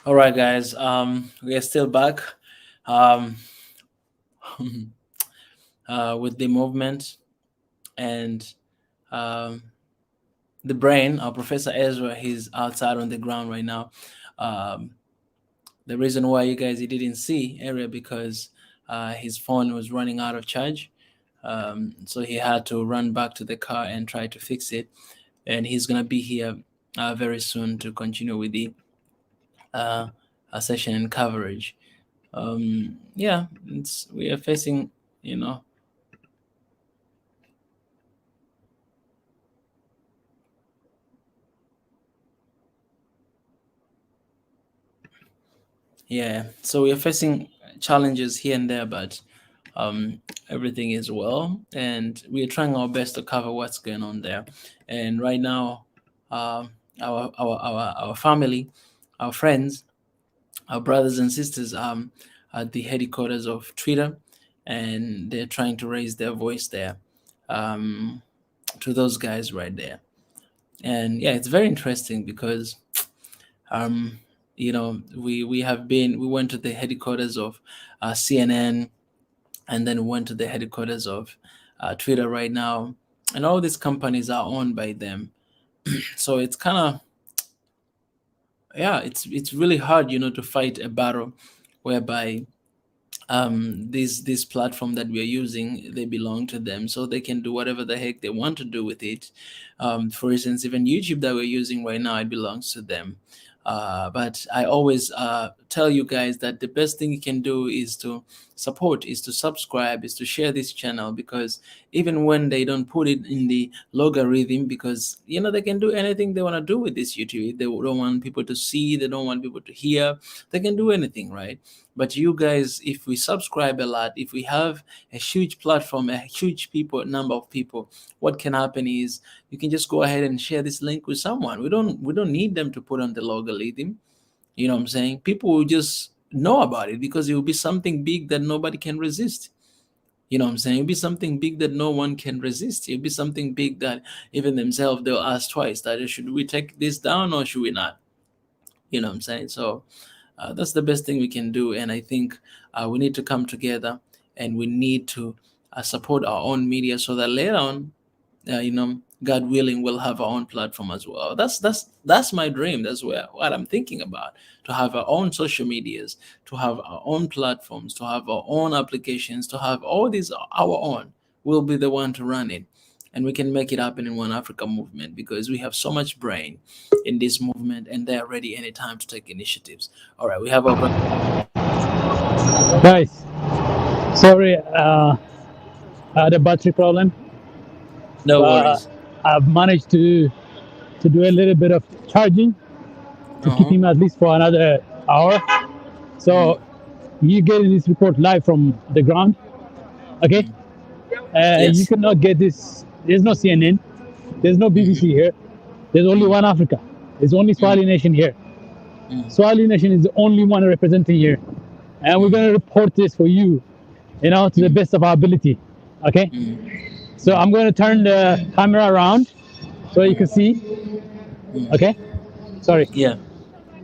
All right, guys. We are still back um, with the movement and um, the brain. Our Professor Ezra, he's outside on the ground right now. Um, the reason why you guys he didn't see area because his phone was running out of charge. So he had to run back to the car and try to fix it. And he's gonna be here very soon to continue with the uh, session and coverage. Yeah, we are facing, you know, yeah. So we are facing challenges here and there, but um, everything is well, and we are trying our best to cover what's going on there. And right now, our family, our friends, our brothers and sisters at the headquarters of Twitter, and they're trying to raise their voice there um, to those guys right there. And yeah, it's very interesting because um, we went to the headquarters of CNN, and then we went to the headquarters of Twitter right now, and all these companies are owned by them. So it's kind of, yeah, it's really hard, to fight a battle whereby this platform that we are using, they belong to them, so they can do whatever the heck they want to do with it. For instance, even YouTube that we're using right now, it belongs to them. But I always tell you guys that the best thing you can do is to support, is to subscribe, is to share this channel, because even when they don't put it in the logarithm, because they can do anything they want to do with this YouTube. If they don't want people to see, they don't want people to hear, they can do anything, right? But you guys, if we subscribe a lot, if we have a huge platform, a huge number of people, what can happen is you can just go ahead and share this link with someone. We don't need them to put on the logarithm. You know what I'm saying? People will just know about it because it will be something big that nobody can resist. You know what I'm saying? It'll be something big that no one can resist. It'll be something big that even themselves they'll ask twice that should we take this down or should we not? You know what I'm saying? So that's the best thing we can do, and I think we need to come together and we need to support our own media so that later on, God willing, we'll have our own platform as well. That's my dream. That's what I'm thinking about, to have our own social medias, to have our own platforms, to have our own applications, to have all these our own. We'll be the one to run it, and we can make it happen in One Africa movement because we have so much brain in this movement, and they're ready anytime to take initiatives. All right, we have our Guys, sorry, I had a battery problem, no but worries. I've managed to do a little bit of charging to keep Uh-huh. him at least for another hour. So you get this report live from the ground, okay? You Yes. cannot get this. There's no CNN, there's no BBC here. There's only one Africa. There's only Swahili nation here. Swahili nation is the only one representing here, and we're gonna report this for you, to the best of our ability, okay? So I'm going to turn the camera around so you can see. Okay. Sorry. Yeah.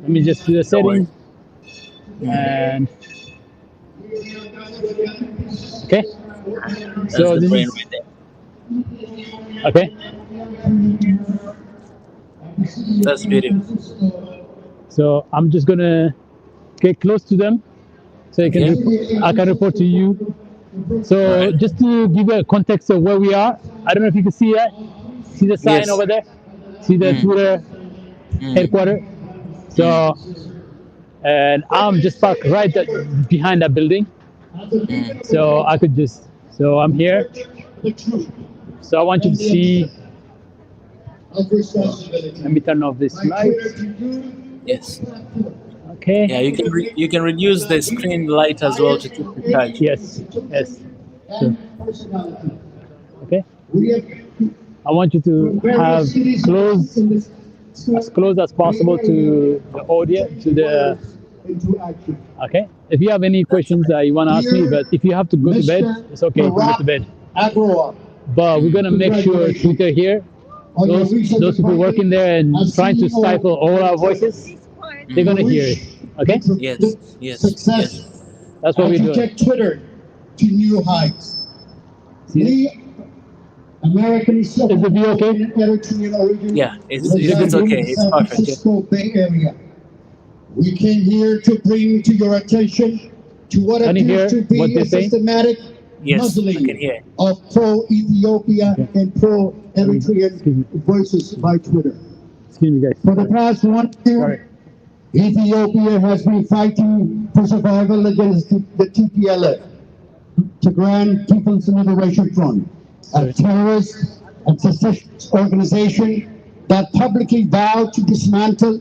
Let me just do the No worries. setting and okay. That's So the this brain is right there. okay. That's beautiful. So I'm just gonna get close to them so Okay. I can report to you. All So right. just to give you a context of where we are, I don't know if you can see that. See the sign Yes. over there? See the Twitter headquarters? So and I'm just parked right behind that building. So I could just, so I'm here. So I want you to see, let me turn off this light. Yes. Yeah, Okay. you can reduce the screen light as well to keep the charge. Yes, yes. So, okay. I want you to have close, as close as possible to the audio, to the, okay. If you have any That's questions right. that you want to ask me, but if you have to go to bed, it's okay, you can go to bed. But we're gonna make sure Twitter here, those people working there and trying to stifle all our voices, they're gonna hear it. Okay, Yes, yes, yes. success that's what and we're to doing. take Twitter to new heights. See? We American Is the view okay? Eritrean origin Yeah, it's reside okay. in the It's San perfect. Francisco Bay Area. We came here to bring to your attention to what Can you hear appears to what be they a say? systematic Yes, I can muzzling hear. of pro-Ethiopia Okay. and Excuse pro-Eritrean me. voices by Twitter. Excuse me, guys. For the past 1 Sorry. year, Ethiopia has been fighting for survival against the TPLF, Tigray People's Liberation Front, a terrorist and secessionist organization that publicly vowed to dismantle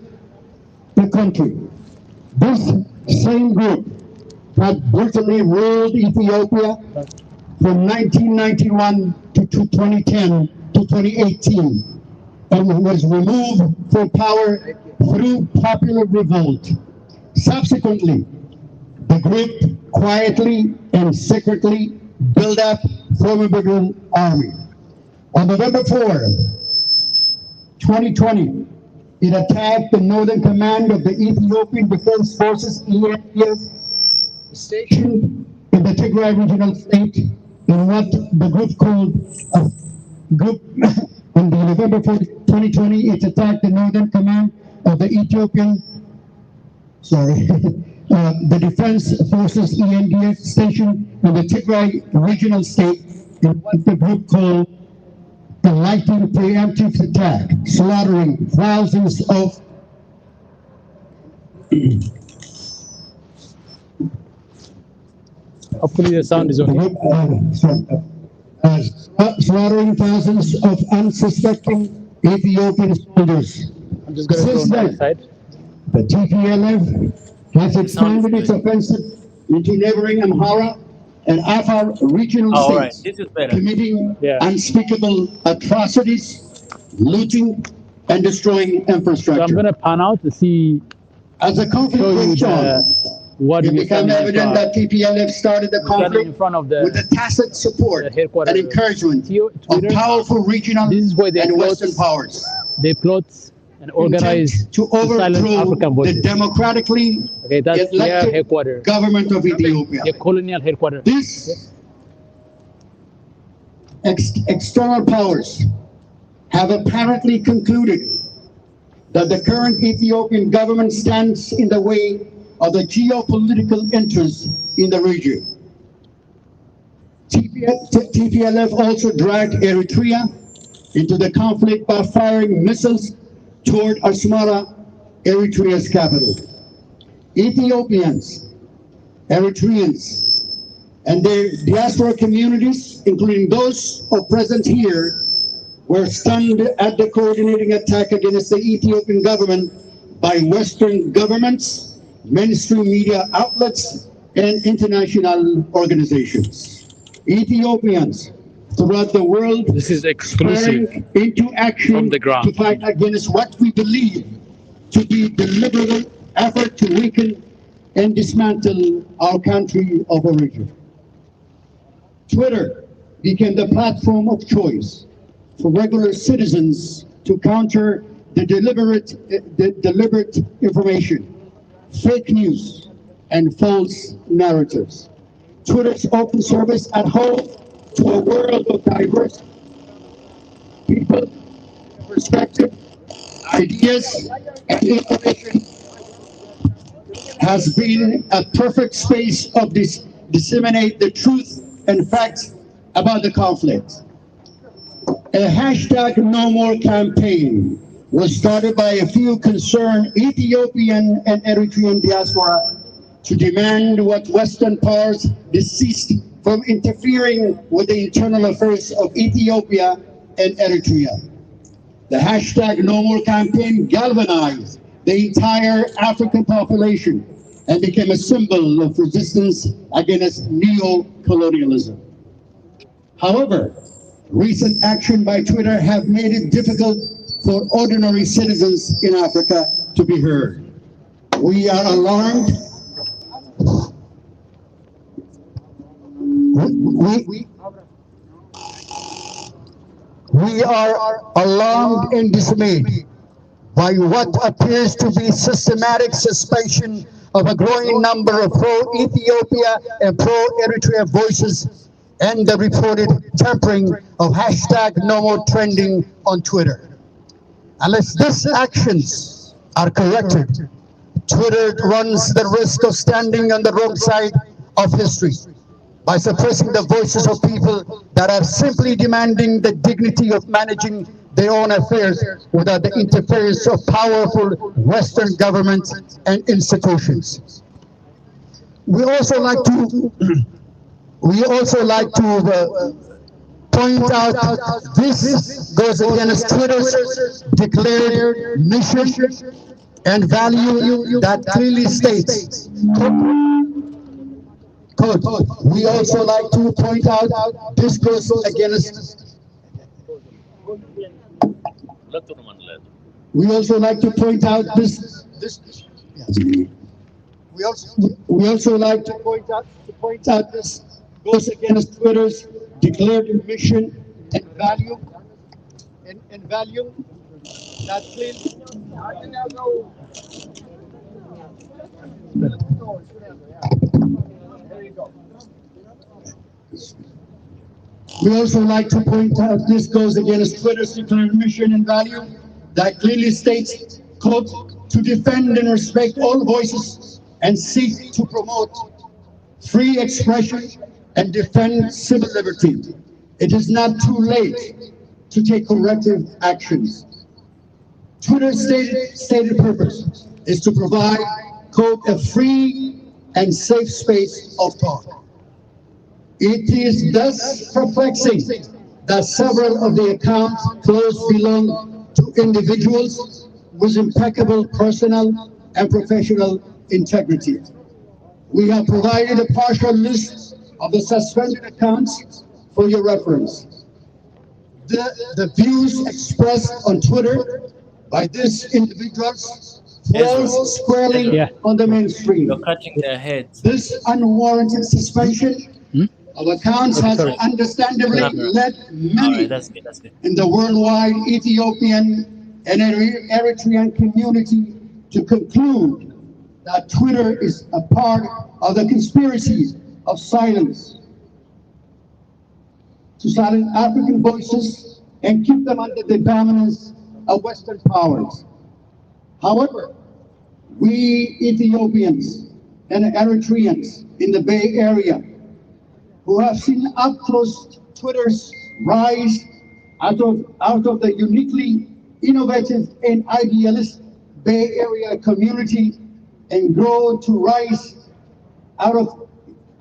the country. This same group had brutally ruled Ethiopia from 1991 to 2010 to 2018 and was removed from power through popular revolt. Subsequently, the group quietly and secretly built up formidable army. On November 4, 2020, it attacked the northern command of the Ethiopian Defense Forces (EDF) stationed in the Tigray regional state in what the group called a group. On the November 4, 2020, it attacked the northern command of the the Defense Forces (ENDF) station in the Tigray regional state in what the group called the lightning preemptive attack, slaughtering thousands of Hopefully the sound is okay. slaughtering thousands of unsuspecting Ethiopian soldiers. I'm just gonna go Since on the other then, side. the TPLF has expanded its offensive into neighboring Amhara and Afar regional Oh, all right, states, this is better. committing Yeah. unspeakable atrocities, looting, and destroying So I'm infrastructure. gonna pan out to see, As the conflict show you raged on, what it we became standing in evident front, that TPLF started the standing in conflict front of with the the tacit support the headquarters and of encouragement of Twitter. powerful regional This is where they and plot, Western powers, they plot and organize intent to the silent overthrow African the voices. democratically Okay, that's their elected headquarters, government of Ethiopia. their colonial headquarters. These external powers have apparently concluded that the current Ethiopian government stands in the way of the geopolitical interests in the region. TPLF also dragged Eritrea into the conflict by firing missiles toward Asmara, Eritrea's capital. Ethiopians, Eritreans, and their diaspora communities, including those present here, were stunned at the coordinating attack against the Ethiopian government by Western governments, mainstream media outlets, and international organizations. Ethiopians throughout the world This is exclusive spurring into action from the ground. to fight against what we believe to be deliberate effort to weaken and dismantle our country of origin. Twitter became the platform of choice for regular citizens to counter the deliberate information, fake news, and false narratives. Twitter's open service at home to a world of diverse people, perspective, ideas, and information has been a perfect space of disseminate the truth and facts about the conflict. A hashtag NOMORE campaign was started by a few concerned Ethiopian and Eritrean diaspora to demand what Western powers desist from interfering with the internal affairs of Ethiopia and Eritrea. The hashtag NOMORE campaign galvanized the entire African population and became a symbol of resistance against neo-colonialism. However, recent action by Twitter have made it difficult for ordinary citizens in Africa to be heard. We are alarmed. We are alarmed and dismayed by what appears to be systematic suspension of a growing number of pro-Ethiopia and pro-Eritrea voices and the reported tampering of hashtag NOMORE trending on Twitter. Unless these actions are corrected, Twitter runs the risk of standing on the wrong side of history by suppressing the voices of people that are simply demanding the dignity of managing their own affairs without the interference of powerful Western governments and institutions. We also like to point out this goes against Twitter's declared mission and value that clearly states. We also like to point out this goes against. We also like to point out this. We also like to point out this goes against Twitter's declared mission and value that clearly. We also like to point out this goes against Twitter's declared mission and value that clearly states, quote, to defend and respect all voices and seek to promote free expression and defend civil liberty. It is not too late to take corrective actions. Twitter's stated purpose is to provide, quote, a free and safe space of thought. It is thus perplexing that several of the accounts closed belong to individuals with impeccable personal and professional integrity. We have provided a partial list of the suspended accounts for your reference. The views expressed on Twitter by these individuals falls squarely on the mainstream. You're cutting their heads. This unwarranted suspension of accounts has understandably led many in the worldwide Ethiopian and Eritrean community to conclude that Twitter is a part of the conspiracy of silence, to silence African voices and keep them under the dominance of Western powers. However, we Ethiopians and Eritreans in the Bay Area who have seen up close Twitter's rise out of the uniquely innovative and idealist Bay Area community and grow to rise out of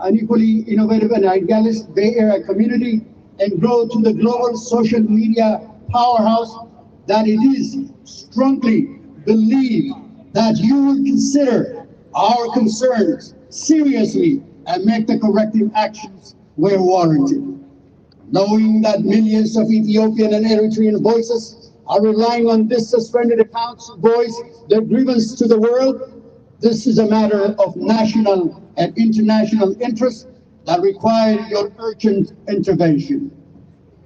an equally innovative and idealist Bay Area community and grow to the global social media powerhouse that it is, strongly believe that you will consider our concerns seriously and make the corrective actions where warranted. Knowing that millions of Ethiopian and Eritrean voices are relying on this suspended accounts to voice their grievance to the world, this is a matter of national and international interest that require your urgent intervention.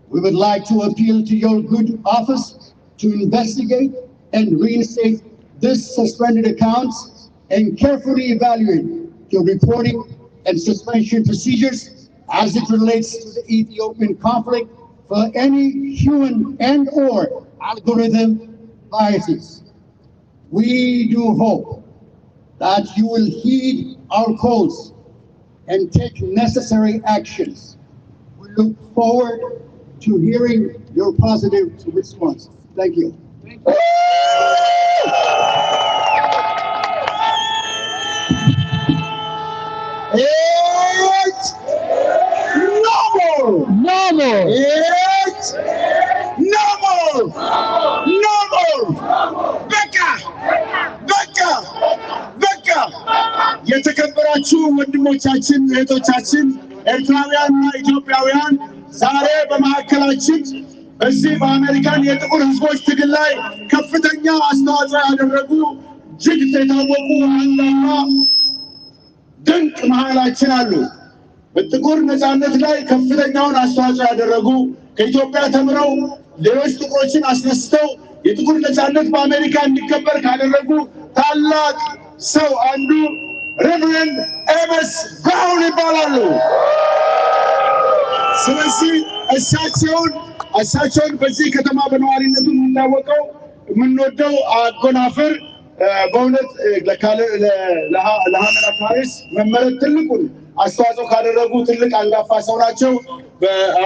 We would like to appeal to your good office to investigate and reinstate this suspended accounts and carefully evaluate your reporting and suspension procedures as it relates to the Ethiopian conflict for any human and or algorithm biases. We do hope that you will heed our calls and take necessary actions. We look forward to hearing your positive response. Thank you. It's NOMORE! NOMORE! It's NOMORE! NOMORE! Becca! Becca! Becca! የተከበራችሁ ወንድሞቻችን እህቶቻችን ኤርትራውያንና ኢትዮጵያውያን ዛሬ በመካከላችን በዚህ በአሜሪካን የጥቁር ህዝቦች ትግል ላይ ከፍተኛ አስተዋጽኦ ያደረጉ እጅግ የታወቁ አንጋፋ ድንቅ መሃላችን አሉ። በጥቁር ነፃነት ላይ ከፍተኛውን አስተዋጽኦ ያደረጉ ከኢትዮጵያ ተምረው ሌሎች ጥቁሮችን አስነስተው የጥቁር ነፃነት በአሜሪካ እንዲከበር ካደረጉ ታላቅ ሰው አንዱ ሬቨረንድ ኤመስ ብራውን ይባላሉ። ስለዚህ እሳቸውን በዚህ ከተማ በነዋሪነቱ የምናወቀው የምንወደው አጎናፍር በእውነት ለሐመና ፓሪስ መመረጥ ትልቁን አስተዋጽኦ ካደረጉ ትልቅ አንጋፋ ሰው ናቸው።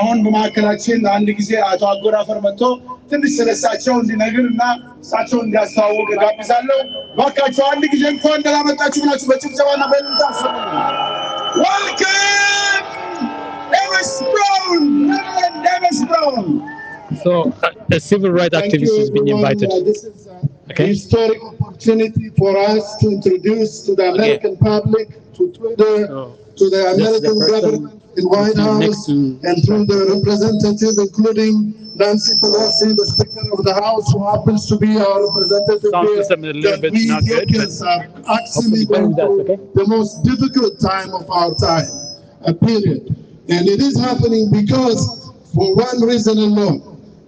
አሁን በማዕከላችን አንድ ጊዜ አቶ አጎናፍር መጥቶ ትንሽ ስለሳቸው እንዲነግርና እሳቸውን እንዲያስተዋውቅ ጋብዛለሁ። እባካችሁ አንድ ጊዜ እንኳን ደህና መጣችሁ ብላችሁ በጭብጨባና በእልልታ Welcome, Amos Brown, Reverend Amos Brown. So a civil rights activist has been invited. This is a historic opportunity for us to introduce to the American public, to Twitter, to the American government in White House, and to the representative, including Nancy Pelosi, the Speaker of the House, who happens to be our representative here, that we Ethiopians are actually going through the most difficult time of our time, a period. And it is happening because, for one reason alone,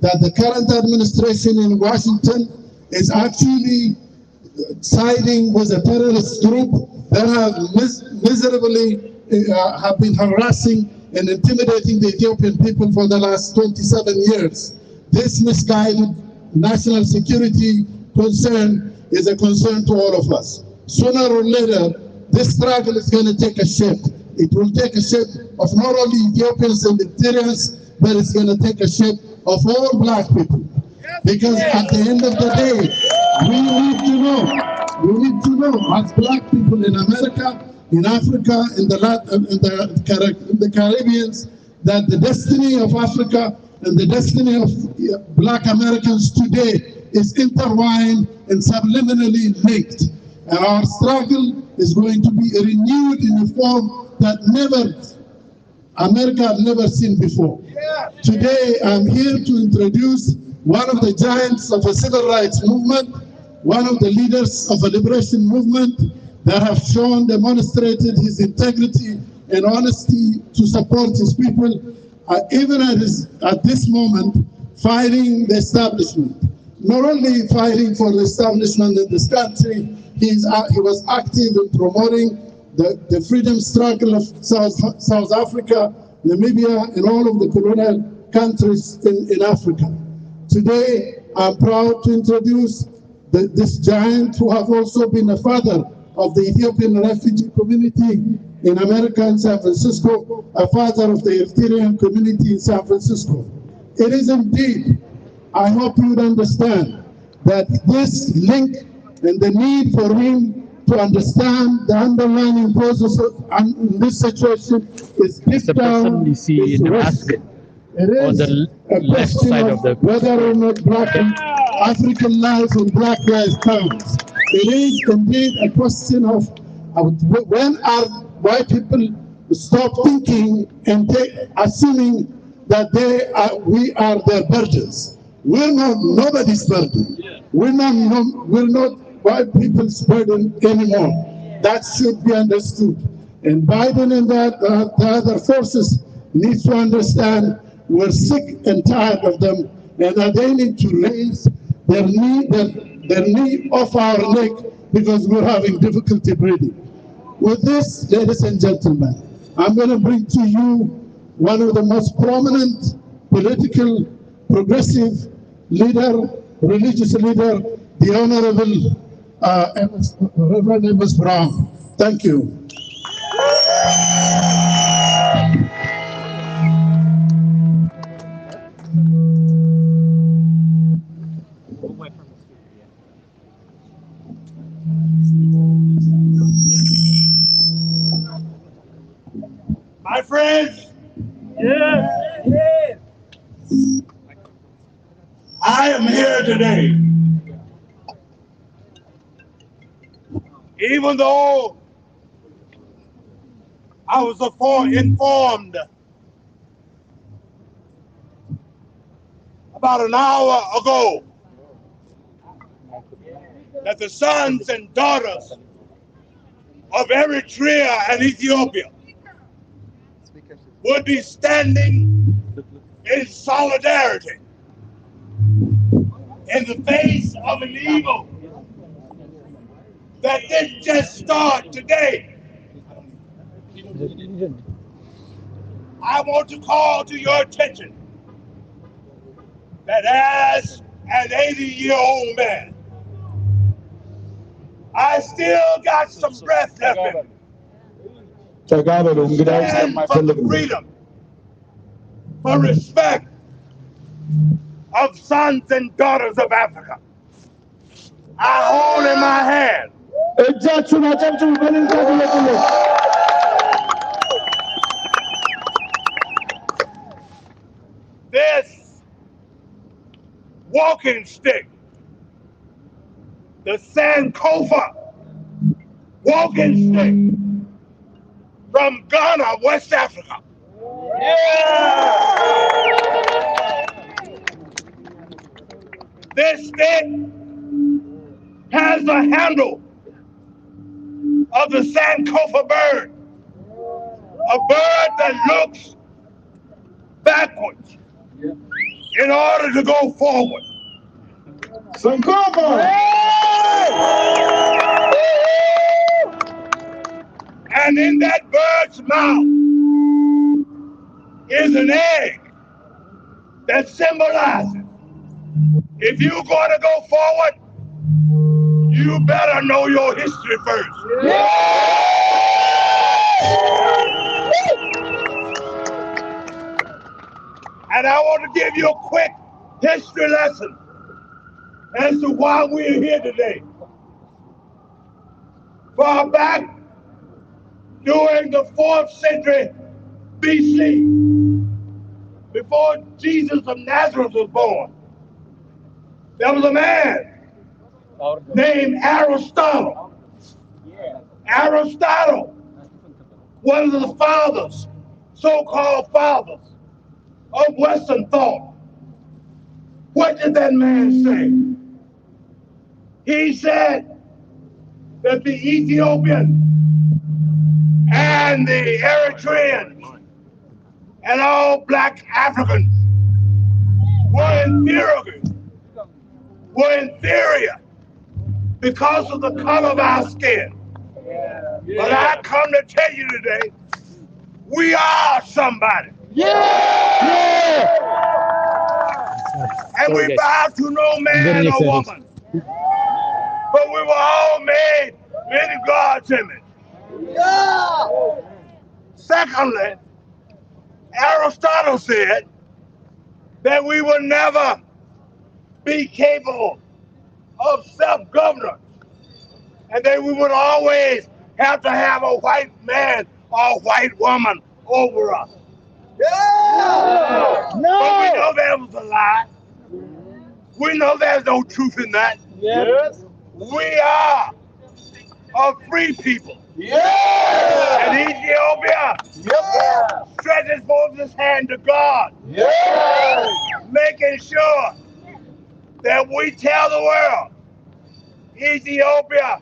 that the current administration in Washington is actually siding with a terrorist group that have miserably have been harassing and intimidating the Ethiopian people for the last 27 years. This misguided national security concern is a concern to all of us. Sooner or later, this struggle is going to take a shape. It will take a shape of not only Ethiopians and Eritreans, but it's going to take a shape of all black people. Because at the end of the day, we need to know as black people in America, in Africa, in the Caribbean, that the destiny of Africa and the destiny of black Americans today is intertwined and subliminally linked. And our struggle is going to be renewed in a form that America has never seen before. Today, I'm here to introduce one of the giants of a civil rights movement, one of the leaders of a liberation movement that have demonstrated his integrity and honesty to support his people, even at this moment, fighting the establishment. Not only fighting for the establishment in this country, he was active in promoting the freedom struggle of South Africa, Namibia, and all of the colonial countries in Africa. Today, I'm proud to introduce this giant who have also been a father of the Ethiopian refugee community in America and San Francisco, a father of the Ethiopian community in San Francisco. It is indeed, I hope you would understand, that this link and the need for him to understand the underlying causes in this situation is deep down. You see in the basket on the left side of the whether or not black African life and black life counts. It is indeed a question of when are white people stop thinking and assuming that we are their burdens. We're not nobody's burden. We're not white people's burden anymore. That should be understood. And Biden and the other forces need to understand we're sick and tired of them, and that they need to raise their knee off our neck because we're having difficulty breathing. With this, ladies and gentlemen, I'm going to bring to you one of the most prominent political, progressive leader, religious leader, the Honorable Reverend Amos Brown. Thank you. My friends, I am here today. Even though I was informed about an hour ago that the sons and daughters of Eritrea and Ethiopia would be standing in solidarity in the face of an evil that didn't just start today. I want to call to your attention that as an 80-year-old man, I still got some breath left in me. Stand for freedom, for respect of sons and daughters of Africa. I hold in my hand this walking stick, the Sankofa walking stick from Ghana, West Africa. This stick has the handle of the Sankofa bird, a bird that looks backwards in order to go forward. Sankofa! And in that bird's mouth is an egg that symbolizes if you're going to go forward, you better know your history first. And I want to give you a quick history lesson as to why we're here today. Far back during the 4th century BC, before Jesus of Nazareth was born, there was a man named Aristotle. Aristotle, one of the fathers, so-called fathers of Western thought. What did that man say? He said that the Ethiopian and the Eritreans and all black Africans were inferior because of the color of our skin. But I come to tell you today, we are somebody. And we bow to no man or woman. But we were all made in God's image. Secondly, Aristotle said that we will never be capable of self-governance, and that we would always have to have a white man or a white woman over us. But we know that was a lie. We know there's no truth in that. We are a free people. And Ethiopia stretches forth his hand to God, making sure that we tell the world Ethiopia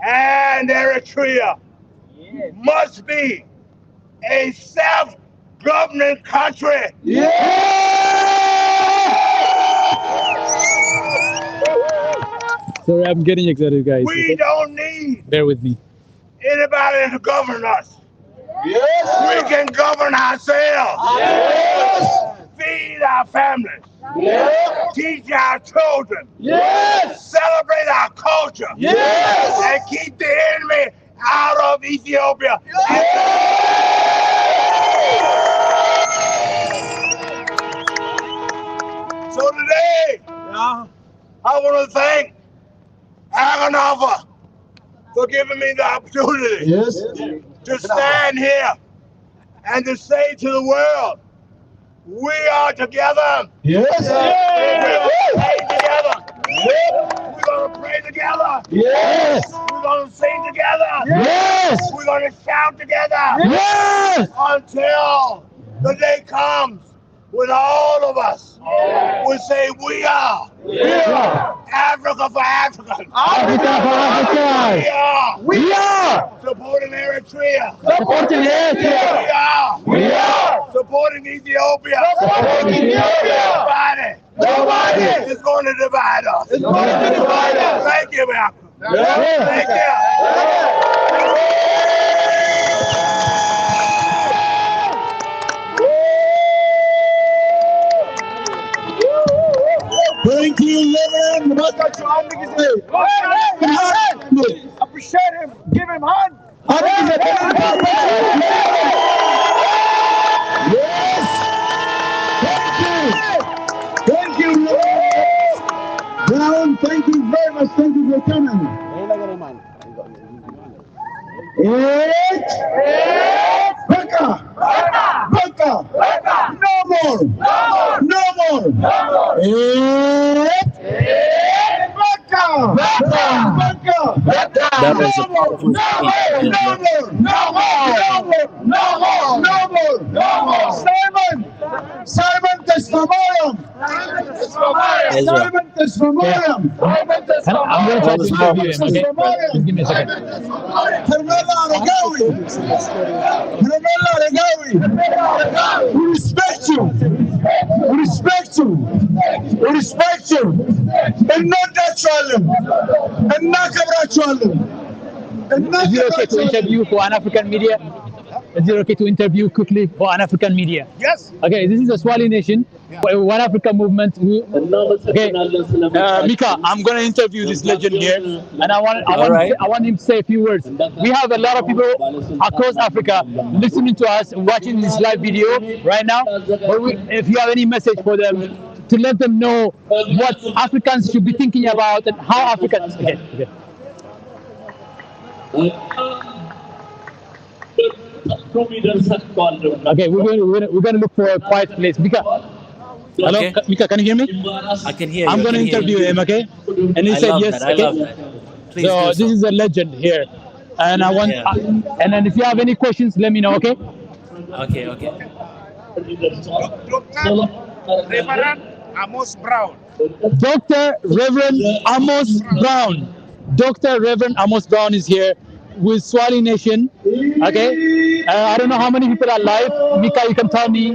and Eritrea must be a self-governing country. Sorry, I'm getting excited, guys. We don't need Bear with me. anybody to govern us. We can govern ourselves. Feed our families. Teach our children. Celebrate our culture. And keep the enemy out of Ethiopia. So today, I want to thank Aganafa for giving me the opportunity to stand here and to say to the world, we are together. We're going to stay together. We're going to pray together. We're going to sing together. We're going to shout together. Until the day comes when all of us will say, we are Africa for Africans. We are supporting Eritrea. We are supporting Ethiopia. Everybody Nobody is going to divide us. Thank you, Malcolm. Thank you. Thank you, Reverend. Appreciate him. Give him hand. Yes. Thank you. Brown, thank you very much. Thank you for coming. Baka. No more. That was a powerful Simon Testimonium. Ezra. I'm going to try to interview him, okay? Just give me a second. We respect you. And not Is it okay to interview for an African media? Is it okay to interview quickly for an African media? Yes. Okay, this is the Swahili Nation, One Africa movement. Okay, Mika, I'm going to interview this legend here, and I want him to say a few words. We have a lot of people across Africa listening to us, watching this live video right now. If you have any message for them, to let them know what Africans should be thinking about and how Africans. Okay. Okay, we're going to look for a quiet place. Mika, hello, Okay. Mika, can you hear me? I can hear you. I'm going to interview him, okay? And he said yes. I Okay. love that. Please So do this so. is a legend here, and I want. Yeah. And then if you have any questions, let me know, okay? Okay. Reverend Amos Brown. Dr. Reverend Amos Brown. Dr. Reverend Amos Brown is here with Swahili Nation. Okay, I don't know how many people are live. Mika, you can tell me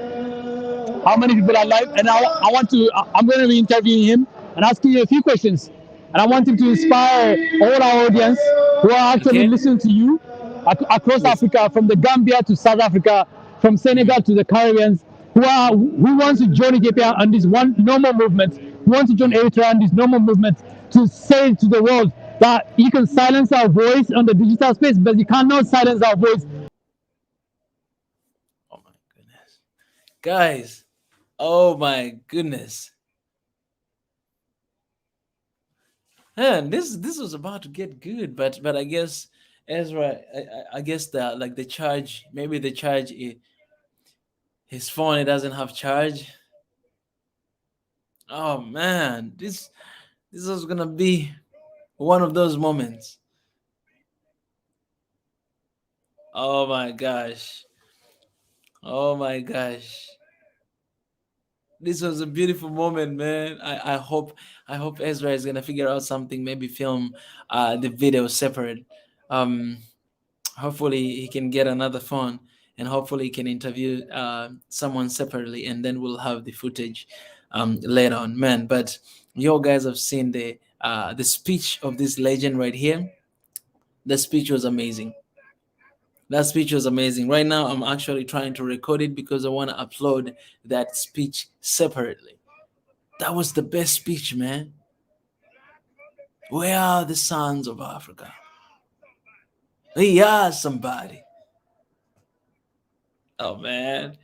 how many people are live, and I'm going to be interviewing him and asking you a few questions, and I want him to inspire all our audience who are actually listening to you across Africa, from the Gambia to South Africa, from Senegal to the Caribbean, who wants to join Ethiopia on this one NOMORE movement, who wants to join Eritrea on this NOMORE movement, to say to the world that you can silence our voice on the digital space, but you cannot silence our voice. Oh my goodness, guys! Oh my goodness, man! This was about to get good, but I guess Ezra, I guess the charge, maybe the charge, his phone, it doesn't have charge. Oh man, this was gonna be one of those moments. Oh my gosh. This was a beautiful moment, man. I hope Ezra is gonna figure out something, maybe film the video separate. Hopefully he can get another phone, and hopefully he can interview someone separately, and then we'll have the footage later on, man. But you guys have seen the speech of this legend right here. The speech was amazing. Right now, I'm actually trying to record it because I want to upload that speech separately. That was the best speech, man. Where are the sons of Africa? We are somebody. Oh, man.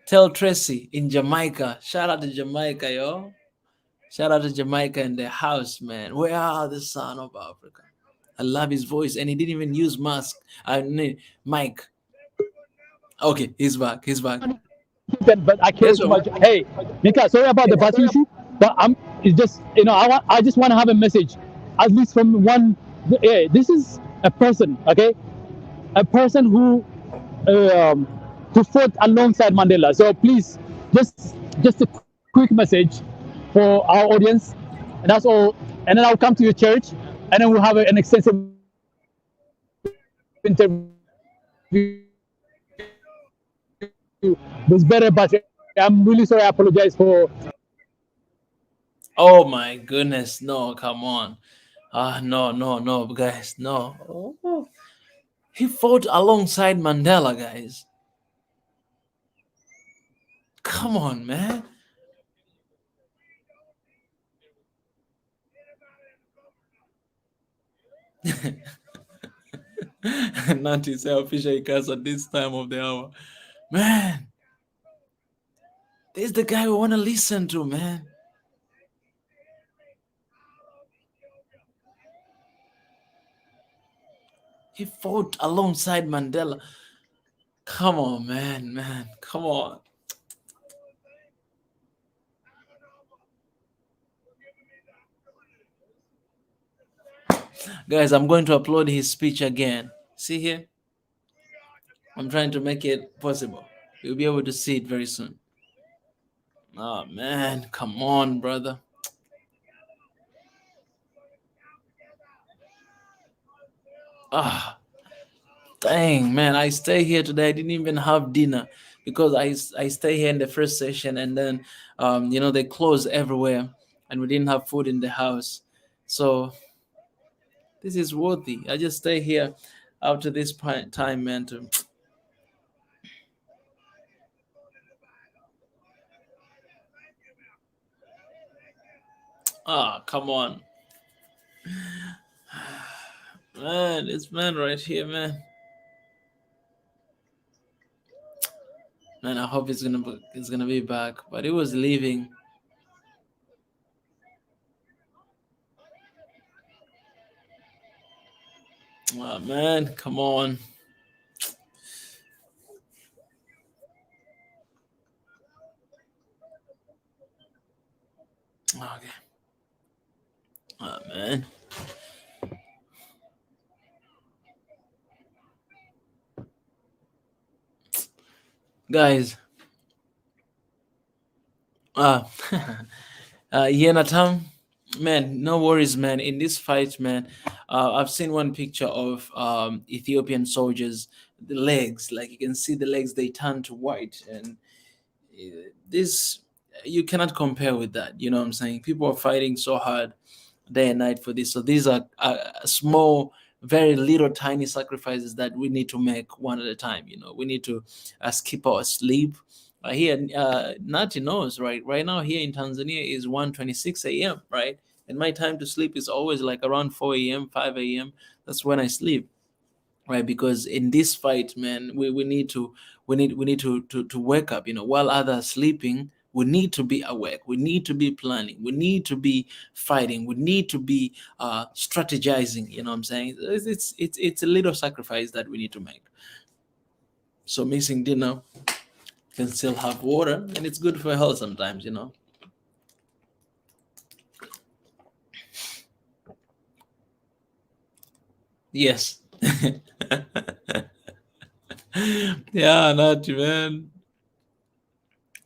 Tell Tracy in Jamaica. Shout out to Jamaica, yo. Shout out to Jamaica in the house, man. Where are the sons of Africa? I love his voice, and he didn't even use mic. Okay, he's back. But I care so much. Hey, Mika, sorry about the battery issue, but it's just, I just want to have a message, at least from one. This is a person, okay, a person who fought alongside Mandela. So please, just a quick message for our audience, and that's all. And then I'll come to your church, and then we'll have an extensive interview. There's better, but I'm really sorry. I apologize for Oh my goodness, no, come on. No, guys, no. Oh, he fought alongside Mandela, guys. Come on, man. Not to say official cast at this time of the hour. Man, this is the guy we want to listen to, man. He fought alongside Mandela. Come on, man. Come on. Guys, I'm going to upload his speech again. See here? I'm trying to make it possible. You'll be able to see it very soon. Oh, man. Come on, brother. Ah, dang, man. I stay here today. I didn't even have dinner because I stay here in the first session and then, they close everywhere and we didn't have food in the house. So this is worthy. I just stay here up to this time, man, to come on. Man, this man right here, man. Man, I hope it's gonna be back. But he was leaving. Oh, man, come on. Okay. Oh, man. Guys. Yenatam, man, no worries, man. In this fight, man, I've seen one picture of Ethiopian soldiers, the legs, like you can see the legs, they turn to white, and this you cannot compare with that. You know what I'm saying? People are fighting so hard day and night for this. So these are small, very little, tiny sacrifices that we need to make one at a time. We need to skip our sleep. Here, Nati knows, right? Right now, here in Tanzania is 1:26 a.m. Right, and my time to sleep is always like around 4 a.m., 5 a.m. That's when I sleep, right? Because in this fight, man, we need to to wake up. While others are sleeping, we need to be awake. We need to be planning. We need to be fighting. We need to be strategizing. You know what I'm saying? It's a little sacrifice that we need to make. So missing dinner can still have water, and it's good for health sometimes. Yes. Yeah, Nati, man.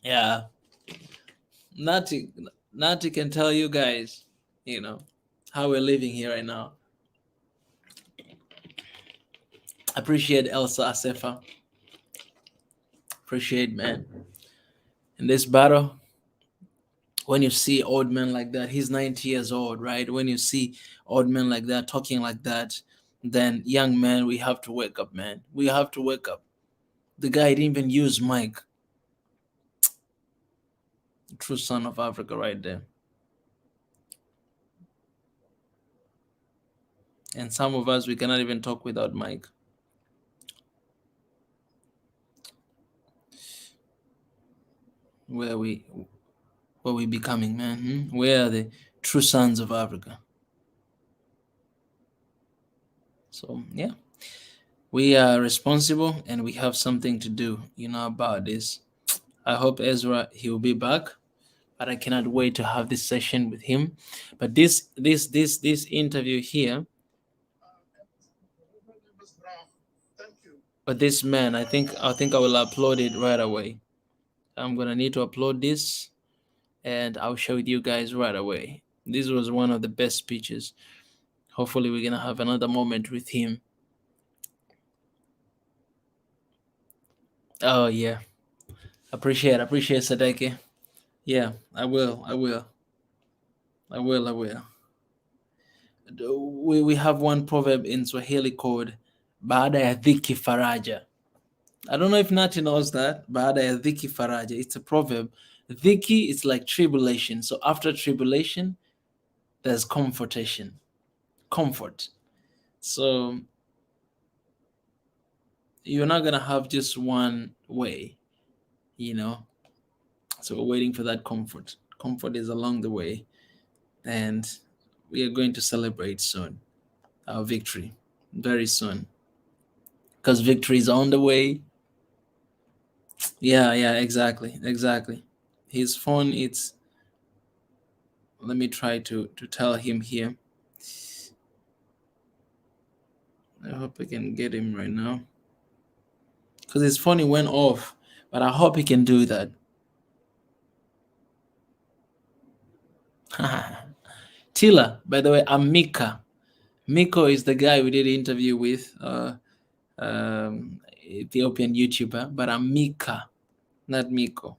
Yeah. Nati can tell you guys, how we're living here right now. Appreciate Elsa Asefa. Appreciate, man. In this battle, when you see old men like that, he's 90 years old, right? When you see old men like that talking like that, then young man, we have to wake up, man. We have to wake up. The guy didn't even use mic. True son of Africa right there. And some of us, we cannot even talk without mic. Where we becoming, man? Where are the true sons of Africa? So yeah, we are responsible and we have something to do, about this. I hope Ezra, he will be back, but I cannot wait to have this session with him. But this interview here, but this man, I think I will upload it right away. I'm gonna need to upload this, and I'll show it you guys right away. This was one of the best speeches. Hopefully, we're gonna have another moment with him. Oh yeah, appreciate Sadeke. Yeah, I will. I will. I will. We have one proverb in Swahili called "Baada ya dhiki faraja." I don't know if Nati knows that. Baada ya dhiki faraja. It's a proverb. Dhiki is like tribulation. So after tribulation, there's comfortation. Comfort. So you're not gonna have just one way, you know. So we're waiting for that comfort. Comfort is along the way, and we are going to celebrate soon our victory very soon because victory is on the way. Yeah, exactly. His phone, it's, let me try to tell him here. I hope I can get him right now because his phone, it went off, but I hope he can do that. Tila, by the way, I'm Mika. Miko is the guy we did the interview with, Ethiopian YouTuber, but I'm Mika, not Miko.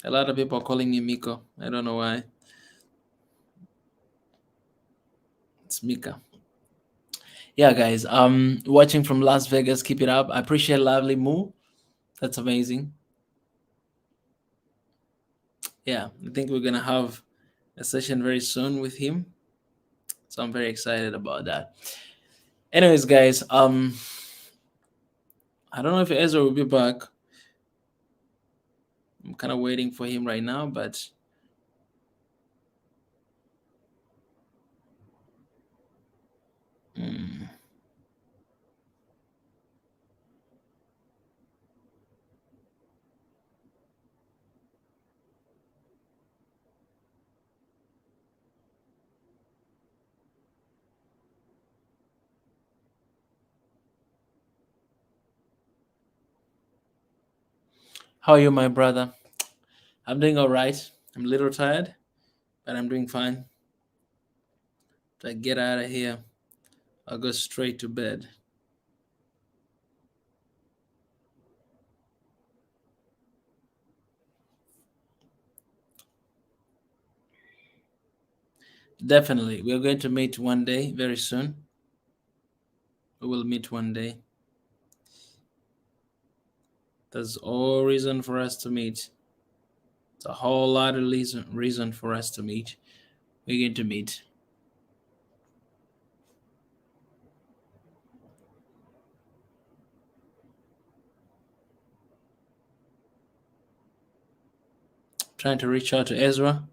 A lot of people are calling me Miko. I don't know why. It's Mika. Yeah, guys. Watching from Las Vegas. Keep it up. I appreciate Lovely Moo. That's amazing. Yeah, I think we're gonna have a session very soon with him. So I'm very excited about that. Anyways, guys, I don't know if Ezra will be back. I'm kind of waiting for him right now, but how are you, my brother? I'm doing all right. I'm a little tired, but I'm doing fine. If I get out of here, I'll go straight to bed. Definitely. We're going to meet one day very soon. We will meet one day. There's all reason for us to meet. It's a whole lot of reason for us to meet. We're going to meet. Trying to reach out to Ezra.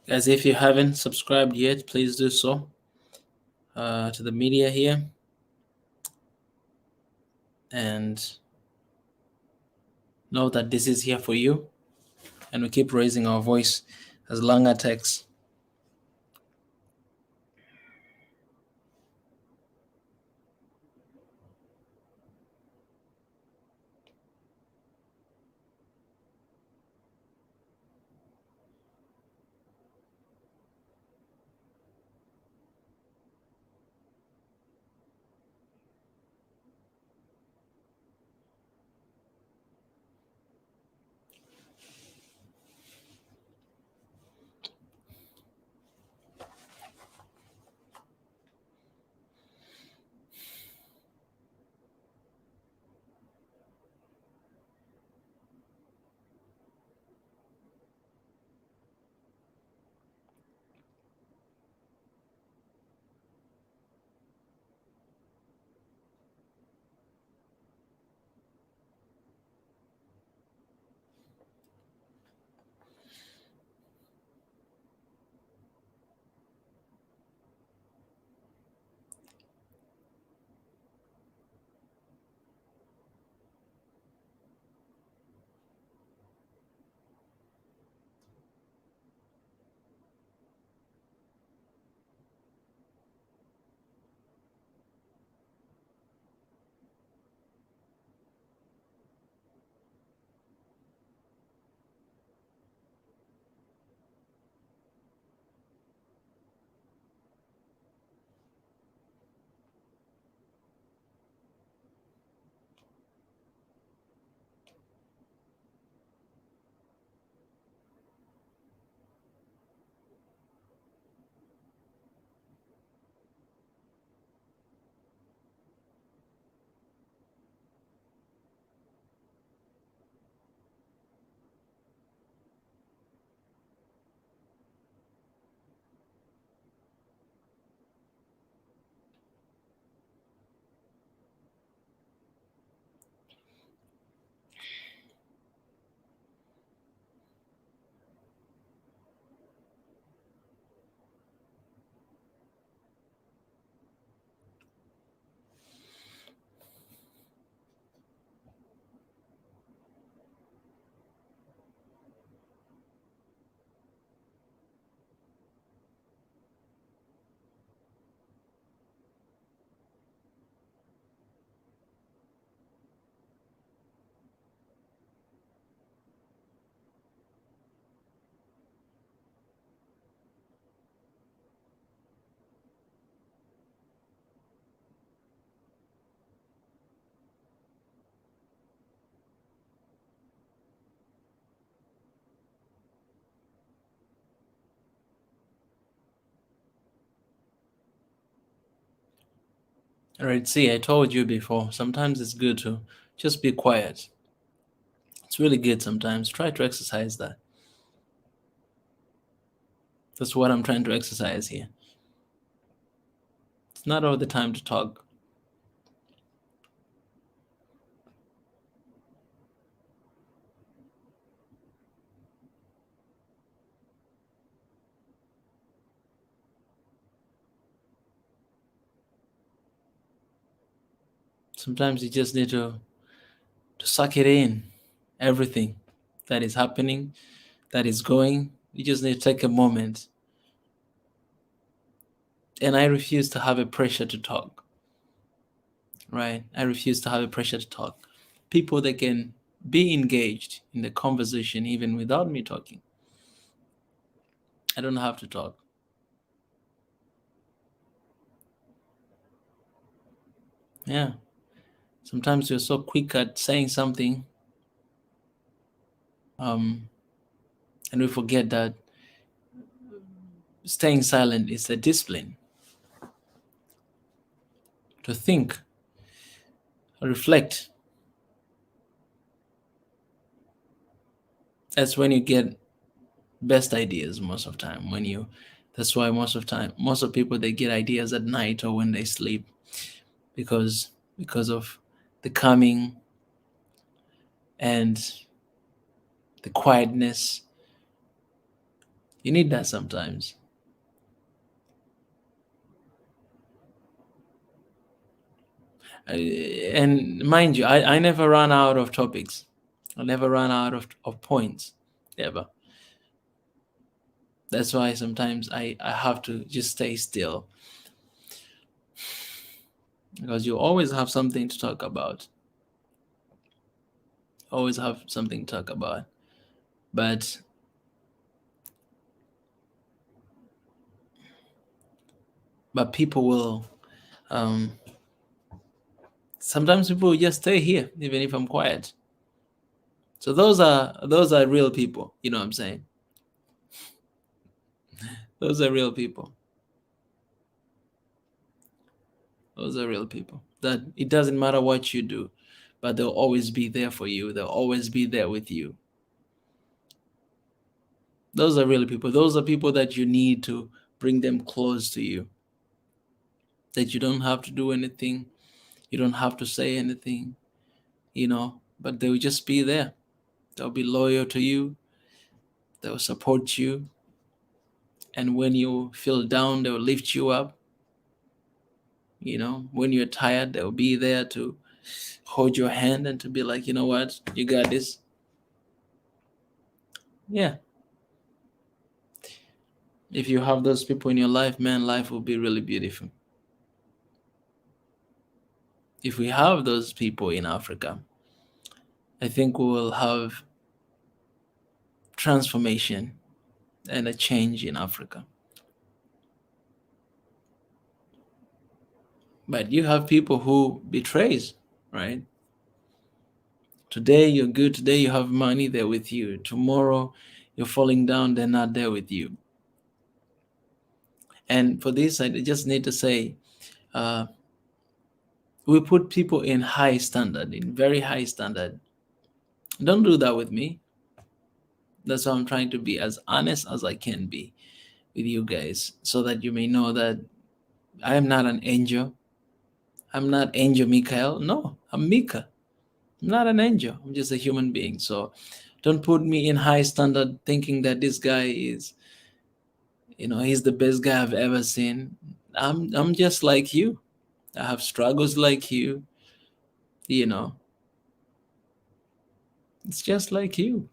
Guys, if you haven't subscribed yet, please do so to the media here. And know that this is here for you. And we keep raising our voice as long as it takes. All right, see, I told you before, sometimes it's good to just be quiet. It's really good sometimes. Try to exercise that. That's what I'm trying to exercise here. It's not all the time to talk. Sometimes you just need to suck it in, everything that is happening, that is going. You just need to take a moment. And I refuse to have a pressure to talk. Right? I refuse to have a pressure to talk. People that can be engaged in the conversation even without me talking. I don't have to talk. Yeah. Sometimes you're so quick at saying something, and we forget that staying silent is a discipline. To think, reflect. That's when you get best ideas most of the time. That's why most of people, they get ideas at night or when they sleep, because of the calming and the quietness. You need that sometimes. And mind you, I never run out of topics. I never run out of points, ever. That's why sometimes I have to just stay still, because you always have something to talk about. Always have something to talk about. But people will, sometimes people will just stay here even if I'm quiet. So those are real people, you know what I'm saying? Those are real people. Those are real people. That it doesn't matter what you do, but they'll always be there for you. They'll always be there with you. Those are real people. Those are people that you need to bring them close to you. That you don't have to do anything. You don't have to say anything, but they'll just be there. They'll be loyal to you. They'll support you. And when you feel down, they'll lift you up. When you're tired, they'll be there to hold your hand and to be like, you know what, you got this. Yeah. If you have those people in your life, man, life will be really beautiful. If we have those people in Africa, I think we will have transformation and a change in Africa. But you have people who betrays, right? Today you're good, today you have money, they're with you. Tomorrow you're falling down, they're not there with you. And for this, I just need to say, we put people in high standard, in very high standard. Don't do that with me. That's why I'm trying to be as honest as I can be with you guys, so that you may know that I am not an angel. I'm not Angel Michael. No, I'm Mika. I'm not an angel. I'm just a human being. So don't put me in high standard thinking that this guy is, he's the best guy I've ever seen. I'm just like you. I have struggles like you. It's just like you.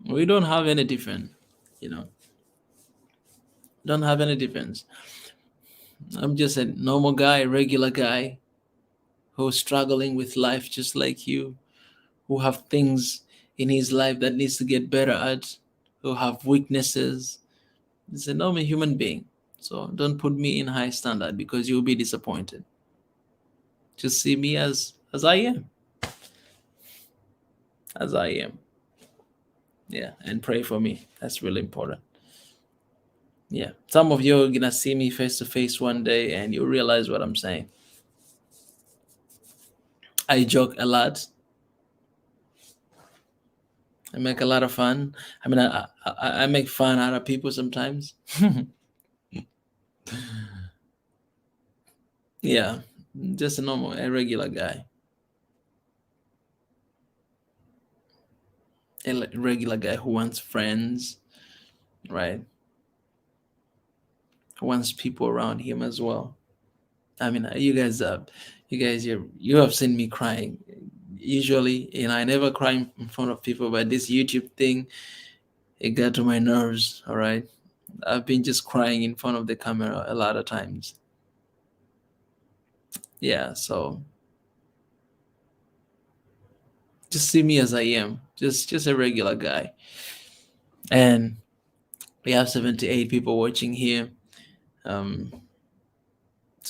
We don't have any difference. Don't have any difference. I'm just a normal guy, regular guy, who's struggling with life just like you, who have things in his life that needs to get better at, who have weaknesses. It's a normal human being. So don't put me in high standard, because you'll be disappointed. Just see me as I am. As I am. Yeah, and pray for me. That's really important. Yeah, some of you are gonna see me face to face one day and you'll realize what I'm saying. I joke a lot. I make a lot of fun. I mean, I make fun out of people sometimes. Yeah, just a regular guy. A regular guy who wants friends, right? Who wants people around him as well. I mean, you have seen me crying. Usually, I never cry in front of people, but this YouTube thing, it got to my nerves. All right, I've been just crying in front of the camera a lot of times. Yeah, so just see me as I am, just a regular guy. And we have 78 people watching here. So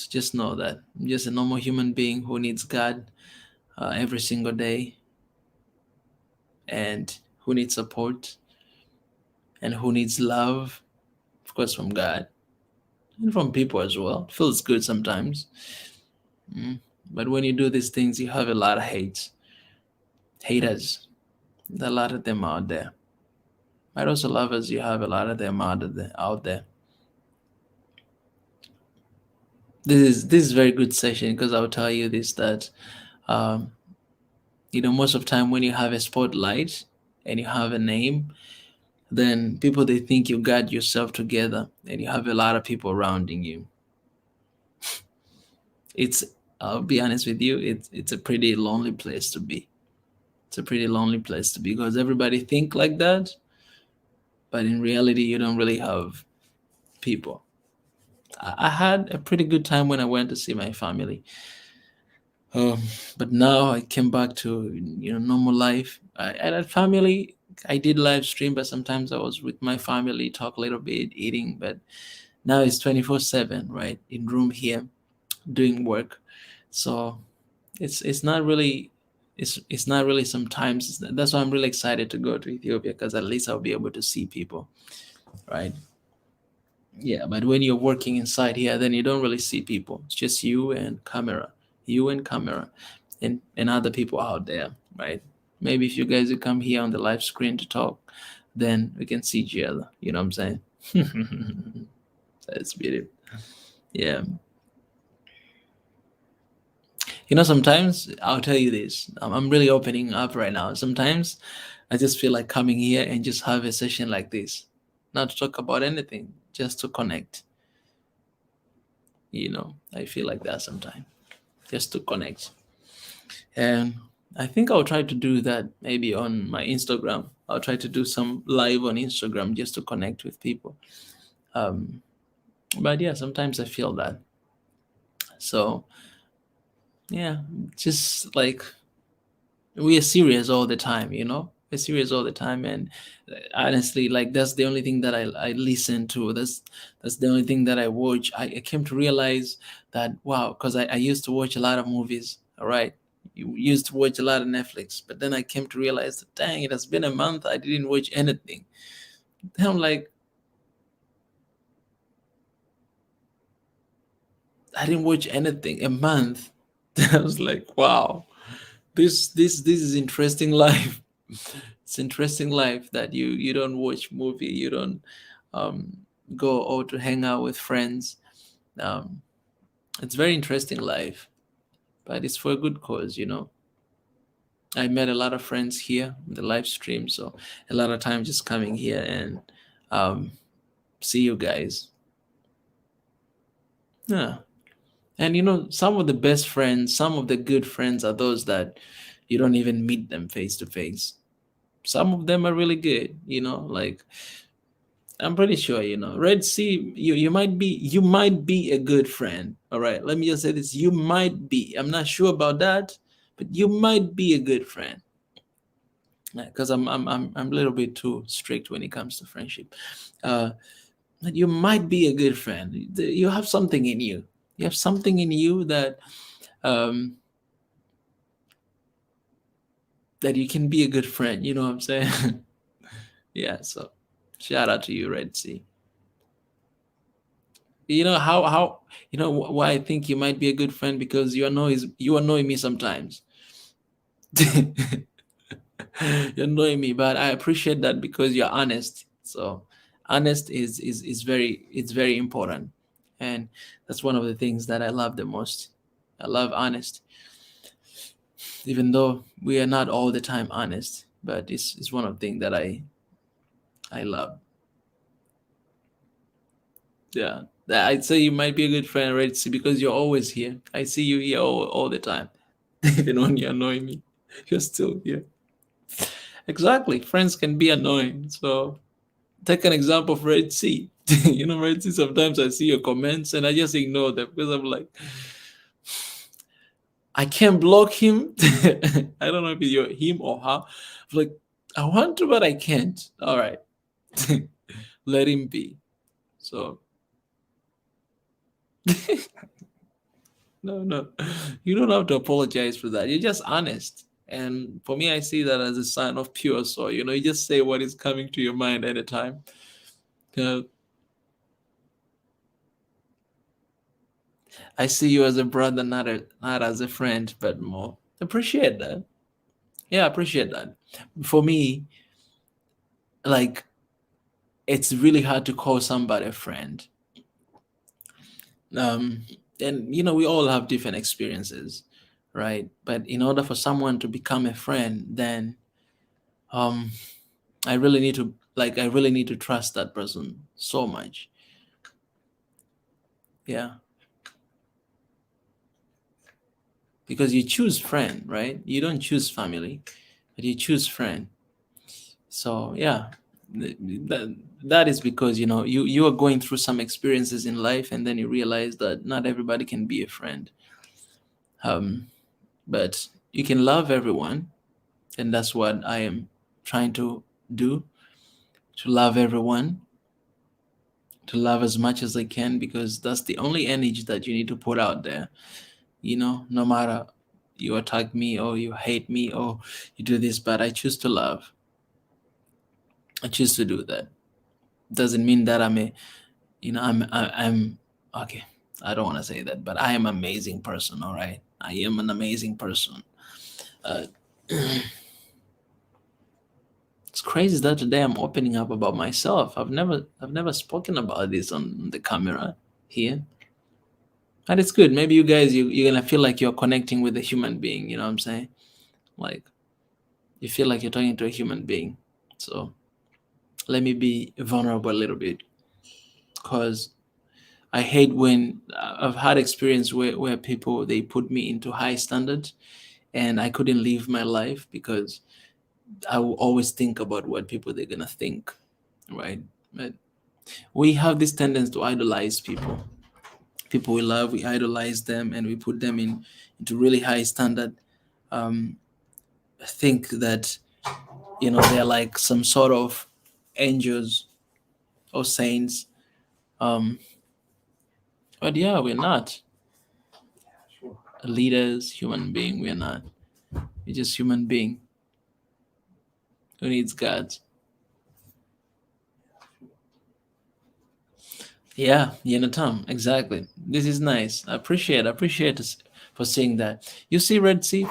just know that I'm just a normal human being who needs God every single day, and who needs support, and who needs love, of course, from God and from people as well. It feels good sometimes. But when you do these things, you have a lot of haters. There are a lot of them out there. But also lovers, you have a lot of them out there. This is very good session, because I'll tell you this, that most of the time when you have a spotlight and you have a name, then people, they think you got yourself together and you have a lot of people surrounding you. I'll be honest with you, it's a pretty lonely place to be. It's a pretty lonely place to be, because everybody think like that, but in reality, you don't really have people. I had a pretty good time when I went to see my family. But now I came back to normal life. I had family. I did live stream, but sometimes I was with my family, talk a little bit, eating. But now it's 24/7, right? In room here, doing work. So it's not really it's not really sometimes. That's why I'm really excited to go to Ethiopia, because at least I'll be able to see people, right? Yeah, but when you're working inside here, then you don't really see people. It's just you and camera, and other people out there, right? Maybe if you guys would come here on the live screen to talk, then we can see each other. You know what I'm saying? That's beautiful. Yeah. Sometimes I'll tell you this. I'm really opening up right now. Sometimes I just feel like coming here and just have a session like this, not to talk about anything, just to connect. I feel like that sometimes, just to connect. And I think I'll try to do that maybe on my Instagram. I'll try to do some live on Instagram just to connect with people. But yeah, sometimes I feel that. So yeah, just like we are serious all the time, we're serious all the time. And honestly, like, that's the only thing that I listen to. That's the only thing that I watch. I came to realize that, wow, because I used to watch a lot of movies. All right, you used to watch a lot of Netflix, but then I came to realize that, dang, it has been a month I didn't watch anything. Then I'm like, I didn't watch anything a month. I was like, wow, this is interesting life. It's interesting life that you don't watch movie, you don't go out to hang out with friends. It's very interesting life, but it's for a good cause. I met a lot of friends here in the live stream, so a lot of time just coming here and see you guys. Yeah. And some of the best friends, some of the good friends are those that you don't even meet them face to face. Some of them are really good, like, I'm pretty sure, Red Sea, you might be a good friend. All right, let me just say this. You might be. I'm not sure about that, but you might be a good friend. Because I'm a little bit too strict when it comes to friendship. But you might be a good friend. You have something in you. You have something in you that that you can be a good friend. You know what I'm saying? Yeah. So shout out to you, Red Sea. How why I think you might be a good friend, because you annoy me sometimes. You're annoying me, but I appreciate that because you're honest. So honest is very, it's very important, and that's one of the things that I love the most. I love honest, even though we are not all the time honest, but it's one of the things that I love. Yeah, I'd say you might be a good friend, Red Sea, because you're always here. I see you here all the time. Even when you annoy me, you're still here. Exactly. Friends can be annoying. So take an example of Red Sea. Red Sea, sometimes I see your comments and I just ignore them because I'm like, I can't block him. I don't know if you're him or her. I'm like, I want to, but I can't. All right. Let him be. So no. You don't have to apologize for that. You're just honest. And for me, I see that as a sign of pure soul. You just say what is coming to your mind at a time. I see you as a brother, not as a friend, but more. Appreciate that. Yeah, appreciate that. For me, like, it's really hard to call somebody a friend. And we all have different experiences, right? But in order for someone to become a friend, then I really need to trust that person so much. Yeah. Because you choose friend, right? You don't choose family, but you choose friend. So yeah, that is because you are going through some experiences in life, and then you realize that not everybody can be a friend. But you can love everyone, and that's what I am trying to do, to love everyone, to love as much as I can, because that's the only energy that you need to put out there. No matter you attack me or you hate me or you do this, but I choose to love. I choose to do that. Doesn't mean that I'm okay. I don't want to say that, but I am an amazing person. All right, I am an amazing person. It's crazy that today I'm opening up about myself. I've never spoken about this on the camera here, and it's good. Maybe you guys, you're gonna feel like you're connecting with a human being. You know what I'm saying? Like, you feel like you're talking to a human being. So let me be vulnerable a little bit, because I hate when I've had experience where people, they put me into high standards and I couldn't live my life because I will always think about what people they're gonna think, right? But we have this tendency to idolize people. People we love, we idolize them and we put them into really high standard. Think that they're like some sort of angels or saints. But yeah, we're not leaders, human being. We're not. We're just human being who needs God. Yeah, Tom, exactly. This is nice. I appreciate us for saying that. You see, Red Sea,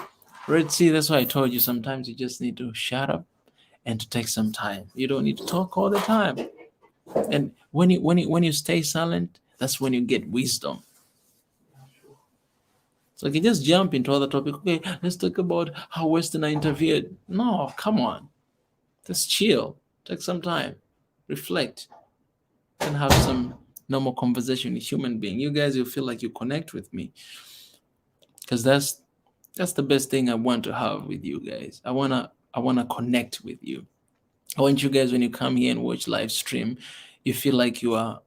that's why I told you sometimes you just need to shut up and to take some time. You don't need to talk all the time. And when you stay silent, that's when you get wisdom. So you can just jump into other topic. Okay, let's talk about how Western interfered. No, come on. Just chill. Take some time. Reflect. And have some normal conversation with human being. You guys will feel like you connect with me. Because that's the best thing I want to have with you guys. I wanna connect with you. I want you guys, when you come here and watch live stream, you feel like you are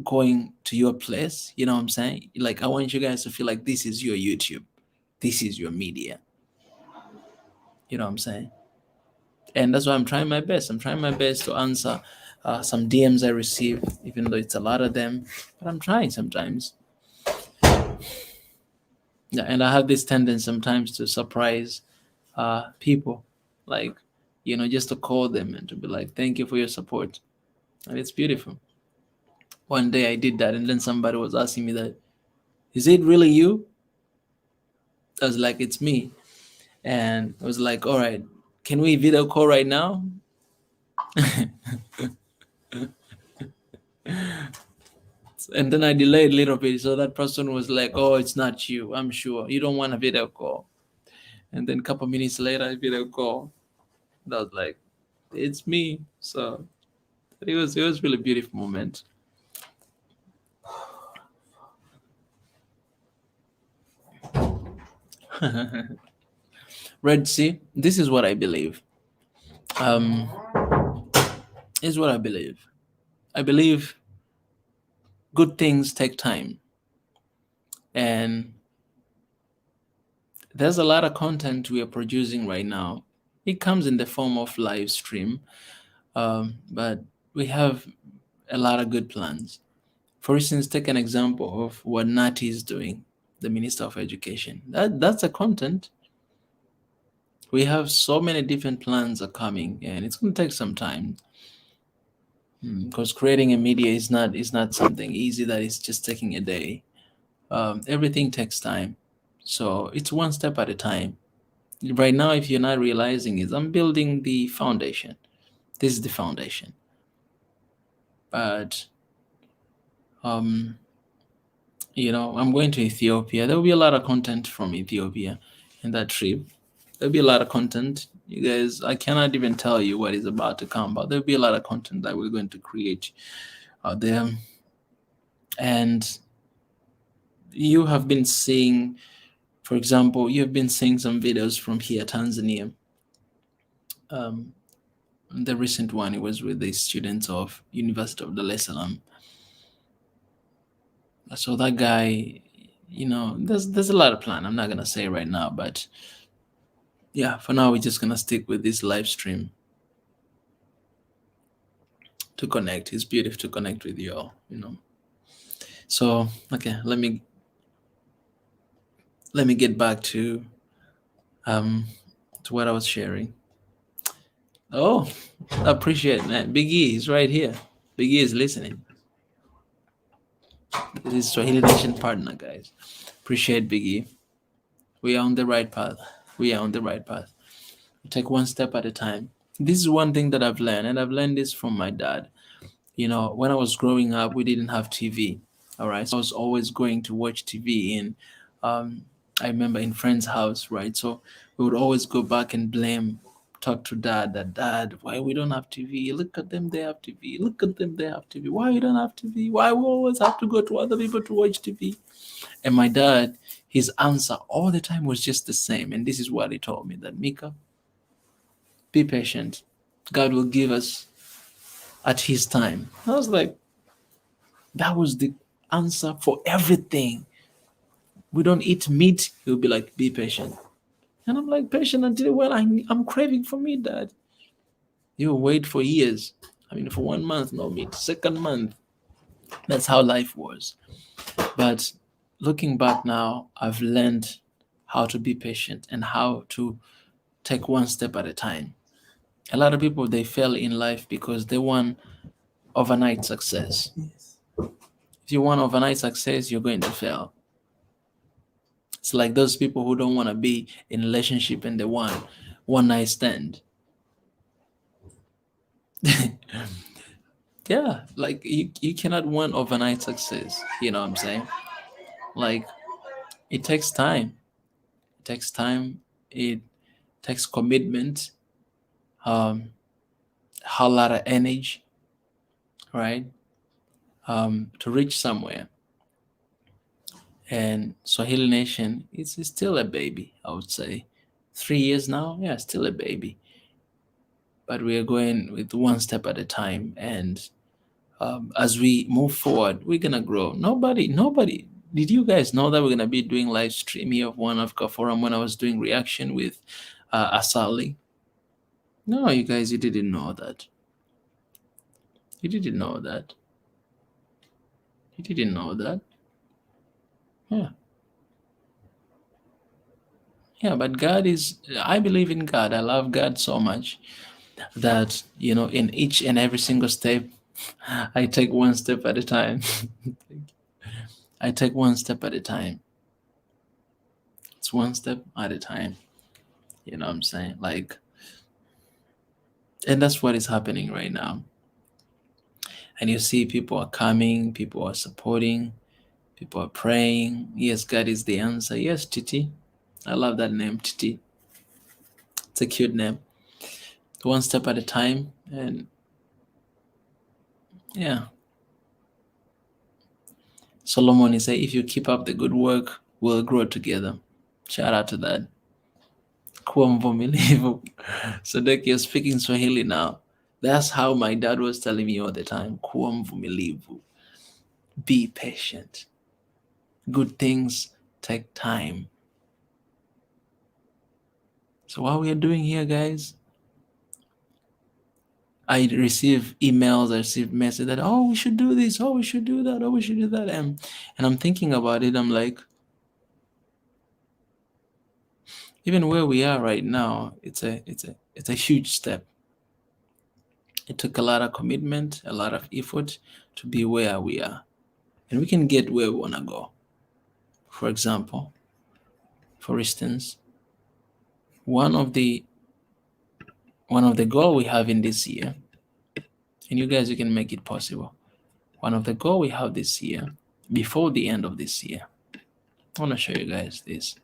going to your place. You know what I'm saying? Like, I want you guys to feel like this is your YouTube. This is your media. You know what I'm saying? And that's why I'm trying my best. I'm trying my best to answer some DMs I receive, even though it's a lot of them. But I'm trying sometimes. Yeah, and I have this tendency sometimes to surprise people, like, just to call them and to be like, thank you for your support. And it's beautiful. One day I did that, and then somebody was asking me that, is it really you? I was like, it's me. And I was like, all right, can we video call right now? And then I delayed a little bit. So that person was like, oh, it's not you. I'm sure. You don't want a video call. And then a couple minutes later, I video call. And I was like, it's me. So it was really beautiful moment. Red Sea, this is what I believe. Is what I believe. I believe good things take time. And there's a lot of content we are producing right now. It comes in the form of live stream, but we have a lot of good plans. For instance, take an example of what Nati is doing, the Minister of Education. That's a content. We have so many different plans are coming, and it's going to take some time. Because creating a media is not something easy that is just taking a day. Everything takes time, so it's one step at a time. Right now, if you're not realizing it, I'm building the foundation. This is the foundation. But I'm going to Ethiopia. There will be a lot of content from Ethiopia in that trip. There'll be a lot of content. You guys, I cannot even tell you what is about to come, but there'll be a lot of content that we're going to create out there. And you have been seeing, for example, you've been seeing some videos from here, Tanzania. The recent one, it was with the students of University of Dar es Salaam. So that guy, there's a lot of plan. I'm not gonna say right now, but yeah, for now we're just gonna stick with this live stream to connect. It's beautiful to connect with you all, So okay, let me get back to what I was sharing. Oh, I appreciate it, man. Big E is right here. Big E is listening. This is Swahili Nation partner, guys. Appreciate Big E. We are on the right path. We take one step at a time. This is one thing that I've learned, and I've learned this from my dad. When I was growing up, we didn't have TV. All right, so I was always going to watch TV in. I remember in friend's house, right? So we would always go back and talk to dad, why we don't have TV? Look at them, they have TV. Look at them, they have TV. Why we don't have TV? Why we always have to go to other people to watch TV? And my dad, his answer all the time was just the same. And this is what he told me, that Mika, be patient. God will give us at his time. I was like, that was the answer for everything. We don't eat meat. He'll be like, be patient. And I'm like, patient until I'm craving for meat, Dad. You wait for years. For 1 month, no meat. Second month, that's how life was. But looking back now, I've learned how to be patient and how to take one step at a time. A lot of people, they fail in life because they want overnight success. Yes. If you want overnight success, you're going to fail. It's like those people who don't want to be in a relationship and they want one night stand. Yeah, like you cannot want overnight success. You know what I'm saying? Like, it takes time. It takes time. It takes commitment. A whole lot of energy, right? To reach somewhere. And Swahili Nation is still a baby, I would say. 3 years now, yeah, still a baby. But we are going with one step at a time. And as we move forward, we're gonna grow. Nobody. Did you guys know that we're gonna be doing live stream here of One Africa Forum when I was doing reaction with Asali? No, you guys, you didn't know that. You didn't know that. You didn't know that. Yeah. Yeah, but I believe in God. I love God so much that, in each and every single step, I take one step at a time. I take one step at a time. It's one step at a time. You know what I'm saying? Like, and that's what is happening right now. And you see people are coming, people are supporting, people are praying. Yes, God is the answer. Yes, Titi. I love that name, Titi. It's a cute name. One step at a time. And yeah. Solomon is saying, if you keep up the good work, we'll grow together. Shout out to that. Kuwa mvumilivu. So Dek, you're speaking Swahili now. That's how my dad was telling me all the time. Kuwa mvumilivu. Be patient. Good things take time. So what we are doing here, guys, I receive emails, I receive messages that, oh, we should do this, oh, we should do that, oh, we should do that. And I'm thinking about it, I'm like, even where we are right now, it's a huge step. It took a lot of commitment, a lot of effort to be where we are. And we can get where we want to go. For example, for instance, one of the goal we have in this year, and you guys, you can make it possible. One of the goal we have this year, before the end of this year, I want to show you guys this.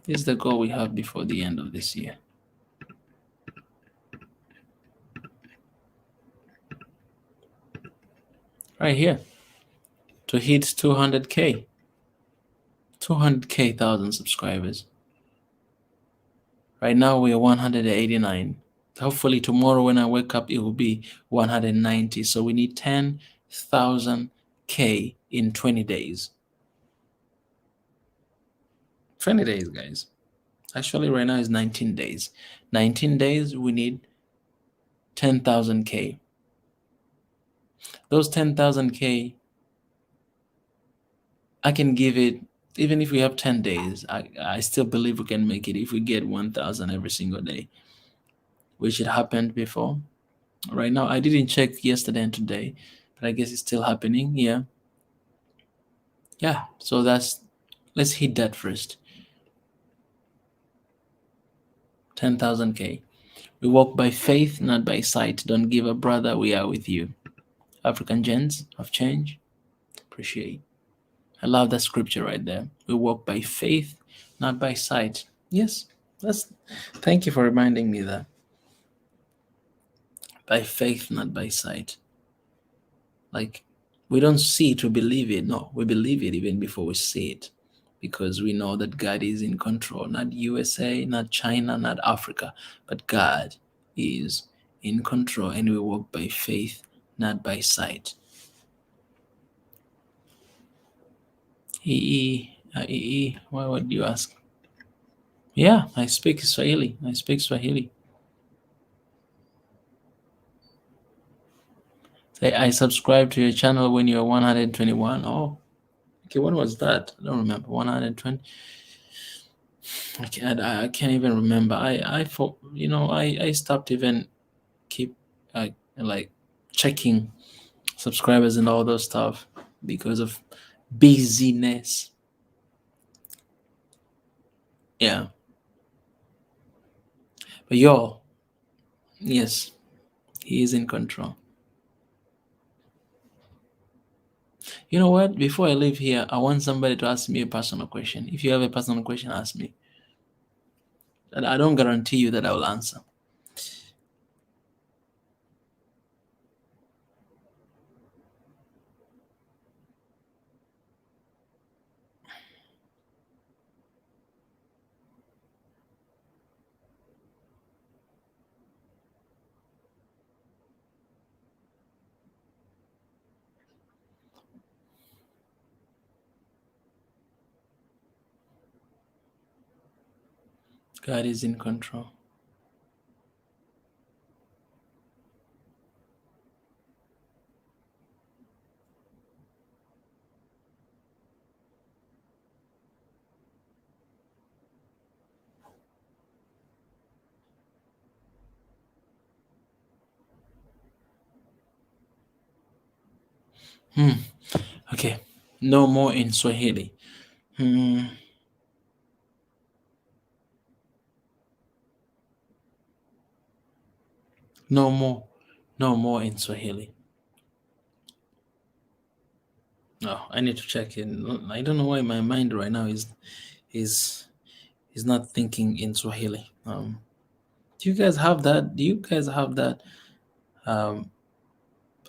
This is the goal we have before the end of this year. Right here. To hit 200K. 200K thousand subscribers. Right now we are 189. Hopefully tomorrow when I wake up, it will be 190. So we need 10,000K in 20 days. 20 days, guys. Actually, right now is 19 days. 19 days, we need 10,000K. Those 10,000K, I can give it, even if we have 10 days, I still believe we can make it if we get 1,000 every single day, which it happened before. Right now, I didn't check yesterday and today, but I guess it's still happening. Yeah. Yeah. So let's hit that first. 10,000K. We walk by faith, not by sight. Don't give up, brother. We are with you. African gents of change. Appreciate. I love that scripture right there. We walk by faith, not by sight. Yes. Thank you for reminding me that. By faith, not by sight. Like, we don't see to believe it. No, we believe it even before we see it, because we know that God is in control. Not USA, not China, not Africa, but God is in control, and we walk by faith, not by sight. Why would you ask? Yeah, I speak Swahili. Say, I subscribed to your channel when you were 121. Oh, okay, what was that? I don't remember. 120. I can't even remember. I stopped even keep like checking subscribers and all those stuff because of busyness. Yeah. But y'all, yes, he is in control. You know what? Before I leave here, I want somebody to ask me a personal question. If you have a personal question, ask me. And I don't guarantee you that I will answer. God is in control. Okay, no more in Swahili. No more. No more in Swahili. No, I need to check it. I don't know why my mind right now is not thinking in Swahili. Do you guys have that? Do you guys have that? Um,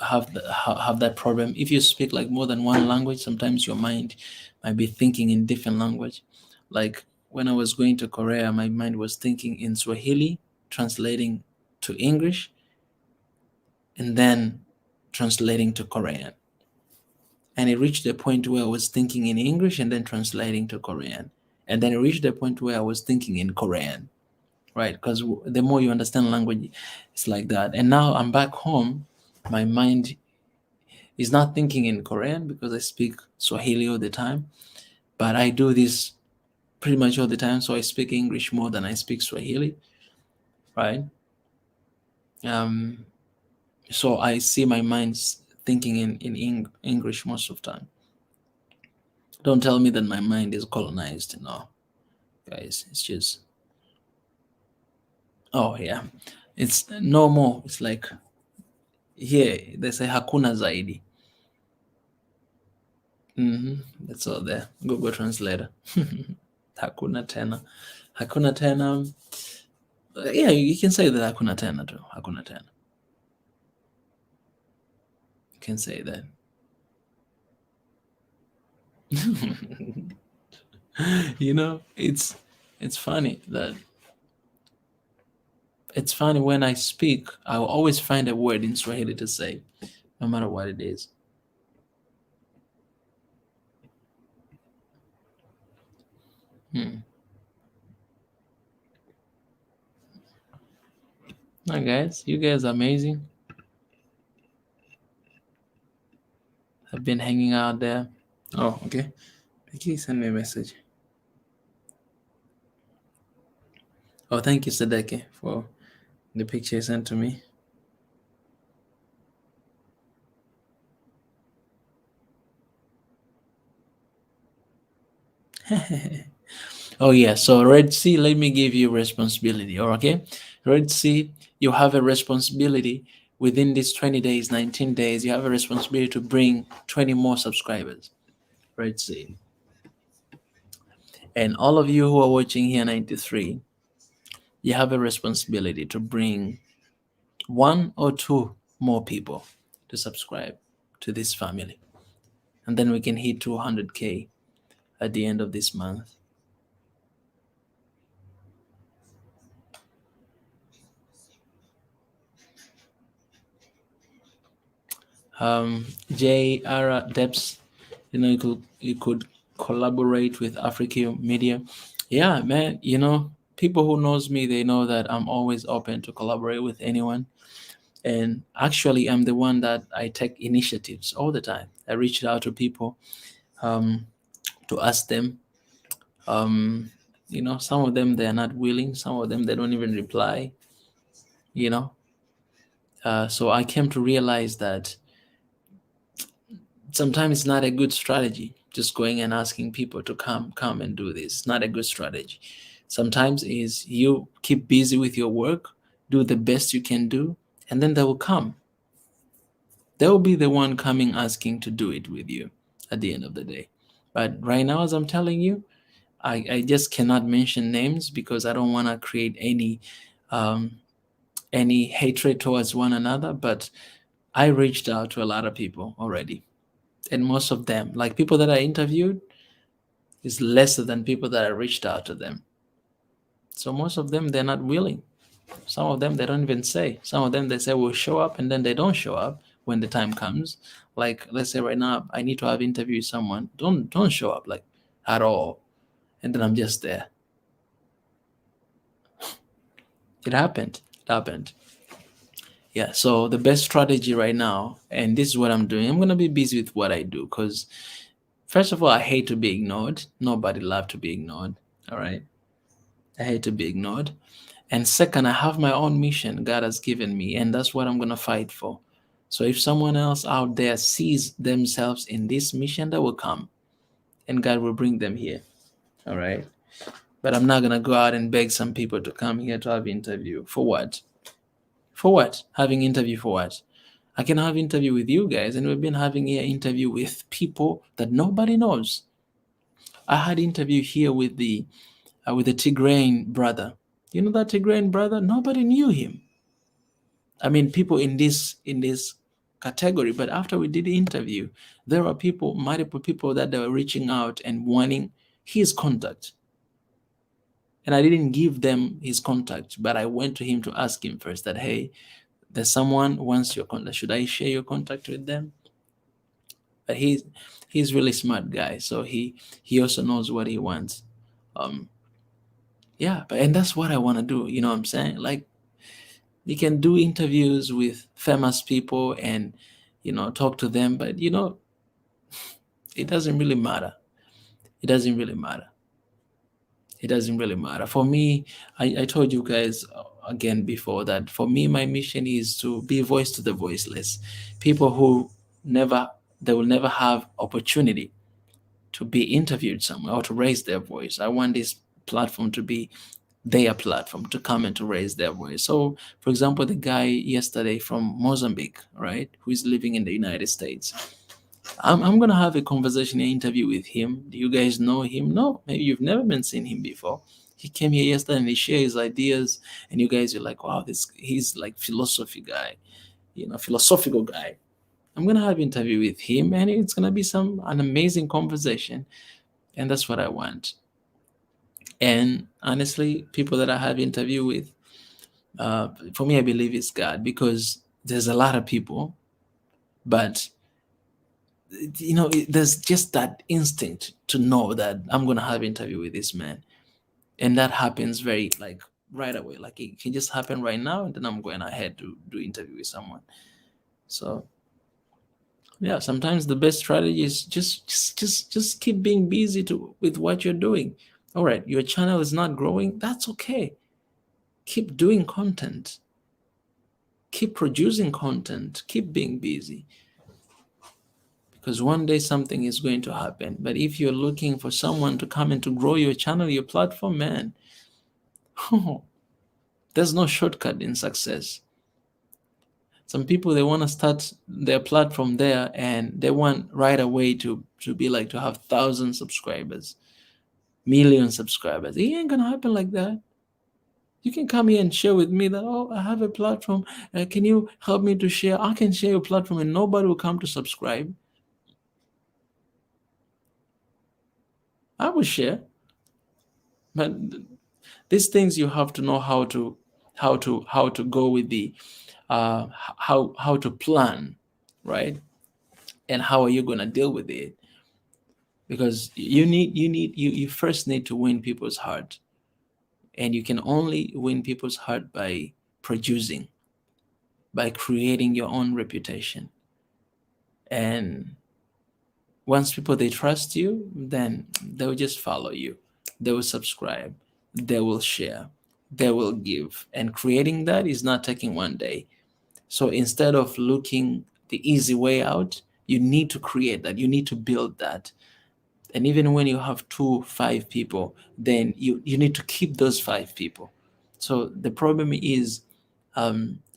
have that problem? If you speak like more than one language, sometimes your mind might be thinking in different language. Like when I was going to Korea, my mind was thinking in Swahili, translating to English, and then translating to Korean. And it reached the point where I was thinking in English and then translating to Korean. And then it reached the point where I was thinking in Korean, right? Because the more you understand language, it's like that. And now I'm back home. My mind is not thinking in Korean because I speak Swahili all the time. But I do this pretty much all the time. So I speak English more than I speak Swahili, right? So I see my mind thinking in English most of the time. Don't tell me that my mind is colonized. No, guys, it's just, oh yeah, it's no more. It's like here they say hakuna zaidi. That's all there. Google Translator. Hakuna tena. Hakuna tena. Yeah, you can say that hakuna tena too. Hakuna tena. You can say that. You know, it's funny that it's funny when I speak, I will always find a word in Swahili to say, no matter what it is. Hi guys, you guys are amazing. I've been hanging out there. Oh, okay. Can you send me a message? Oh, thank you, Sadeke, for the picture you sent to me. Oh yeah, so Red Sea, let me give you responsibility, okay? Red Sea, you have a responsibility within these 20 days, 19 days, you have a responsibility to bring 20 more subscribers. Red Sea. And all of you who are watching here 93, you have a responsibility to bring 1 or 2 more people to subscribe to this family. And then we can hit 200K at the end of this month. J.R. Debs, you could collaborate with Africa Media. Yeah, man, people who knows me, they know that I'm always open to collaborate with anyone. And actually, I'm the one that I take initiatives all the time. I reach out to people to ask them. Some of them, they're not willing. Some of them, they don't even reply, So I came to realize that sometimes it's not a good strategy just going and asking people to come and do this. Not a good strategy. Sometimes is you keep busy with your work, do the best you can do, and then they will come. They will be the one coming asking to do it with you at the end of the day. But right now, as I'm telling you, I just cannot mention names because I don't want to create any hatred towards one another. But I reached out to a lot of people already. And most of them, like people that I interviewed, is lesser than people that I reached out to them. So most of them, they're not willing. Some of them, they don't even say. Some of them, they say we'll show up, and then they don't show up when the time comes. Like, let's say right now, I need to have interview with someone. Don't show up, like, at all. And then I'm just there. It happened. Yeah, so the best strategy right now, and this is what I'm doing, I'm going to be busy with what I do because, first of all, I hate to be ignored. Nobody loves to be ignored, all right? I hate to be ignored. And second, I have my own mission God has given me, and that's what I'm going to fight for. So if someone else out there sees themselves in this mission, they will come, and God will bring them here, all right? But I'm not going to go out and beg some people to come here to have an interview. For what? For what? Having interview for what? I can have interview with you guys, and we've been having an interview with people that nobody knows. I had interview here with the Tigrayan brother. You know that Tigrayan brother? Nobody knew him. I mean, people in this category. But after we did the interview, there are people, multiple people that they were reaching out and wanting his contact. And I didn't give them his contact, but I went to him to ask him first that, hey, there's someone wants your contact. Should I share your contact with them? But he's really smart guy, so he also knows what he wants. Yeah, and that's what I want to do. You know what I'm saying? Like, you can do interviews with famous people and, you know, talk to them, but, you know, it doesn't really matter. It doesn't really matter. It doesn't really matter. For me, I told you guys again before that for me, my mission is to be a voice to the voiceless. People who they will never have opportunity to be interviewed somewhere or to raise their voice. I want this platform to be their platform, to come and to raise their voice. So, for example, the guy yesterday from Mozambique, right, who is living in the United States, I'm gonna have a conversation, an interview with him. Do you guys know him? No, maybe you've never been seen him before. He came here yesterday and he shared his ideas, and you guys are like, wow, he's like philosophy guy, you know, philosophical guy. I'm gonna have an interview with him, and it's gonna be an amazing conversation, and that's what I want. And honestly, people that I have interview with, for me, I believe it's God, because there's a lot of people, but you know, there's just that instinct to know that I'm gonna have an interview with this man, and that happens very like right away. Like it can just happen right now, and then I'm going ahead to do interview with someone. So yeah, sometimes the best strategy is just keep being busy with what you're doing. All right, your channel is not growing. That's okay. Keep doing content. Keep producing content. Keep being busy. Because one day something is going to happen. But if you're looking for someone to come and to grow your channel, your platform, man, there's no shortcut in success. Some people, they want to start their platform there and they want right away to be like to have 1,000 subscribers, million subscribers. It ain't gonna happen like that. You can come here and share with me that, oh, I have a platform. Can you help me to share? I can share your platform and nobody will come to subscribe. I will share. But these things you have to know how to go with the how to plan, right? And how are you going to deal with it? Because you first need to win people's heart, and you can only win people's heart by producing, by creating your own reputation. And once people, they trust you, then they'll just follow you, they will subscribe, they will share, they will give. And creating that is not taking one day. So instead of looking the easy way out, you need to create that, you need to build that. And even when you have 5 people, then you need to keep those 5 people. So the problem is,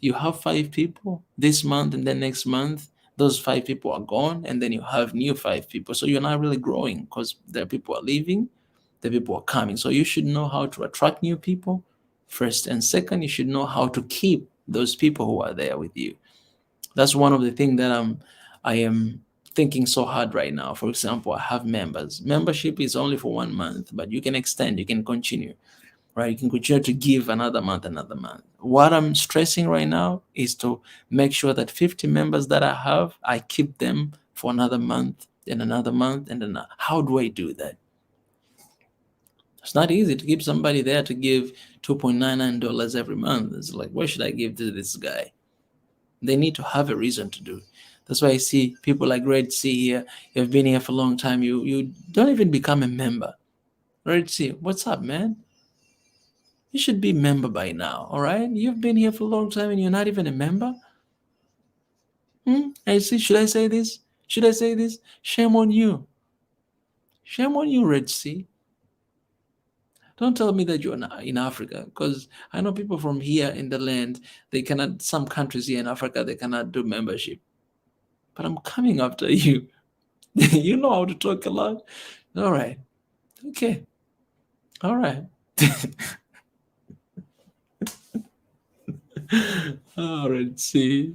you have 5 people this month, and then next month those 5 people are gone, and then you have new 5 people. So you're not really growing, because the people are leaving, the people are coming. So you should know how to attract new people first, and second, you should know how to keep those people who are there with you. That's one of the things that I am thinking so hard right now. For example, I have members. Membership is only for 1 month, but you can extend, you can continue, right? You can continue to give another month. What I'm stressing right now is to make sure that 50 members that I have, I keep them for another month and another month and another. How do I do that? It's not easy to keep somebody there to give $2.99 every month. It's like, what should I give to this guy? They need to have a reason to do it. That's why I see people like Red C here. You've been here for a long time. You don't even become a member. Red C, what's up, man? You should be a member by now, all right? You've been here for a long time and you're not even a member? I see, should I say this? Should I say this? Shame on you. Shame on you, Red C. Don't tell me that you're in Africa, because I know people from here in the land, they cannot, some countries here in Africa, they cannot do membership. But I'm coming after you. You know how to talk a lot. All right. Okay. All right. All right. See,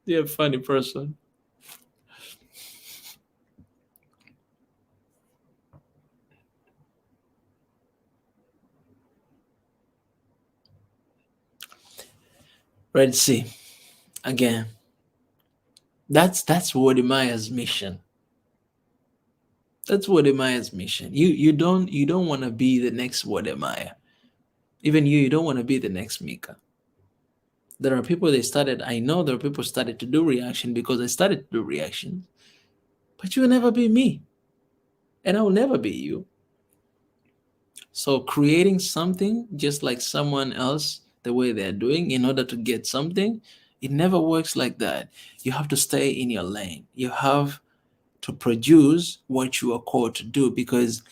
you're a funny person. Red Sea. Again. That's Wodemaya's mission. That's Wodemaya's mission. You don't want to be the next Wodemaya. Even you don't want to be the next Mika. There are people I know there are people started to do reaction because I started to do reaction. But you will never be me. And I will never be you. So creating something just like someone else, the way they're doing, in order to get something, it never works like that. You have to stay in your lane. You have to produce what you are called to do, because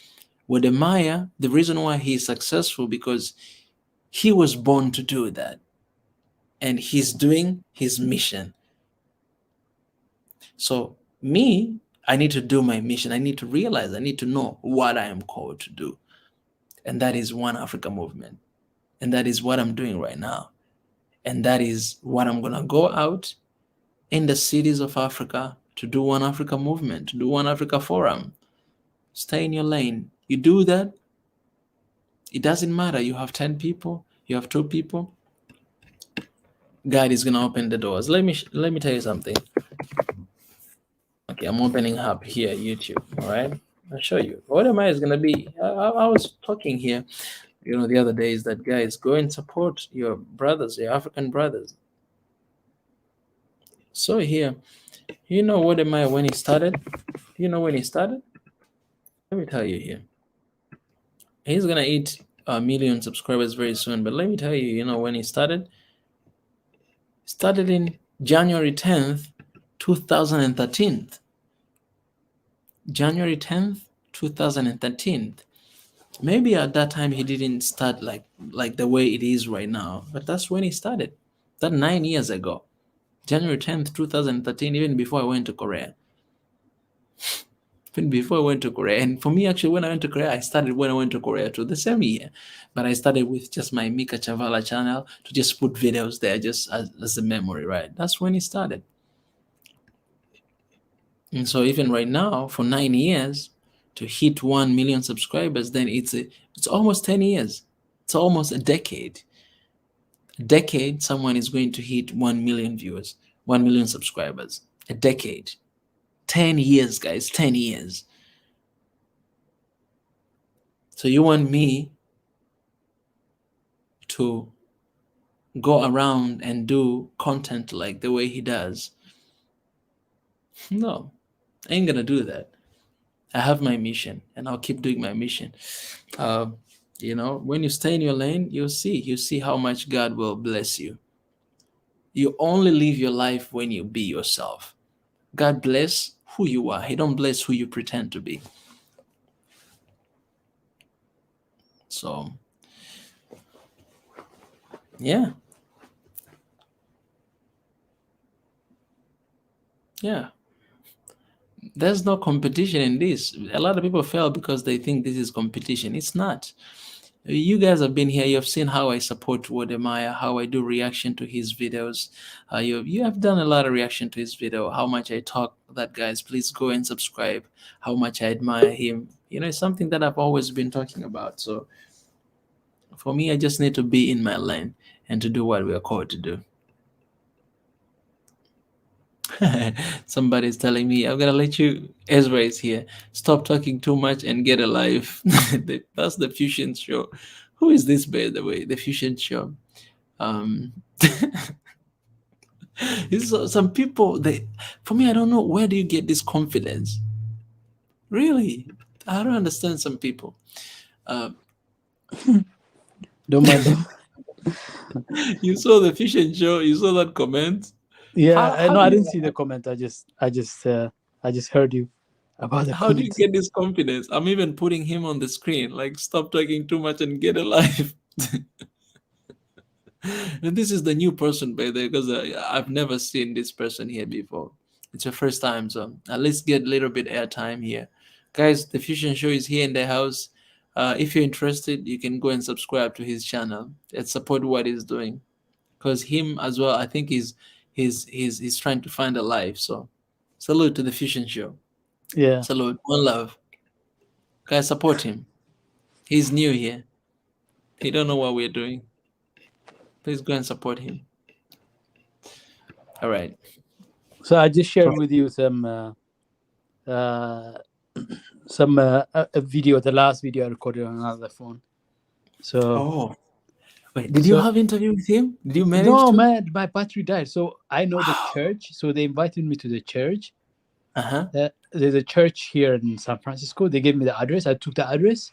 Wodemaya, the reason why he is successful, because he was born to do that. And he's doing his mission. So me, I need to do my mission. I need to realize, I need to know what I am called to do. And that is One Africa movement. And that is what I'm doing right now. And that is what I'm going to go out in the cities of Africa to do One Africa movement, to do One Africa forum. Stay in your lane. You do that, it doesn't matter. You have 10 people, you have 2 people. God is going to open the doors. Let me tell you something. Okay, I'm opening up here, YouTube. All right, I'll show you. What am I is going to be? I was talking here, the other days that guys, go and support your brothers, your African brothers. So here, what am I when he started? When he started? Let me tell you here. He's going to hit 1 million subscribers very soon. But let me tell you, when he started? Started in January 10th, 2013. January 10th, 2013. Maybe at that time he didn't start like the way it is right now, but that's when he started. That 9 years ago, January 10th, 2013, even before I went to Korea. Even before I went to Korea. And for me, actually, when I went to Korea, I started when I went to Korea too, the same year. But I started with just my Mika Chavala channel to just put videos there just as a memory, right? That's when it started. And so even right now, for 9 years, to hit 1 million subscribers, then it's almost 10 years. It's almost a decade. A decade, someone is going to hit 1 million viewers, 1 million subscribers. A decade. 10 years, guys, 10 years. So you want me to go around and do content like the way he does? No, I ain't gonna do that. I have my mission and I'll keep doing my mission. When you stay in your lane, you see how much God will bless you. You only live your life when you be yourself. God bless who you are. He don't bless who you pretend to be. So, yeah. Yeah. There's no competition in this. A lot of people fail because they think this is competition. It's not. You guys have been here. You've seen how I support Wodemaya, how I do reaction to his videos. You have done a lot of reaction to his video, how much I talk that, guys. Please go and subscribe, how much I admire him. It's something that I've always been talking about. So for me, I just need to be in my lane and to do what we are called to do. Somebody's telling me, I'm gonna let you, Ezra is here, stop talking too much and get a life. That's the Fusion Show. Who is this, by the way? The Fusion Show. Some people, for me, I don't know, where do you get this confidence? Really, I don't understand some people. Don't mind. You saw the Fusion Show, you saw that comment. Yeah, no, I didn't see the comment. I just heard you. about the How do you conflict. get this confidence? I'm even putting him on the screen. Like, stop talking too much and get a life. And this is the new person, by the way, because I've never seen this person here before. It's your first time, so at least get a little bit airtime here. Guys, the Fusion Show is here in the house. If you're interested, you can go and subscribe to his channel and support what he's doing. Because him as well, I think he's trying to find a life. So salute to the Fusion Show. Yeah. Salute. One love. Guys, support him. He's new here. He don't know what we're doing. Please go and support him. All right. So I just shared with you some a video, the last video I recorded on another phone. So Oh, wait, did you have interview with him? Did you manage no, to? man, my battery died. So I know the church. So they invited me to the church. There's a church here in San Francisco. They gave me the address. I took the address.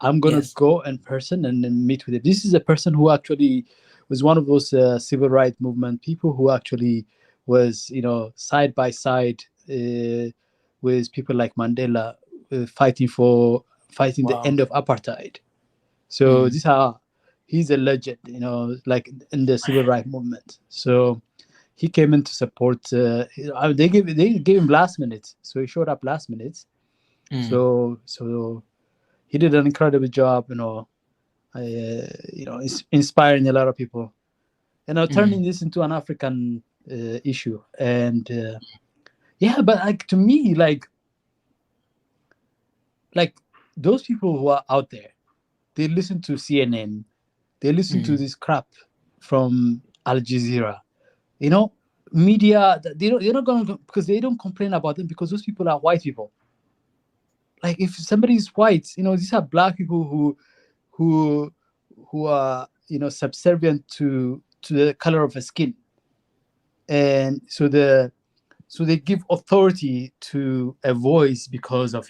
I'm gonna go in person and then meet with it. This is a person who actually was one of those civil rights movement people who actually was, side by side with people like Mandela, fighting the end of apartheid. So he's a legend, like in the civil rights movement. So he came in to support. They gave him last minute, so he showed up last minute. So he did an incredible job, inspiring a lot of people, turning this into an African issue. And but like to me, like those people who are out there, they listen to CNN, they listen to this crap from Al Jazeera, media. They're not gonna, because they don't complain about them, because those people are white people. Like if somebody is white, these are black people who are subservient to the color of a skin, and so they give authority to a voice because of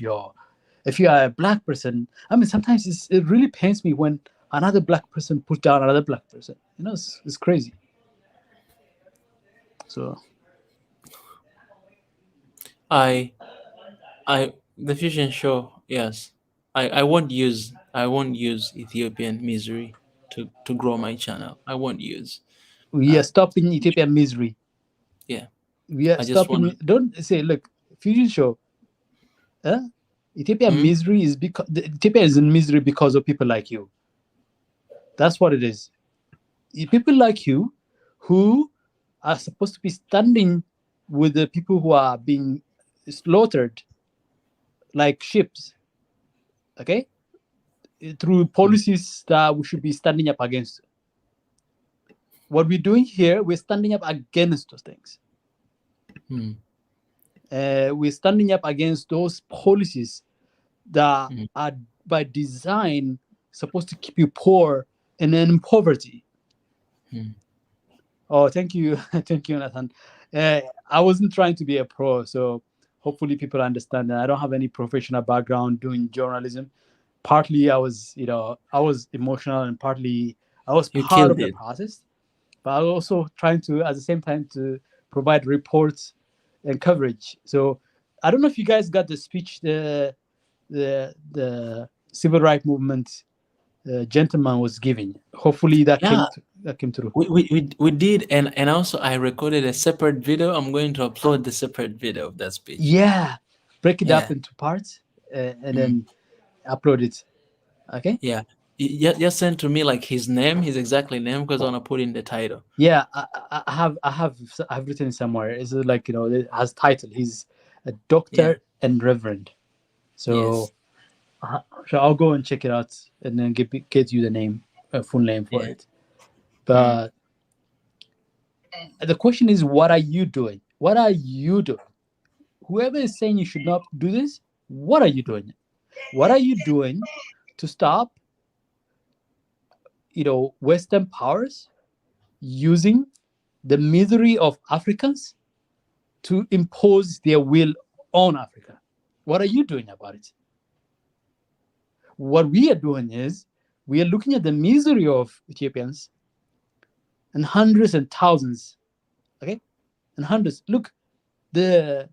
if you are a black person. I mean, sometimes it really pains me when another black person puts down another black person. It's crazy. So the Fusion Show, yes. I won't use Ethiopian misery to grow my channel. I won't use. we are stopping Ethiopian misery. Yeah. We are stopping. Don't say, look, Fusion Show. Ethiopian misery is because Ethiopia is in misery because of people like you. That's what it is. People like you who are supposed to be standing with the people who are being slaughtered like sheep, okay, through policies that we should be standing up against. What we're doing here, we're standing up against those things. We're standing up against those policies that are by design supposed to keep you poor and in poverty. Oh, thank you. Thank you, Nathan. I wasn't trying to be a pro, so hopefully people understand that I don't have any professional background doing journalism. Partly I was emotional, and partly I was part of the process, but I was also trying to, at the same time, to provide reports and coverage. So I don't know if you guys got the speech the civil rights movement gentleman was giving. Hopefully that came through. We did, and also I recorded a separate video. I'm going to upload the separate video of that speech. Yeah, break it up into parts and then upload it. Okay. Yeah, just send to me like his exactly name, because I want to put in the title. Yeah, I've written it somewhere. It's like it has title. He's a doctor and reverend. So, so I'll go and check it out and then get you the name, full name for it. But the question is, what are you doing? What are you doing? Whoever is saying you should not do this, what are you doing? What are you doing to stop, Western powers using the misery of Africans to impose their will on Africa? What are you doing about it? What we are doing is we are looking at the misery of Ethiopians and hundreds and thousands, okay, and hundreds. Look, the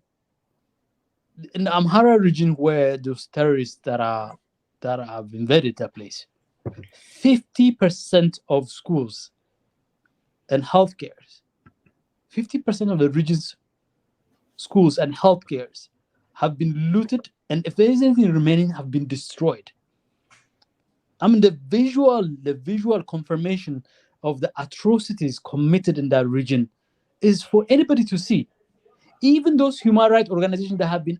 in the Amhara region where those terrorists that have invaded that place, 50% of schools and healthcare, 50% of the region's schools and healthcares have been looted, and if there is anything remaining, have been destroyed. I mean, the visual confirmation of the atrocities committed in that region is for anybody to see. Even those human rights organizations that have been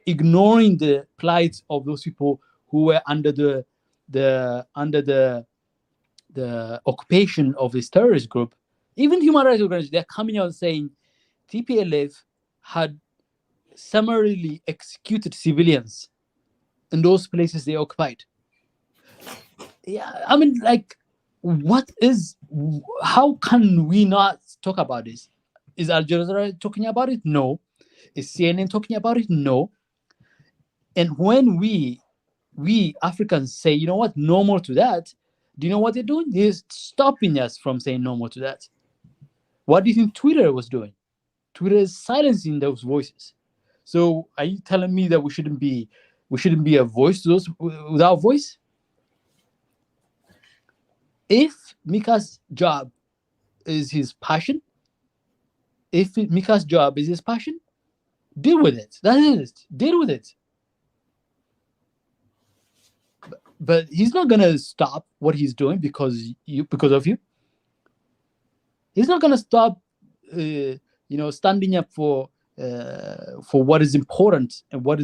ignoring the plight of those people who were under the occupation of this terrorist group, even human rights organizations, they're coming out saying TPLF had summarily executed civilians in those places they occupied. Yeah, I mean, like, how can we not talk about this? Is Al Jazeera talking about it? No. Is CNN talking about it? No. And when we Africans say, you know what, no more to that, do you know what they're doing? They're stopping us from saying no more to that. What do you think Twitter was doing? Twitter is silencing those voices. So are you telling me that we shouldn't be a voice to those without voice? If Mika's job is his passion, deal with it. That is it. Deal with it. But he's not gonna stop what he's doing because of you. He's not gonna stop, standing up for what is important and what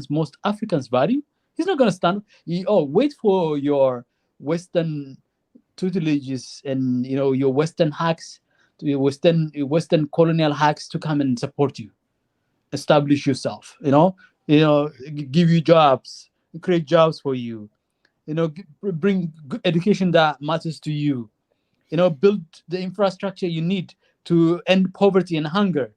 most Africans value. He's not gonna stand. Wait for your Western tutelages and your Western hacks, your Western colonial hacks to come and support you, establish yourself. Give you jobs, create jobs for you. Bring good education that matters to you. Build the infrastructure you need to end poverty and hunger.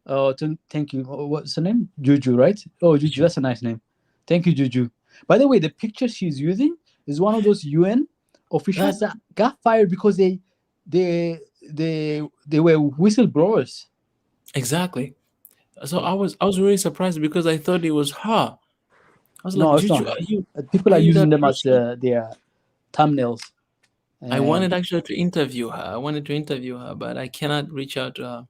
Thank you. What's her name? Juju, right? Oh, Juju, that's a nice name. Thank you, Juju. By the way, the picture she's using is one of those UN officials that got fired because they were whistleblowers. Exactly. So I was really surprised because I thought it was her. I was No, like, it's Juju, not. People are using them as their thumbnails. I wanted actually to interview her. But I cannot reach out to her.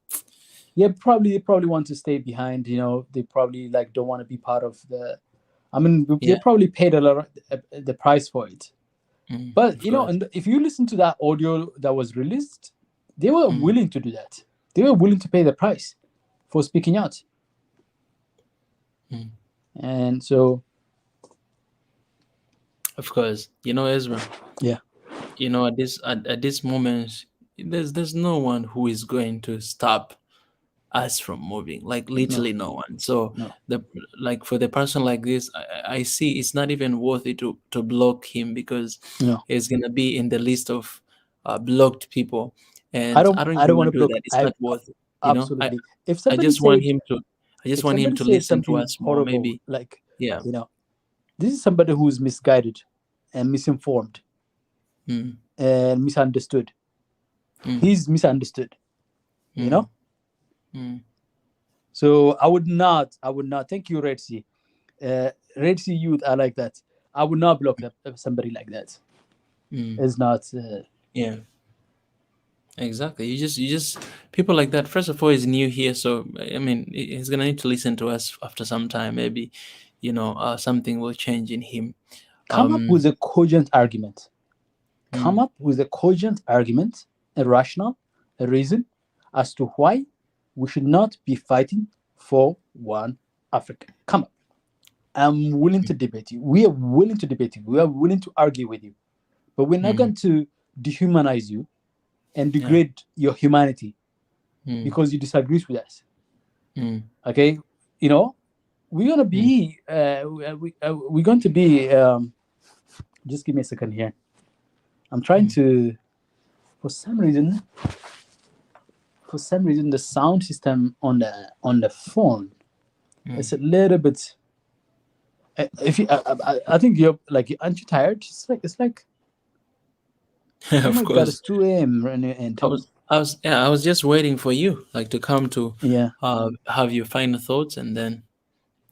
Yeah, they probably want to stay behind. They probably don't want to be part of the. I mean, they probably paid a lot of the price for it. But and if you listen to that audio that was released, they were willing to do that. They were willing to pay the price for speaking out. And so, of course, Ezra. Yeah. At this moment, there's no one who is going to stop us from moving, like literally no one. So for the person like this, I see it's not even worth it to block him because he's gonna be in the list of blocked people, and I don't want to do that. It's not worth it. Absolutely. I just want him to listen to us more. Horrible, maybe this is somebody who is misguided and misinformed and misunderstood. He's misunderstood. So I would not. Thank you, Red Sea. Red Sea youth are like that. I would not block somebody like that. It's not. Yeah. Exactly. You just people like that. First of all, he's new here, so I mean, he's gonna need to listen to us after some time. Maybe, something will change in him. Come up with a cogent argument. Come up with a cogent argument, a rational, a reason as to why we should not be fighting for one Africa. Come on. I'm willing to debate you. We are willing to debate you. We are willing to argue with you. But we're not going to dehumanize you and degrade your humanity because you disagree with us. Okay? We're going to be... we're going to be... just give me a second here. I'm trying to... For some reason, the sound system on the phone is a little bit. If you, I think you're aren't you tired? It's like. Of course. God, it's 2 a.m. and I was just waiting for you, like, to come to Yeah, have your final thoughts, and then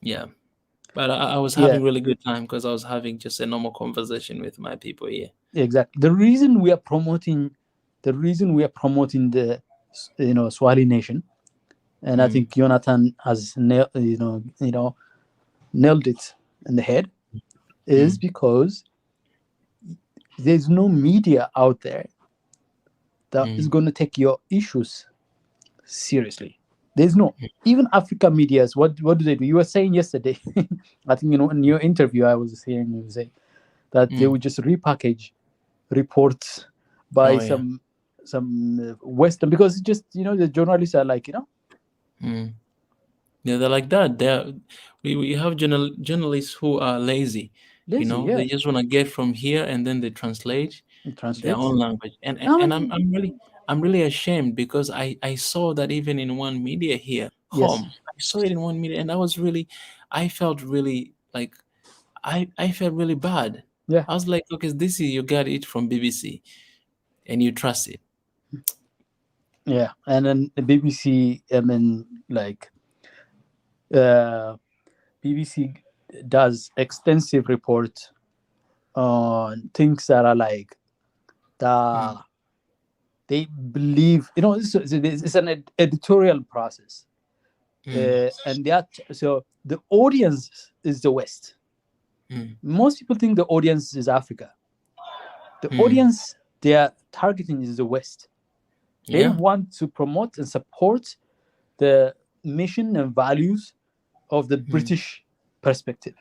yeah. But I was yeah, having really good time because I was having just a normal conversation with my people here. exactly. The reason we are promoting the Swahili nation, and I think Jonathan has nailed it in the head, is because there's no media out there that is going to take your issues seriously. There's no, even Africa medias. What do they do? You were saying yesterday, I think in your interview, I was hearing you say that they would just repackage reports by Oh yeah. some Western, because it's just the journalists are like Yeah, they're like that. We have journalists who are lazy. lazy. Yeah, They just want to get from here and then they translate it their translates. own language. And I and mean, I'm really ashamed because I saw that even in one media here yes, home. I saw it in one media, and I felt really like I felt really bad. yeah, I was like, okay, this is, you got it from BBC and you trust it. yeah. And then the BBC, I mean, like BBC does extensive report on things that are like the they believe it's an editorial process, and so the audience is the West. Most people think the audience is Africa. The audience they are targeting is the West. They Yeah. want to promote and support the mission and values of the British perspective.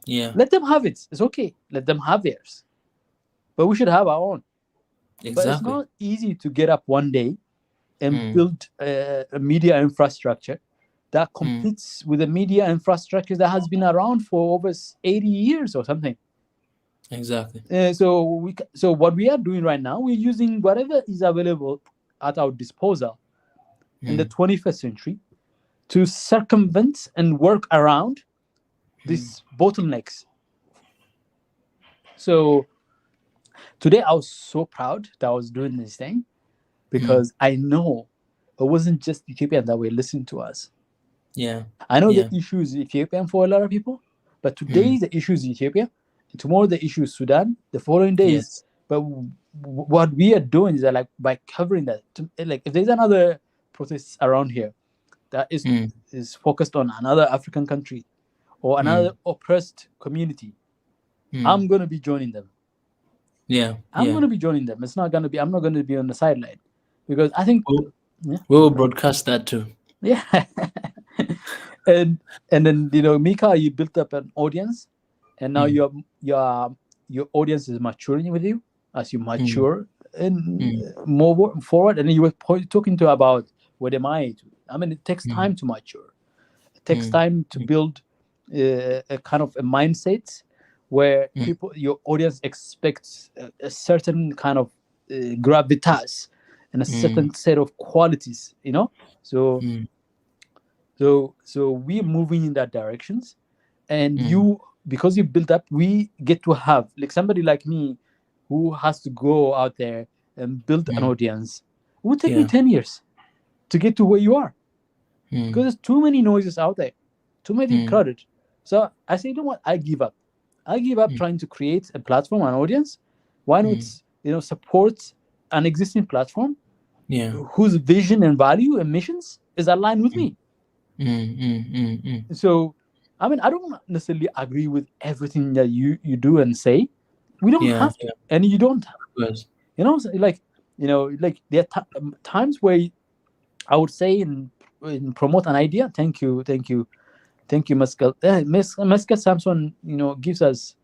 Yeah. Let them have it. It's okay. Let them have theirs. But we should have our own. But it's Exactly. not easy to get up one day and build a media infrastructure that competes with a media infrastructure that has been around for over 80 years or something. Exactly. So what we are doing right now, we're using whatever is available at our disposal in the 21st century to circumvent and work around these bottlenecks. So today I was so proud that I was doing this thing, because I know it wasn't just Ethiopian that were listening to us. Yeah. I know Yeah. the issue is Ethiopian for a lot of people, but today the issue is Ethiopia, tomorrow the issue is Sudan, the following day is. Yes. But what we are doing is that, like, by covering that, like, if there's another protest around here that is focused on another African country or another oppressed community, I'm gonna be joining them. Yeah. I'm gonna be joining them. I'm not gonna be on the sideline, because I think we will broadcast that too. yeah. and then Mika, you built up an audience, and now your audience is maturing with you as you mature and move forward. And then you were talking to about what am I? I mean, it takes time to mature. It takes time to build a kind of a mindset where your audience expects a certain kind of gravitas and a certain set of qualities, So we're moving in that directions, and because you built up, we get to have, like, somebody like me who has to go out there and build an audience. It would take me 10 years to get to where you are, because there's too many noises out there, too many crowded. So I say, you know what? I give up trying to create a platform, an audience. Why not support an existing platform whose vision and value and missions is aligned with me. So I mean, I don't necessarily agree with everything that you do and say. We don't have to, and you don't. Like there are times where I would say in promote an idea. Thank you, Mescal. Mescal Samson, gives us,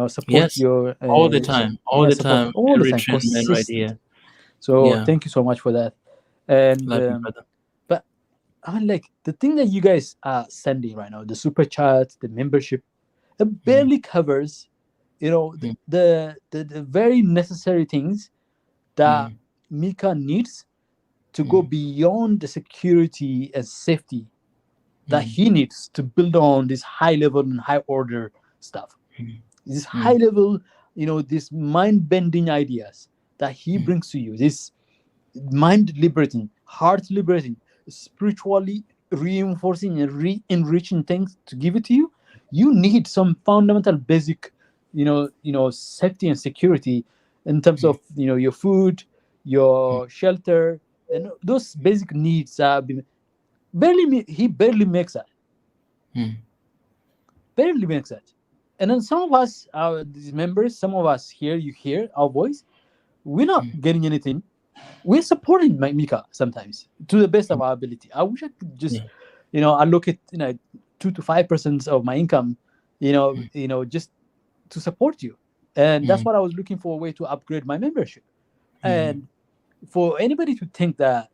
support your all the time, all the time, trend man right here. So thank you so much for that. And love you, brother. But I mean, like, the thing that you guys are sending right now, the super chat, the membership, it barely covers, the very necessary things that Mika needs to go beyond the security and safety that he needs to build on this high level and high order stuff. This high level, these mind bending ideas that he brings to you. This mind liberating, heart liberating, spiritually reinforcing and enriching things to give it to you, you need some fundamental basic, safety and security in terms of your food, your shelter, and those basic needs. He barely makes that. Barely makes that. And then some of us, these members, some of us here, you hear our voice, we're not getting anything. We're supporting Mika sometimes to the best of our ability. I wish I could just, allocate 2 to 5% of my income, just to support you. And that's what I was looking for, a way to upgrade my membership. And for anybody to think that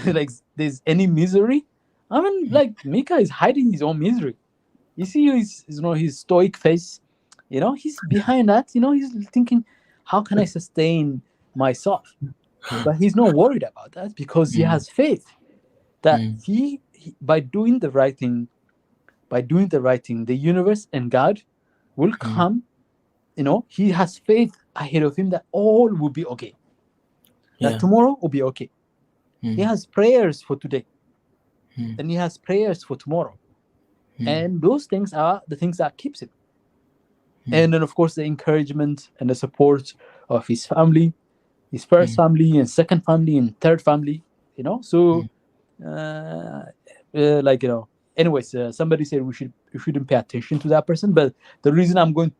like there's any misery, I mean, like Mika is hiding his own misery. You see his stoic face, he's behind that, he's thinking, how can I sustain myself? But he's not worried about that because he has faith that he by doing the right thing, the universe and God will come. He has faith ahead of him that all will be okay. That tomorrow will be okay. He has prayers for today, and he has prayers for tomorrow. And those things are the things that keeps him. And then, of course, the encouragement and the support of his family, his first family and second family and third family, So, anyways, somebody said we shouldn't pay attention to that person. But the reason I'm going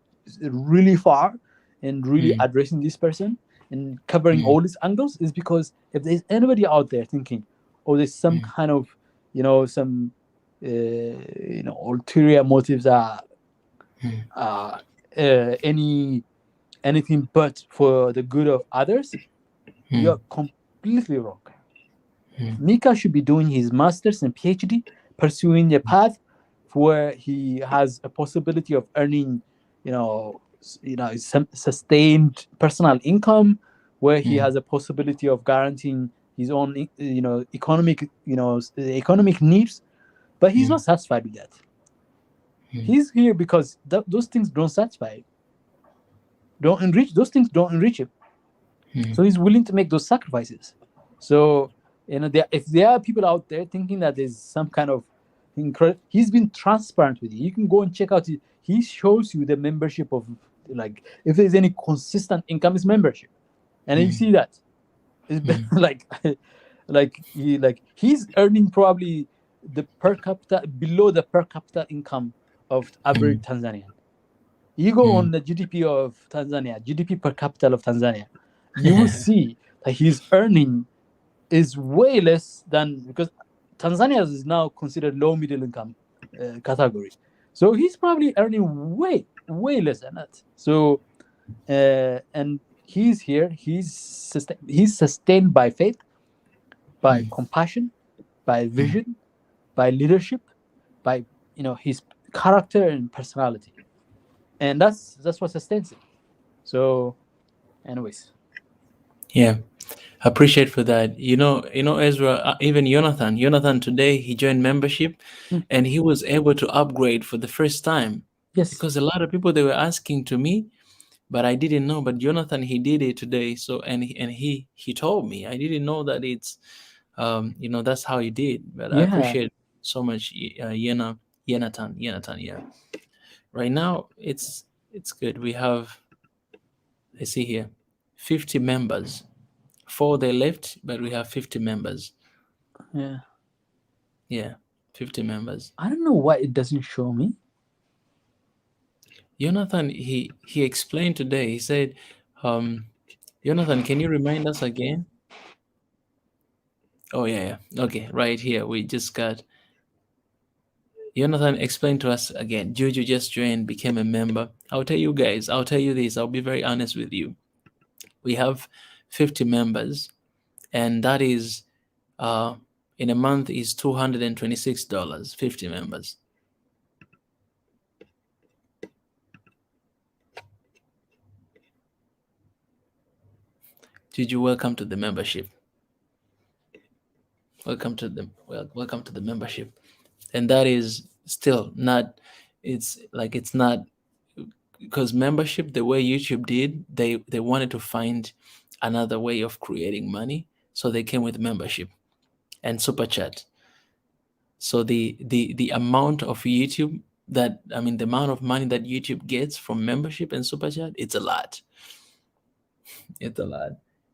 really far and really addressing this person and covering all these angles is because if there's anybody out there thinking, oh, there's some kind of, some ulterior motives are anything but for the good of others, you're completely wrong. Mika should be doing his master's and PhD, pursuing a path where he has a possibility of earning, some sustained personal income, where he has a possibility of guaranteeing his own, economic needs. But he's not satisfied with that. He's here because those things don't satisfy him. Those things don't enrich him. So he's willing to make those sacrifices. So, if there are people out there thinking that there's some kind of incredible, he's been transparent with you. You can go and check out. He shows you the membership of, like, if there's any consistent income, is membership, and you see that it's he's earning probably the per capita below the per capita income of average Tanzanian. You go on the GDP of Tanzania, GDP per capita of Tanzania, you will see that his earning is way less than, because Tanzania is now considered low middle income category. So he's probably earning way less than that. So, and he's here. He's sustained by faith, by compassion, by vision, by leadership, by his character and personality, and that's what sustains him. So, anyways, appreciate for that. Ezra, even Jonathan today, he joined membership and he was able to upgrade for the first time. Yes, because a lot of people, they were asking to me, but I didn't know. But Jonathan, he did it today. So and he told me. I didn't know that it's that's how he did. But I appreciate so much Jonathan. Yeah. Right now it's good. We have, I see here, 50 members. 4 they left, but we have 50 members. Yeah, 50 members. I don't know why it doesn't show me. Jonathan, he explained today. He said, Jonathan, can you remind us again? Oh yeah. Okay, right here. We just got Jonathan explained to us again. Juju just joined, became a member. I'll tell you guys, I'll tell you this, I'll be very honest with you. We have 50 members, and that is in a month is $226, 50 members. Juju, welcome to the membership. Welcome to the membership. And that is still not, it's not, because membership, the way YouTube did, they wanted to find another way of creating money. so they came with membership and super chat. So the amount of YouTube that, I mean, the amount of money that YouTube gets from membership and super chat, it's a lot. It's a lot.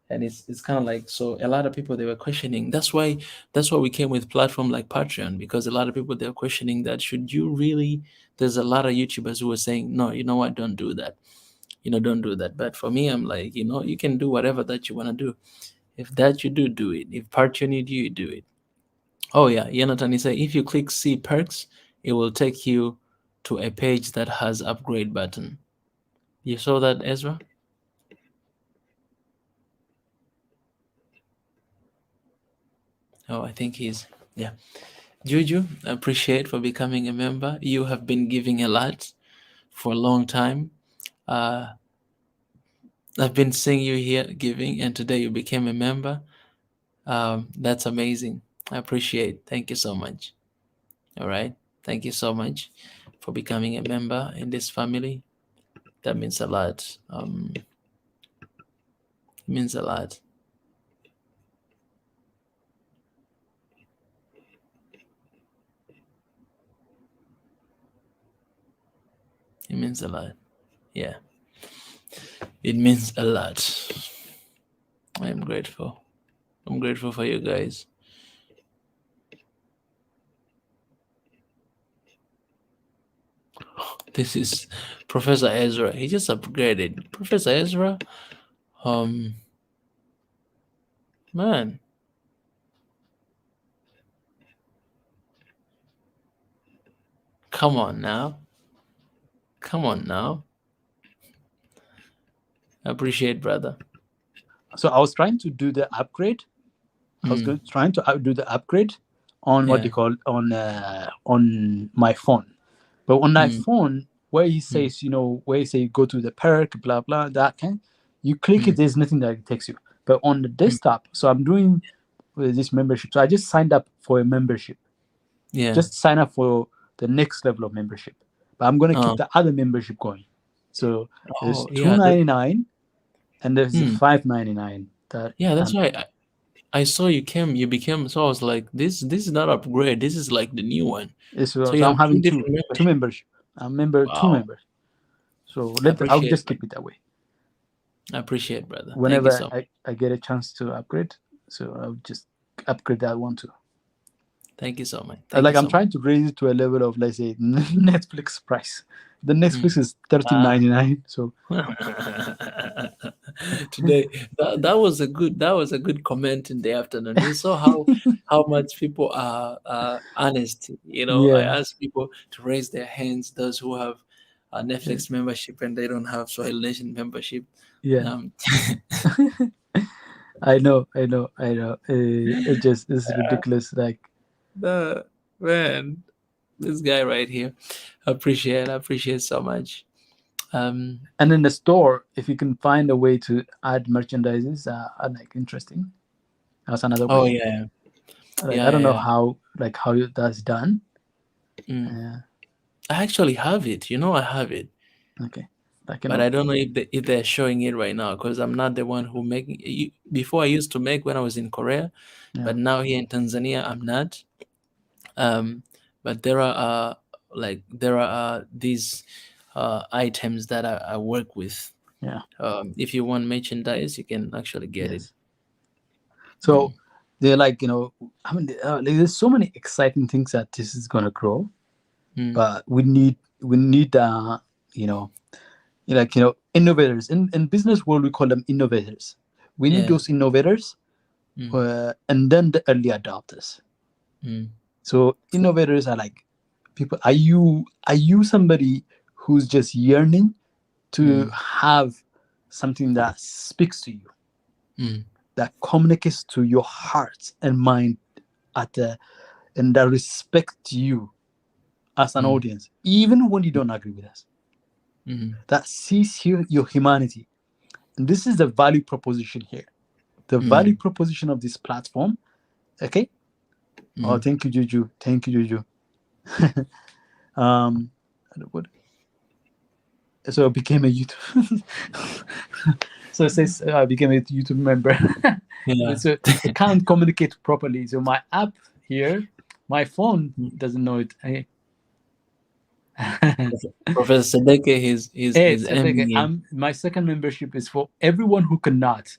And it's kind of like, so a lot of people, they were questioning. That's why we came with platform like Patreon, because a lot of people, they're questioning that, should you really, there's a lot of YouTubers who are saying, no, you know what, don't do that. Don't do that. But for me, I'm like, you can do whatever that you want to do. If that you do it. If Patreon you do it. Oh yeah, Jonathan, he said, if you click see perks, it will take you to a page that has upgrade button. You saw that, Ezra? Oh, I think yeah. Juju, appreciate for becoming a member. You have been giving a lot for a long time. I've been seeing you here giving, and today you became a member. That's amazing. I appreciate. Thank you so much. All right. Thank you so much for becoming a member in this family. That means a lot. It means a lot. It means a lot. Yeah. It means a lot. I'm grateful. I'm grateful for you guys. This is Professor Ezra. He just upgraded. Professor Ezra. Man. Come on now. Come on now. I appreciate, brother. So I was trying to do the upgrade. I was trying to do the upgrade on what they call on my phone. But on my phone, where he says, where he say go to the perk, blah blah, that kind, you click it, there's nothing that it takes you. But on the desktop, so I'm doing this membership. So I just signed up for a membership. Yeah. Just sign up for the next level of membership. But I'm gonna keep the other membership going. So there's $2.99 and there's $5.99. That's why I saw you became. So I was like, this is not upgrade. This is like the new one. So I'm having two membership. I'm two members. So I'll just keep it that way. I appreciate, brother. Whenever I get a chance to upgrade, so I'll just upgrade that one too. Thank you so much. I'm trying to raise it to a level of, let's say, Netflix price. The Netflix is $13.99. So today, that was a good comment in the afternoon. You saw how much people are honest. I asked people to raise their hands. Those who have a Netflix membership and they don't have Swahili Nation membership. Yeah. I know. It's ridiculous. Like, man, this guy right here. I appreciate so much. And in the store, if you can find a way to add merchandises, are like interesting. That's another way. Oh yeah. I don't know how that's done. I actually have it. I have it. Okay. But I don't know if they're showing it right now, because I'm not the one who making it. Before I used to make when I was in Korea, but now here in Tanzania I'm not. But there are these items that I work with. Yeah. If you want merchandise, you can actually get it. So they're there's so many exciting things that this is gonna grow, but we need innovators. In business world, we call them innovators. We need those innovators, and then the early adopters. So innovators are like people. Are you somebody who's just yearning to have something that speaks to you, that communicates to your heart and mind, and that respects you as an audience, even when you don't agree with us? That sees your humanity. And this is the value proposition here. The value proposition of this platform. Okay. Oh, thank you, Juju. Thank you, Juju. So I became a YouTuber. So it says I became a YouTube member. Yeah. So I can't communicate properly. So my app here, my phone doesn't know it. Professor Sedeke, he's Hey, Sedeke, MBA. my second membership is for everyone who cannot.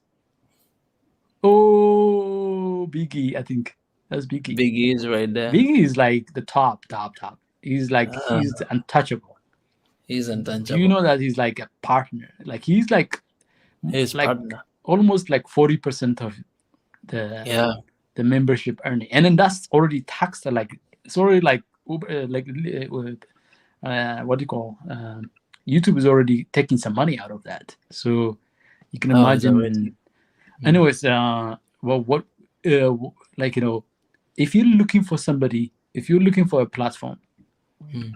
Oh, Biggie, I think that's Biggie. Biggie is right there. Biggie is like the top. He's like he's untouchable. He's untouchable. Do you know that he's like a partner? Like he's like partner. Almost like 40% of the membership earning, and then that's already taxed. Like it's already like what do you call? YouTube is already taking some money out of that. So you can imagine. Anyways, well, what like if you're looking for somebody, if you're looking for a platform,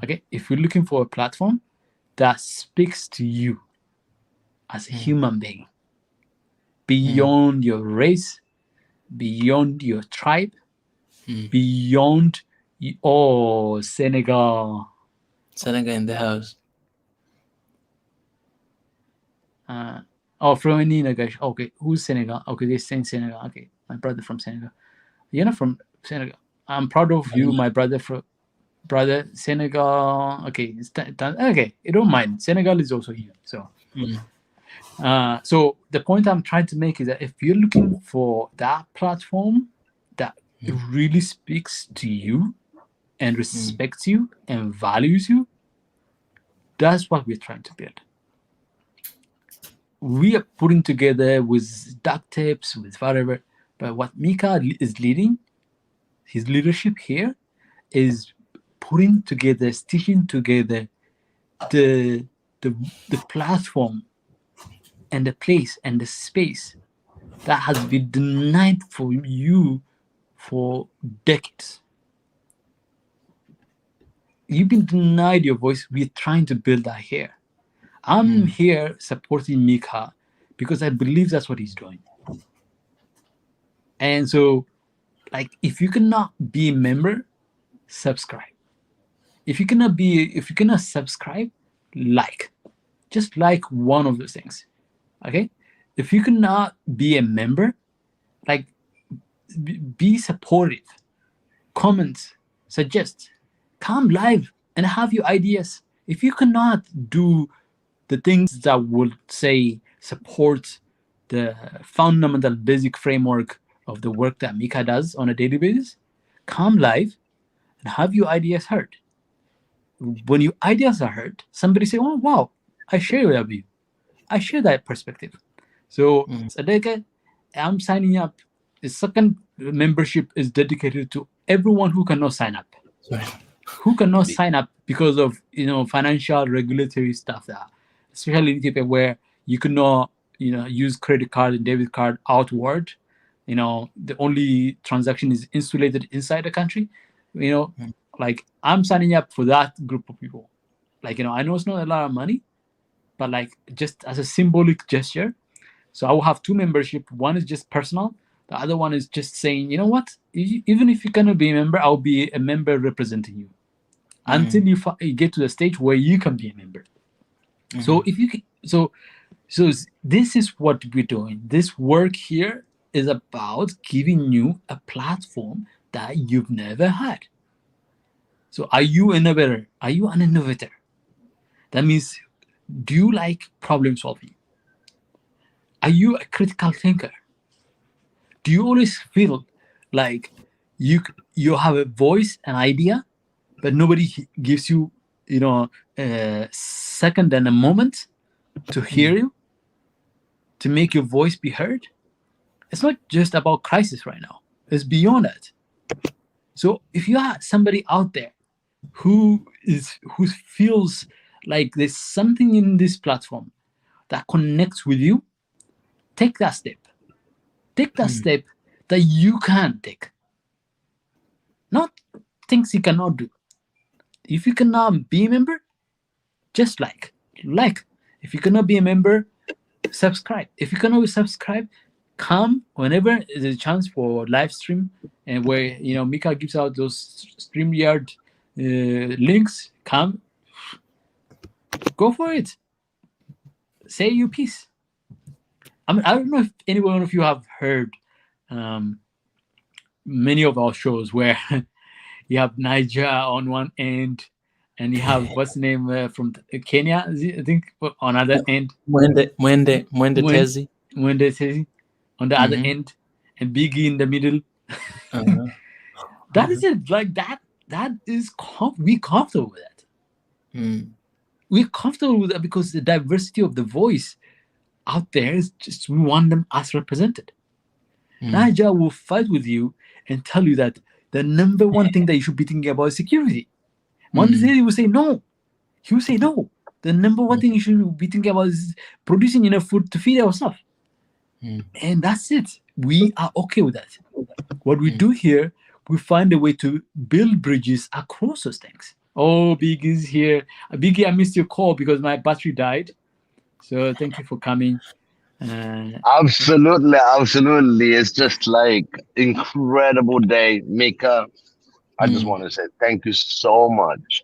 okay, if you're looking for a platform that speaks to you as a human being, beyond your race, beyond your tribe, beyond Senegal in the house. From Nina, guys. Okay, who's Senegal? Okay, they're saying Senegal. Okay, my brother from Senegal. You're not from Senegal. I'm proud of you, my brother. Senegal. Okay, okay. You don't mind. Senegal is also here. So, so the point I'm trying to make is that if you're looking for that platform that really speaks to you and respects you and values you, that's what we're trying to build. We are putting together with duct tapes, with whatever, but what Mika is leading, his leadership here, is putting together, stitching together the platform and the place and the space that has been denied for you for decades. You've been denied your voice. We're trying to build that here. I'm here supporting Mika because I believe that's what he's doing. And so, like, if you cannot be a member, subscribe. If you cannot subscribe, just like one of those things. Okay? If you cannot be a member, like, be supportive, comment, suggest, come live and have your ideas. If you cannot do the things that would say support the fundamental basic framework of the work that Mika does on a daily basis, come live and have your ideas heard. When your ideas are heard, somebody say, oh, wow, I share that view. I share that perspective. So, Sadeke, I'm signing up. The second membership is dedicated to everyone who cannot sign up. Who cannot sign up because of financial regulatory stuff that, especially in Ethiopia, where you cannot use credit card and debit card outward. The only transaction is insulated inside the country. Like, I'm signing up for that group of people. Like, I know it's not a lot of money, but like, just as a symbolic gesture. So I will have two membership. One is just personal. The other one is just saying, you know what? Even if you cannot be a member, I'll be a member representing you until you get to the stage where you can be a member. So if you can, so this is what we're doing. This work here is about giving you a platform that you've never had. So are you an innovator? Are you an innovator? That means, do you like problem solving? Are you a critical thinker? Do you always feel like you have a voice, an idea, but nobody gives you, a second and a moment to hear you, to make your voice be heard? It's not just about crisis right now. It's beyond that. So if you are somebody out there who feels like there's something in this platform that connects with you, take that step. Take that step that you can take. Not things you cannot do. If you cannot be a member, just like. If you cannot be a member, subscribe. If you cannot subscribe, come whenever there's a chance for live stream, and where Mika gives out those StreamYard links. Come, go for it. Say your piece. I don't know if any one of you have heard many of our shows where you have Niger on one end, and you have what's the name from Kenya, I think, on other end. Mwende Tezi. Mwende Tezi on the other end, and Biggie in the middle. That is it. Like that is we comfortable with that. We're comfortable with that because the diversity of the voice out there is just, we want them as represented. Niger will fight with you and tell you that the number one thing that you should be thinking about is security. One day he will say no. He will say no. The number one thing you should be thinking about is producing enough food to feed ourselves. And that's it. We are okay with that. What we do here, we find a way to build bridges across those things. Oh, Biggie's here. Biggie, I missed your call because my battery died. So thank you for coming. Absolutely. It's just like incredible day, Mika. I just want to say thank you so much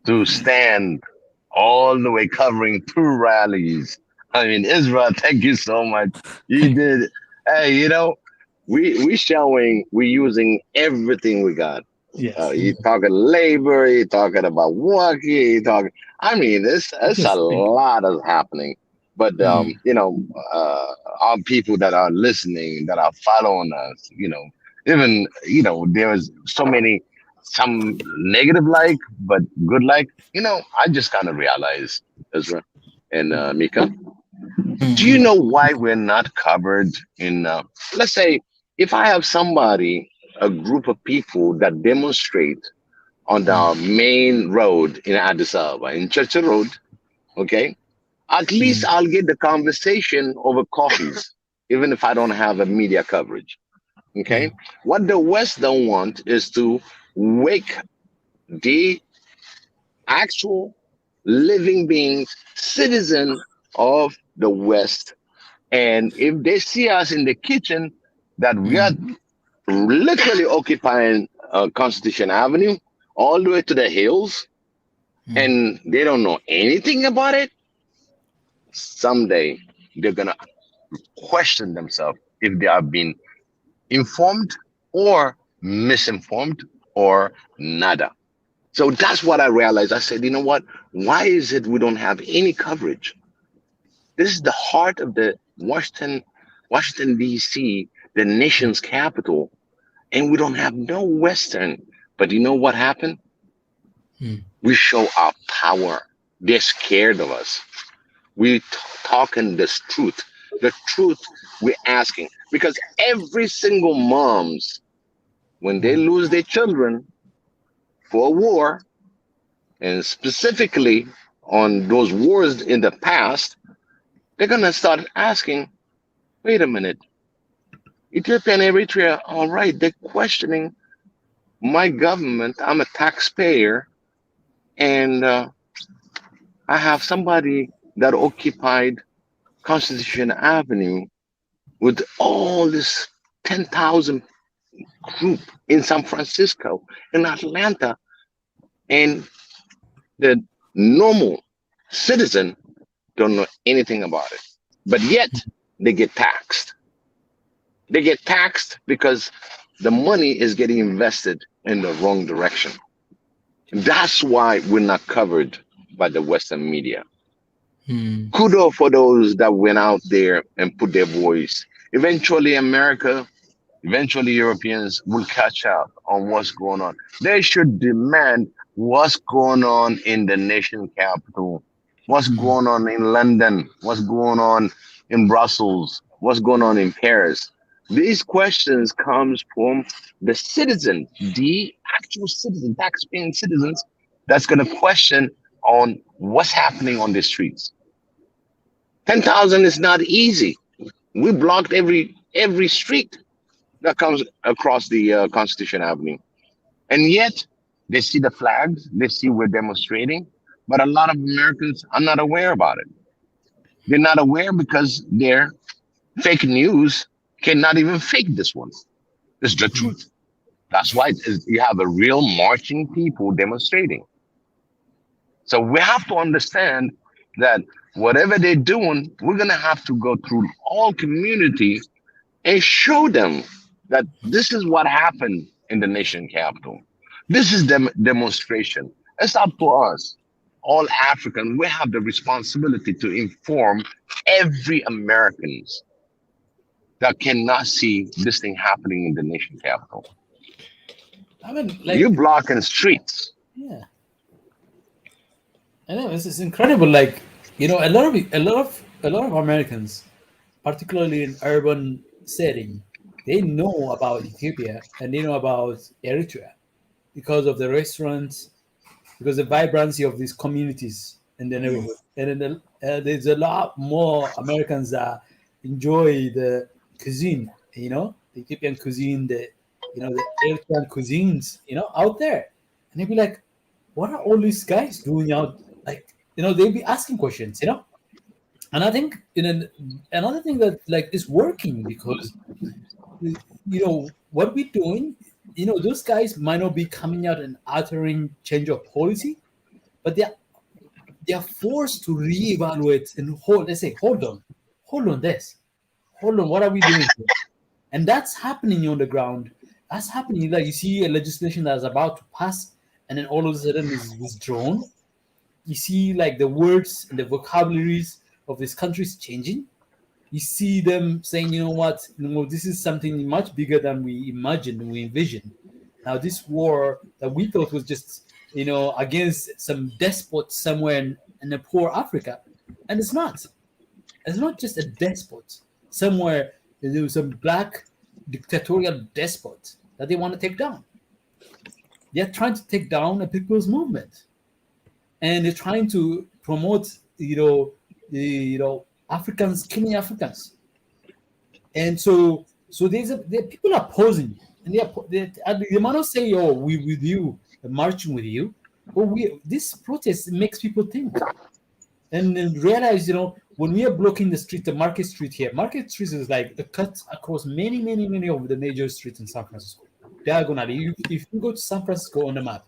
to stand all the way covering 2 rallies. I mean, Israel, thank you so much. You did. Hey, we're using everything we got. Yes. You're talking labor, you're talking about working, there's a lot is happening. But our people that are listening, that are following us, even there's some negative but good I just kind of realized, Ezra and Mika, do you know why we're not covered in let's say if I have a group of people that demonstrate on the main road in Addis Ababa, in Church Road, okay? At least I'll get the conversation over coffees, even if I don't have a media coverage, okay? What the West don't want is to wake the actual living beings, citizen of the West. And if they see us in the kitchen, that we are literally occupying Constitution Avenue all the way to the hills, and they don't know anything about it, someday they're going to question themselves if they have been informed or misinformed or nada. So that's what I realized. I said, you know what? Why is it we don't have any coverage? This is the heart of the Washington, D.C., the nation's capital, and we don't have no Western. But you know what happened? We show our power. They're scared of us. We're talking this truth. The truth we're asking. Because every single moms, when they lose their children for a war, and specifically on those wars in the past, they're going to start asking, wait a minute, Ethiopia and Eritrea, all right, they're questioning my government. I'm a taxpayer, and I have somebody that occupied Constitution Avenue with all this 10,000 group in San Francisco, in Atlanta, and the normal citizen don't know anything about it. But yet they get taxed. They get taxed because the money is getting invested in the wrong direction. That's why we're not covered by the Western media. Kudos for those that went out there and put their voice. Eventually America, eventually Europeans will catch up on what's going on. They should demand what's going on in the nation capital, what's going on in London, what's going on in Brussels, what's going on in Paris. These questions comes from the citizen, the actual citizen, taxpaying citizens, that's going to question on what's happening on the streets. 10,000 is not easy. We blocked every street that comes across the Constitution Avenue. And yet they see the flags, they see we're demonstrating, but a lot of Americans are not aware about it. They're not aware because their fake news cannot even fake this one. It's the truth. That's why you have a real marching people demonstrating. So we have to understand that whatever they're doing, we're gonna have to go through all community and show them that this is what happened in the nation capital. This is the demonstration. It's up to us, all African. We have the responsibility to inform every Americans that cannot see this thing happening in the nation capital. I mean, like, you're blocking streets. Yeah, I know it's incredible. Like, you know, a lot of Americans, particularly in urban setting, they know about Ethiopia and they know about Eritrea because of the restaurants, because the vibrancy of these communities in the neighborhood. And then there's a lot more Americans that enjoy the cuisine, you know, the Ethiopian cuisine, the Eritrean cuisines, out there. And they'd be like, what are all these guys doing out? Like, they'd be asking questions, And I think another thing that like is working because what we're doing, those guys might not be coming out and uttering change of policy, but they are forced to reevaluate and hold on this. Hold on, what are we doing here? And that's happening on the ground. That's happening. Like you see a legislation that's about to pass and then all of a sudden is withdrawn. You see like the words and the vocabularies of these countries changing. You see them saying, this is something much bigger than we imagined and we envisioned. Now this war that we thought was just, against some despot somewhere in a poor Africa. And it's not. It's not just a despot. Somewhere there was some black dictatorial despot that they want to take down. They're trying to take down a people's movement. And they're trying to promote, Africans killing Africans. And so people are posing. And they might not say, oh, we with you, marching with you. But this protest makes people think. And then realize, when we are blocking the street, the Market Street here, Market Street is like a cut across many, many, many of the major streets in San Francisco. Diagonally. If you go to San Francisco on the map,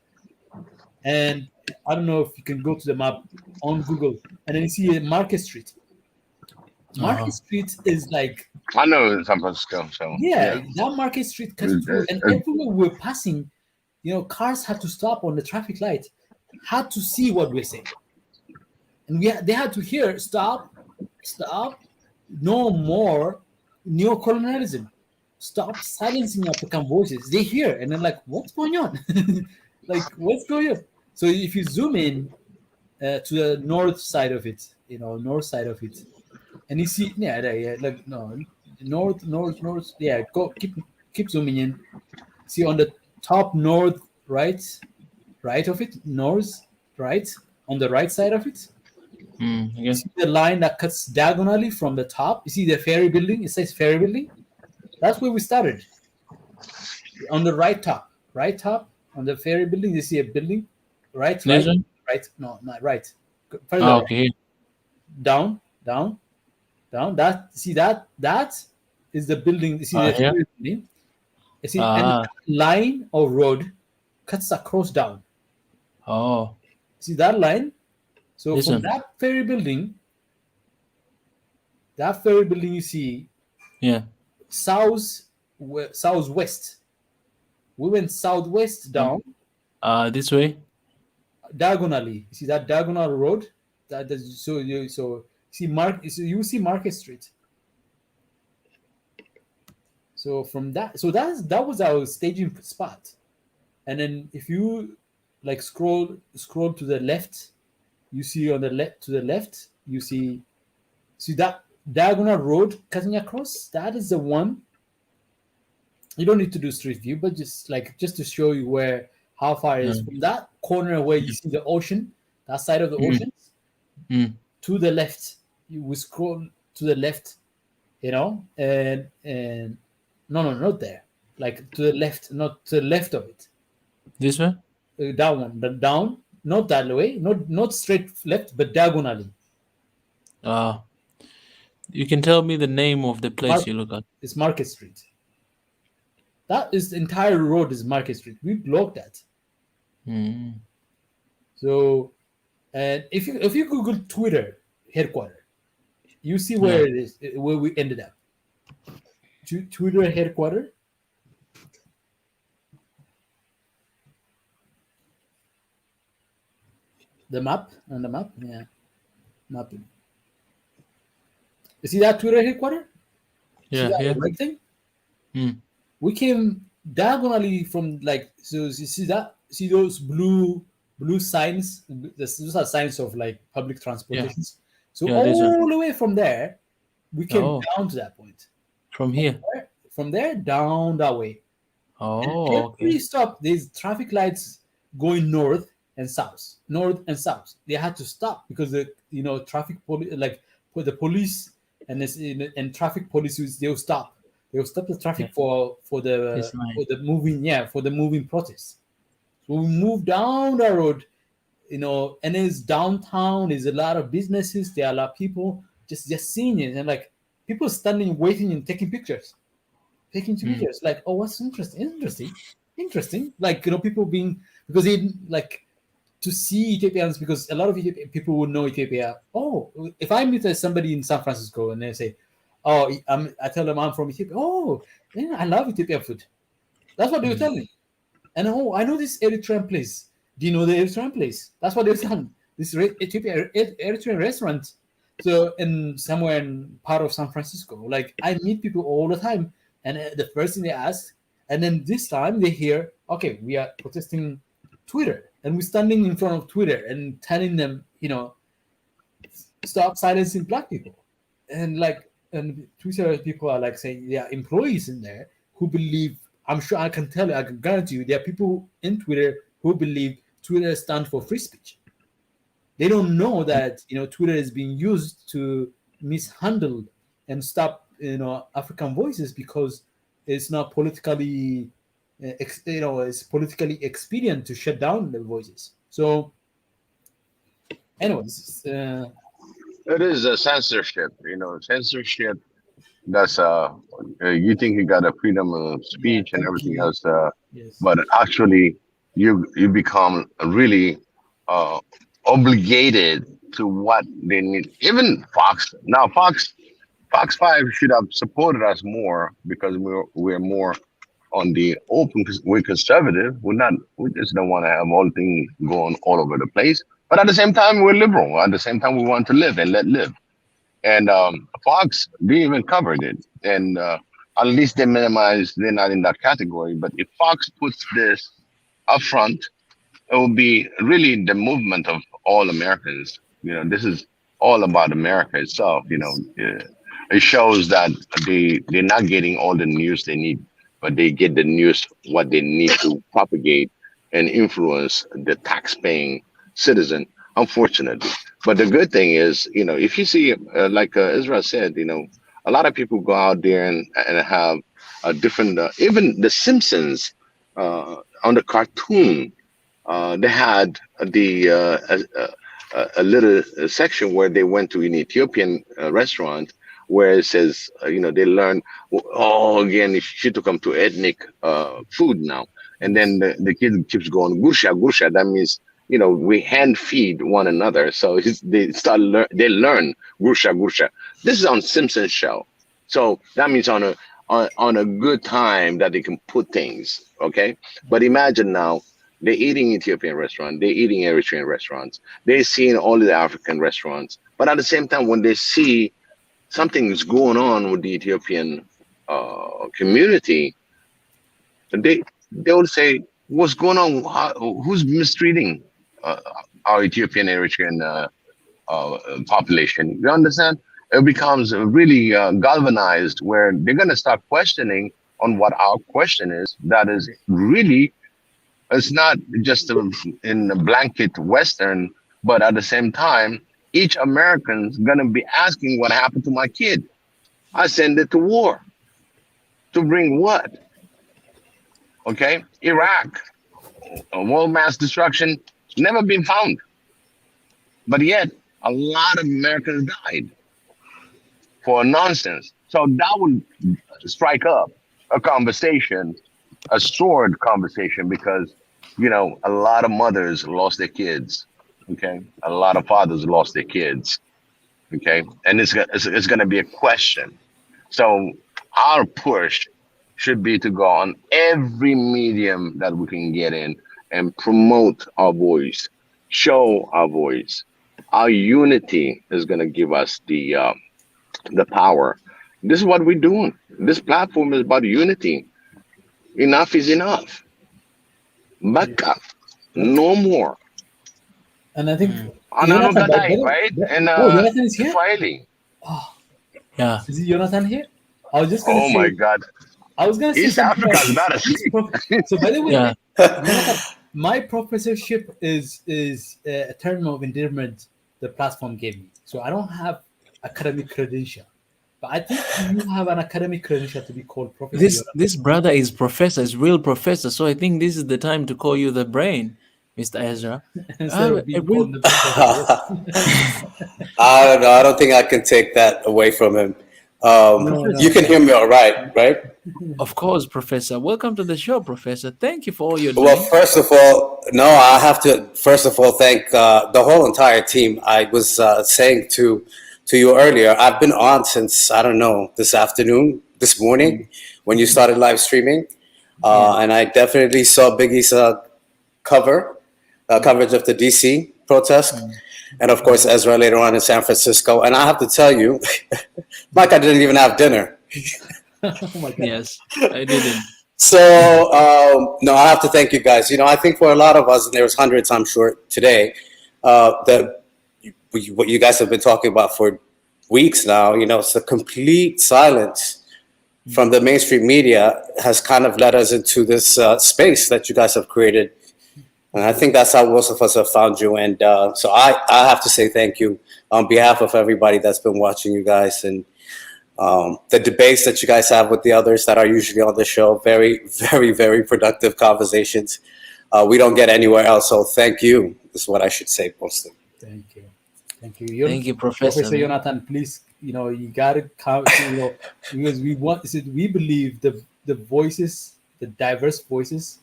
and I don't know if you can go to the map on Google, and then you see a Market Street. Market Street is like... I know in San Francisco. So yeah, that Market Street cuts through, and everywhere we're passing, cars had to stop on the traffic light, had to see what we're saying. And they had to hear, stop, no more neocolonialism. Stop silencing African voices. They hear, and they're like, what's going on? Like, what's going on? So if you zoom in to the north side of it, and you see, north, yeah, go keep zooming in. See on the top north, right of it, north, right, on the right side of it. You see the line that cuts diagonally from the top. You see the ferry building? It says ferry building. That's where we started. On the right top, on the ferry building, you see a building, right? No, not right. Further okay. Down. That is the building. You see the ferry building. You see, and that line of road cuts across down. Oh. See that line? So from that ferry building, you see, southwest. We went southwest down. This way. Diagonally, you see that diagonal road. You see Market Street. So from that, that was our staging spot. And then if you like scroll to the left. You see on the left, to the left, you see that diagonal road cutting across. That is the one. You don't need to do street view, but just to show you how far it is from that corner where you see the ocean, that side of the ocean, to the left. You will scroll to the left, and no, not there. Like to the left, not to the left of it. This one? That one, the down. Not that way, not straight left, but diagonally. You can tell me the name of the place you look at. It's Market Street. That is the entire road is Market Street. We blocked that. So, and if you Google Twitter, headquarters. You see where it is, where we ended up. Twitter headquarters. The map on the map, yeah, mapping. You see that Twitter headquarters? Yeah, see yeah. that right thing? We came diagonally from like, so you see that? See those blue signs? Those are signs of like public transportations. So Yeah, these are- all the way from there, we came down to that point. From here. From there down that way. Oh, Every okay. stop, there's traffic lights going north and south. They had to stop because the traffic like for the police and traffic police, they'll stop. They'll stop the traffic for the moving protest. So we move down the road, and it's downtown. There's a lot of businesses. There are a lot of people just seeing it, and like people standing, waiting, and taking pictures. Like, oh, what's interesting. Like, people being, because they like to see Ethiopians, because a lot of people would know Ethiopia. Oh, if I meet somebody in San Francisco and they say, oh, I tell them I'm from Ethiopia. Oh, yeah, I love Ethiopian food. That's what they were telling me. And I know this Eritrean place. Do you know the Eritrean place? That's what they were telling. This Eritrean restaurant. So somewhere in part of San Francisco, like I meet people all the time. And the first thing they ask, and then this time they hear, okay, we are protesting Twitter, and we're standing in front of Twitter and telling them, stop silencing black people. And Twitter people are like saying there are employees in there who believe, I'm sure I can guarantee you, there are people in Twitter who believe Twitter stands for free speech. They don't know that, Twitter is being used to mishandle and stop African voices because it's not politically it's politically expedient to shut down the voices. So anyways, it is a censorship. Censorship. That's you think you got a freedom of speech and everything else, yes. But actually you become really obligated to what they need. Even Fox 5 should have supported us more, because we're more on the open, because we're conservative. We just don't want to have all things going all over the place. But at the same time, we're liberal. At the same time, we want to live and let live. And Fox, they even covered it. And at least they minimized, they're not in that category. But if Fox puts this up front, it will be really the movement of all Americans. This is all about America itself. It shows that they're not getting all the news they need, but they get the news what they need to propagate and influence the tax-paying citizen, unfortunately. But the good thing is, if you see, like Israel said, a lot of people go out there and have a different, even the Simpsons on the cartoon, they had a little section where they went to an Ethiopian restaurant, where it says, they learn, again, she took them to ethnic food now. And then the kid keeps going, gursha. That means, we hand feed one another. So they learn gursha. This is on Simpsons show. So that means on a good time that they can put things, okay? But imagine now, they're eating Ethiopian restaurant, they're eating Eritrean restaurants, they're seeing all the African restaurants. But at the same time, when they see something is going on with the Ethiopian community, they will say, what's going on? Who's mistreating our Ethiopian Eritrean population? You understand? It becomes really galvanized, where they're going to start questioning on what our question is. That is really, it's not just in a blanket Western, but at the same time, each American's gonna be asking, what happened to my kid? I send it to war. To bring what? Okay, Iraq, a world mass destruction, never been found. But yet, a lot of Americans died for nonsense. So that would strike up a conversation, a sword conversation, because, a lot of mothers lost their kids. Okay, a lot of fathers lost their kids, Okay, and it's going to be a question. So our push should be to go on every medium that we can get in and promote our voice, show our voice. Our unity is going to give us the power. This is what we're doing. This platform is about unity. Enough is enough. Baka, no more. And I think Another Jonathan, day, right? And Jonathan is here. Swahili. Oh, Yeah. is Jonathan here? I was just going to Oh say. my God. I was going to say East something. Africa is not asleep. So by the way, Yeah. Jonathan, my professorship is a term of endearment the platform gave me. So I don't have academic credential, but I think you have an academic credential to be called professor. This brother is professor, is real professor. So I think this is the time to call you the brain, Mr. Ezra. Instead of being a real- called the professor. I don't know. I don't think I can take that away from him. No. You can hear me all right, right? Of course, Professor. Welcome to the show, Professor. Thank you for all your Well, doing. first of all, no, I have to first of all thank the whole entire team. I was saying to you earlier, I've been on since, I don't know, this morning when you started live streaming, and I definitely saw Biggie's coverage of the DC protest, and of course Ezra later on in San Francisco. And I have to tell you, Mike, I didn't even have dinner. Oh my God. Yes, I didn't. So, no, I have to thank you guys. I think for a lot of us, and there's hundreds, I'm sure, today, that what you guys have been talking about for weeks now, it's the complete silence from the mainstream media has kind of led us into this space that you guys have created. And I think that's how most of us have found you. And so I have to say thank you on behalf of everybody that's been watching you guys, and the debates that you guys have with the others that are usually on the show. Very, very, very productive conversations. We don't get anywhere else. So thank you is what I should say mostly. Thank you. Thank you. Thank you, Professor. Professor Jonathan, please, you got to come, because we believe the voices, the diverse voices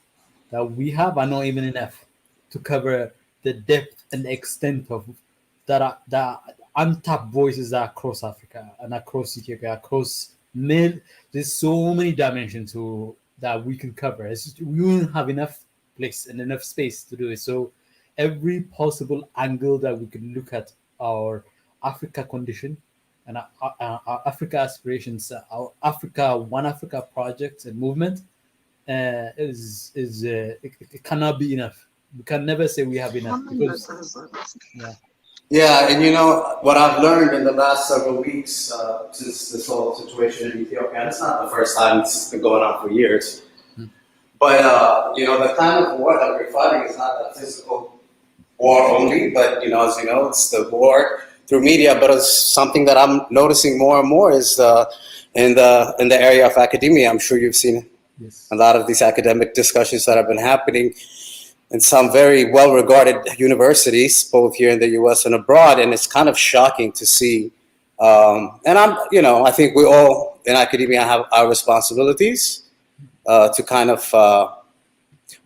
that we have are not even enough to cover the depth and extent of that untapped voices that are across Africa and across Ethiopia, across there's so many dimensions that we can cover. It's just, we won't have enough place and enough space to do it. So every possible angle that we can look at our Africa condition and our Africa aspirations, our One Africa project and movement it cannot be enough. We can never say we have enough because Yeah, and what I've learned in the last several weeks since this whole situation in Ethiopia, and it's not the first time, it's been going on for years. But the kind of war that we're fighting is not a physical war only, but as you know, it's the war through media. But it's something that I'm noticing more and more is in the area of academia. I'm sure you've seen a lot of these academic discussions that have been happening in some very well-regarded universities, both here in the U.S. and abroad, and it's kind of shocking to see. And I think we all in academia have our responsibilities to kind of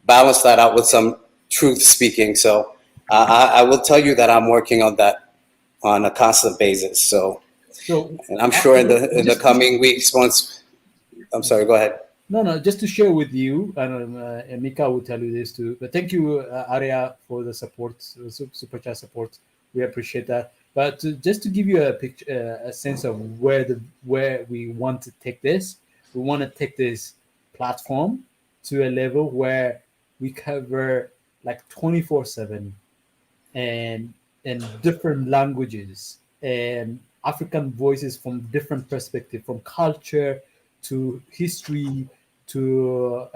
balance that out with some truth speaking. So I will tell you that I'm working on that on a constant basis. So and I'm sure in the coming weeks, I'm sorry, go ahead. No, just to share with you, and Mika will tell you this too. But thank you, Arya, for the support, super chat support. We appreciate that. But just to give you a picture, a sense of where we want to take this, we want to take this platform to a level where we cover like 24/7 and different languages and African voices from different perspectives, from culture to history to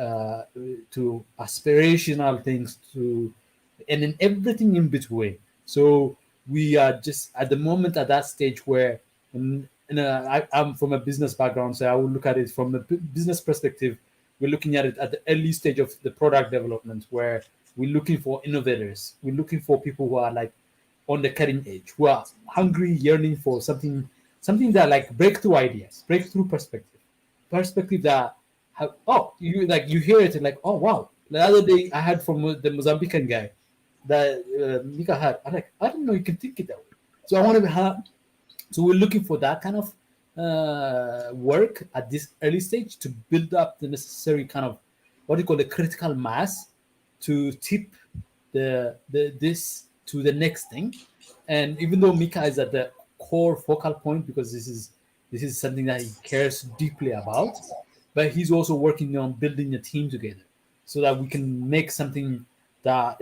aspirational things and then everything in between. So we are just at the moment at that stage where I'm from a business background, so I will look at it from a business perspective. We're looking at it at the early stage of the product development, where we're looking for innovators. We're looking for people who are like on the cutting edge, who are hungry, yearning for something that like breakthrough ideas, breakthrough perspective that you hear it and like, oh wow. The other day I had from the Mozambican guy that Mika had. I'm like, I didn't know you can think it that way. So I want to So we're looking for that kind of work at this early stage to build up the necessary kind of what you call the critical mass to tip this to the next thing. And even though Mika is at the core focal point because this is something that he cares deeply about, but he's also working on building a team together so that we can make something that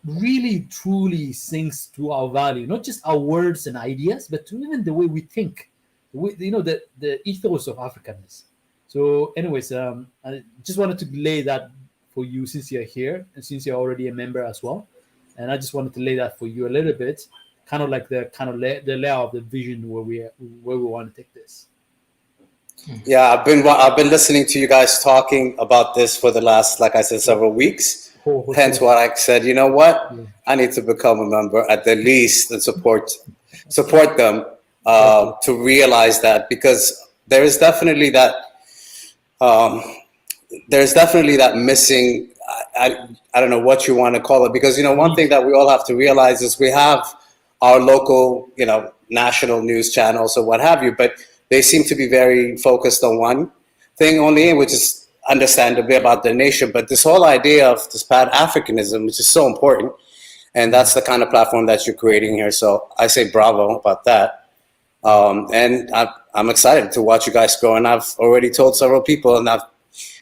really truly sinks to our value, not just our words and ideas, but to even the way we think, the ethos of Africanness. So anyways, I just wanted to lay that for you since you're here and since you're already a member as well. And I just wanted to lay that for you a little bit, kind of like the layout of the vision where we want to take this. Yeah, I've been listening to you guys talking about this for the last, like I said, several weeks. Hence what I said, you know what? I need to become a member at the least and support them to realize that, because there is definitely that missing, I don't know what you want to call it, because one thing that we all have to realize is we have our local, national news channels or what have you, but they seem to be very focused on one thing only, which is understandably about their nation. But this whole idea of this Pan-Africanism, which is so important, and that's the kind of platform that you're creating here. So I say bravo about that. And I'm excited to watch you guys grow. And I've already told several people, and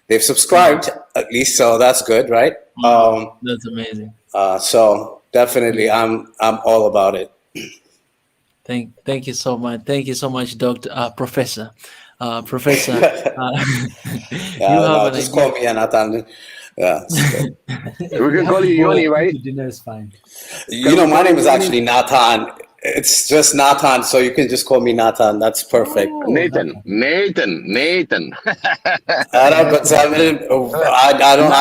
they've subscribed at least, so that's good, right? That's amazing. So definitely, I'm all about it. Thank you so much. Thank you so much, Professor. Professor, just call me Nathan. Yeah, we can call you Yoni, right? Dinner is fine. My name is actually Nathan. It's just Nathan, so you can just call me Nathan. That's perfect. Oh, Nathan. I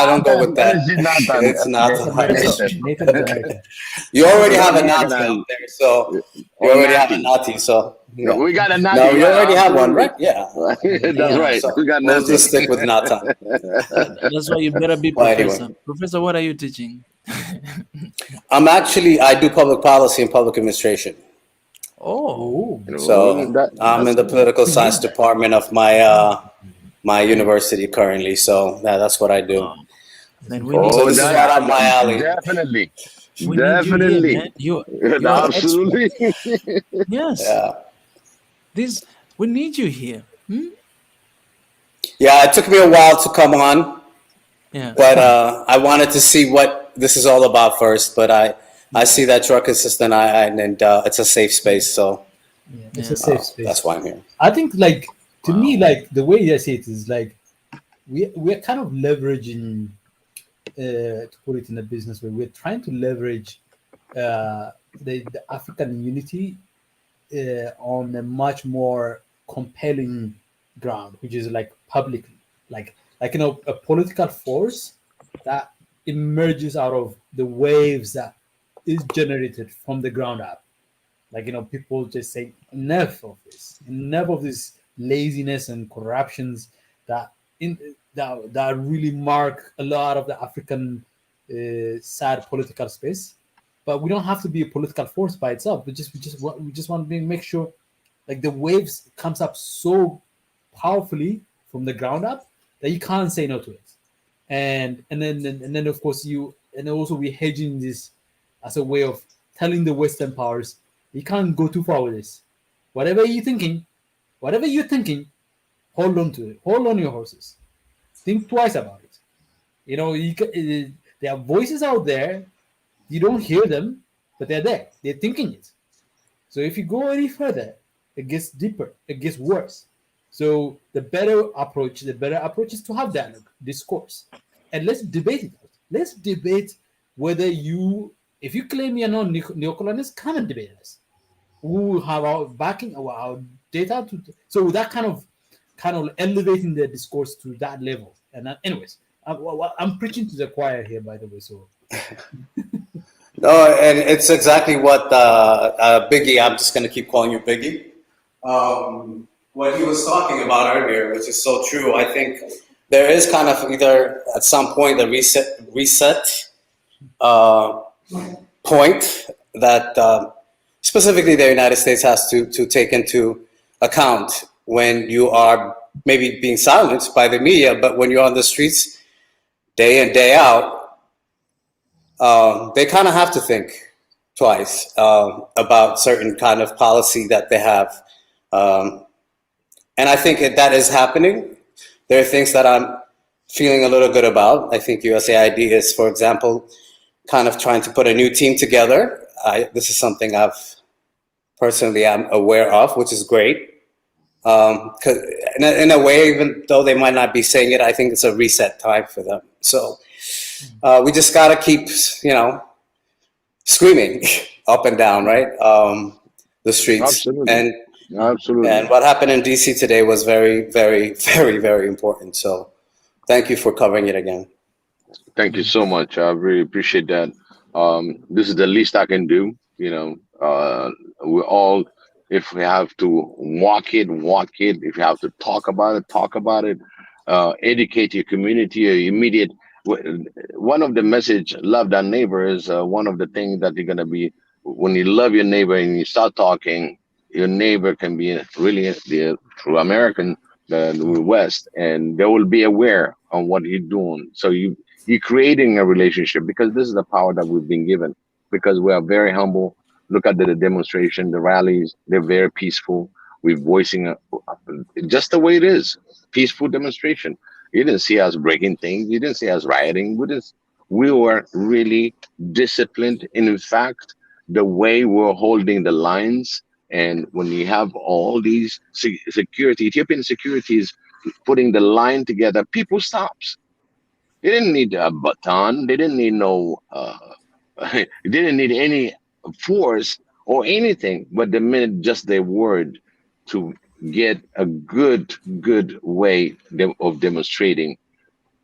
don't go with that. It's Nathan. Nathan. You already have a Nati out there, so you already have a Nati. So we got a Nati. No, you already have one, right? Yeah, that's right. So we got we'll Nati. just stick with Nathan. That's why you better be professor. Anyway. Professor, what are you teaching? I do public policy and public administration. Oh, so I'm in the political science department of my university currently. So that's what I do. Then we need this is right up my alley. Definitely. You absolutely. Yes. Yeah. We need you here. Yeah, it took me a while to come on. Yeah. But I wanted to see what this is all about first. But I see that you're consistent, and it's a safe space. So it's a safe space. That's why I'm here. I think, to me, the way I see it is we're kind of leveraging, to put it in a business way, we're trying to leverage the African unity on a much more compelling ground, which is publicly, a political force that emerges out of the waves that is generated from the ground up. People just say enough of this laziness and corruptions that really mark a lot of the African sad political space. But we don't have to be a political force by itself. We just want to make sure the waves comes up so powerfully from the ground up that you can't say no to it. And then of course we're hedging this as a way of telling the Western powers, you can't go too far with this. Whatever you're thinking, hold on to it. Hold on your horses. Think twice about it. There are voices out there. You don't hear them, but they're there. They're thinking it. So if you go any further, it gets deeper. It gets worse. So the better approach is to have dialogue, discourse, and let's debate it. Let's debate whether if you claim you're not neocolonialist, come and debate us. We will have our backing, our data. So that kind of elevating the discourse to that level. And anyways, I'm preaching to the choir here, by the way. So. No, and it's exactly what Biggie. I'm just going to keep calling you Biggie. What he was talking about earlier, which is so true. I think there is kind of either at some point the reset point that specifically the United States has to take into account when you are maybe being silenced by the media, but when you're on the streets day in, day out, they kind of have to think twice about certain kind of policy that they have. And I think that is happening. There are things that I'm feeling a little good about. I think USAID is, for example, kind of trying to put a new team together. This is something I've personally am aware of, which is great. 'Cause in a way, even though they might not be saying it, I think it's a reset time for them. So we just gotta keep, screaming up and down, right? The streets. Absolutely. Absolutely. And what happened in DC today was very, very, very, very important. So thank you for covering it again. Thank you so much. I really appreciate that. This is the least I can do. We all, if we have to walk it, walk it. If you have to talk about it, talk about it. Educate your community, your immediate. One of the message, love thy neighbor, is one of the things that you're gonna be. When you love your neighbor and you start talking, your neighbor can be really the true American, the West, and they will be aware on what you're doing. So you're creating a relationship, because this is the power that we've been given, because we are very humble. Look at the demonstration, the rallies, they're very peaceful. We're voicing just the way it is, peaceful demonstration. You didn't see us breaking things. You didn't see us rioting. We were really disciplined. And in fact, the way we're holding the lines, and when you have all these security, Ethiopian securities putting the line together, people stops. They didn't need a baton. They didn't need they didn't need any force or anything, but the minute just their word to get a good way of demonstrating.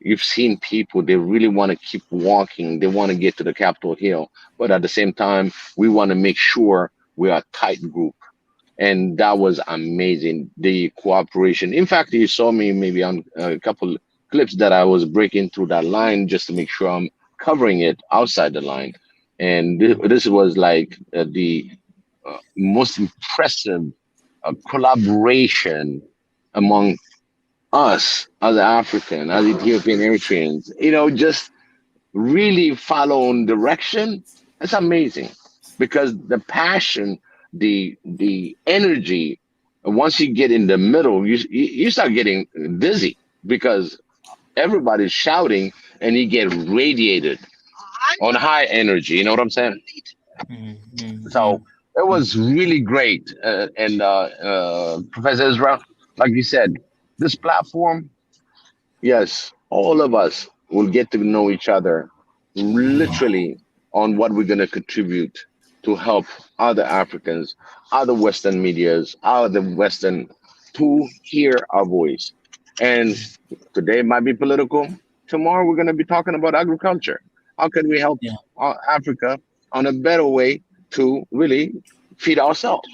You've seen people, they really want to keep walking. They want to get to the Capitol Hill, but at the same time, we want to make sure we are a tight group. And that was amazing, the cooperation. In fact, you saw me maybe on a couple clips that I was breaking through that line just to make sure I'm covering it outside the line. And this was like the most impressive collaboration among us as African, as Ethiopian Eritreans, just really following direction. It's amazing, because the passion, the energy, once you get in the middle, you start getting dizzy, because everybody's shouting and you get radiated on high energy. You know what I'm saying? So it was really great. And Professor Israel, like you said, this platform, yes, all of us will get to know each other literally on what we're going to contribute to help other Africans, other Western medias, other Western, to hear our voice. And today might be political. Tomorrow we're going to be talking about agriculture. How can we help Africa on a better way to really feed ourselves,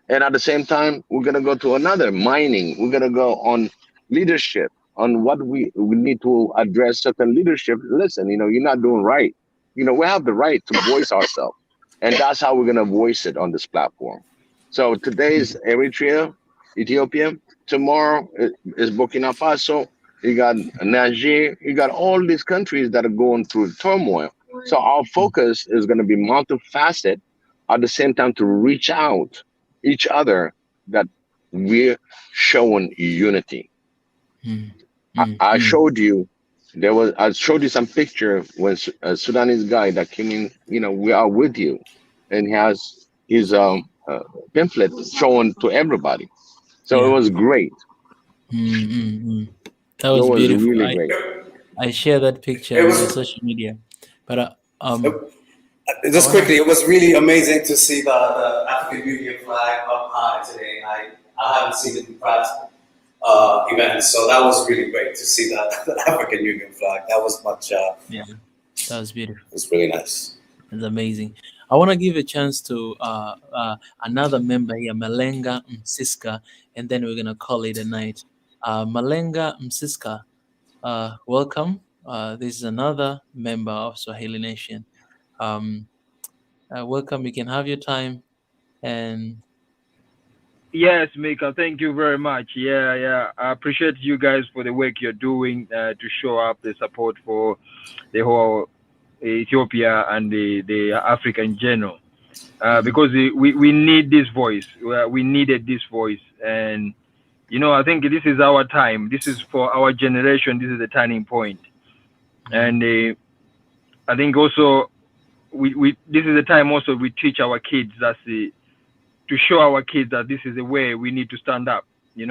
And at the same time, we're going to go to another mining. We're going to go on leadership, on what we need to address certain leadership. Listen, you're not doing right. We have the right to voice ourselves. And that's how we're going to voice it on this platform. So today's Eritrea, Ethiopia. Tomorrow is Burkina Faso. You got Niger. You got all these countries that are going through turmoil. So our focus is going to be multifaceted, at the same time to reach out each other, that we're showing unity. I showed you, I showed you some picture when a Sudanese guy that came in, we are with you, and he has his pamphlet shown to everybody. So it was great. That was beautiful. Really great. I share that picture on social media. But just quickly, it was really amazing to see the African Union flag up high today. I haven't seen it in past events, so that was really great to see the African Union flag. That was much. Yeah, that was beautiful. It's really nice. It's amazing. I want to give a chance to another member here, Malenga Msiska, and then we're gonna call it a night. Malenga Msiska, welcome. This is another member of Swahili Nation. welcome. You can have your time. And yes, Mika, thank you very much. Yeah. I appreciate you guys for the work you're doing to show up the support for the whole Ethiopia and the Africa in general. Because we need this voice. We needed this voice. And, I think this is our time. This is for our generation. This is the turning point. And I think also we this is the time also we teach our kids to show our kids that this is the way we need to stand up. We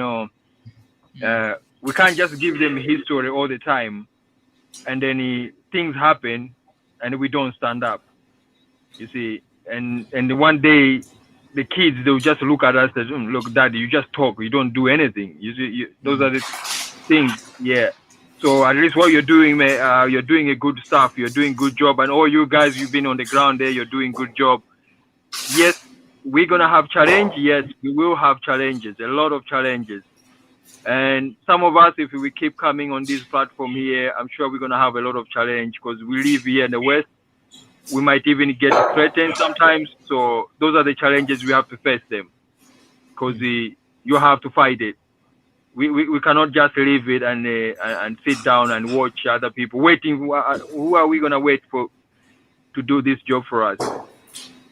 can't just give them history all the time, and then things happen, and we don't stand up. You see, and one day the kids, they'll just look at us and say, look, Daddy, you just talk, you don't do anything. You see, those are the things. Yeah. So at least what you're doing, man, you're doing a good stuff. You're doing good job, and all you guys, you've been on the ground there. You're doing good job. Yes, we're gonna have challenge. Yes, we will have challenges, a lot of challenges. And some of us, if we keep coming on this platform here, I'm sure we're gonna have a lot of challenge because we live here in the West. We might even get threatened sometimes. So those are the challenges we have to face them, because you have to fight it. We cannot just leave it and sit down and watch other people waiting. Who are we gonna wait for to do this job for us,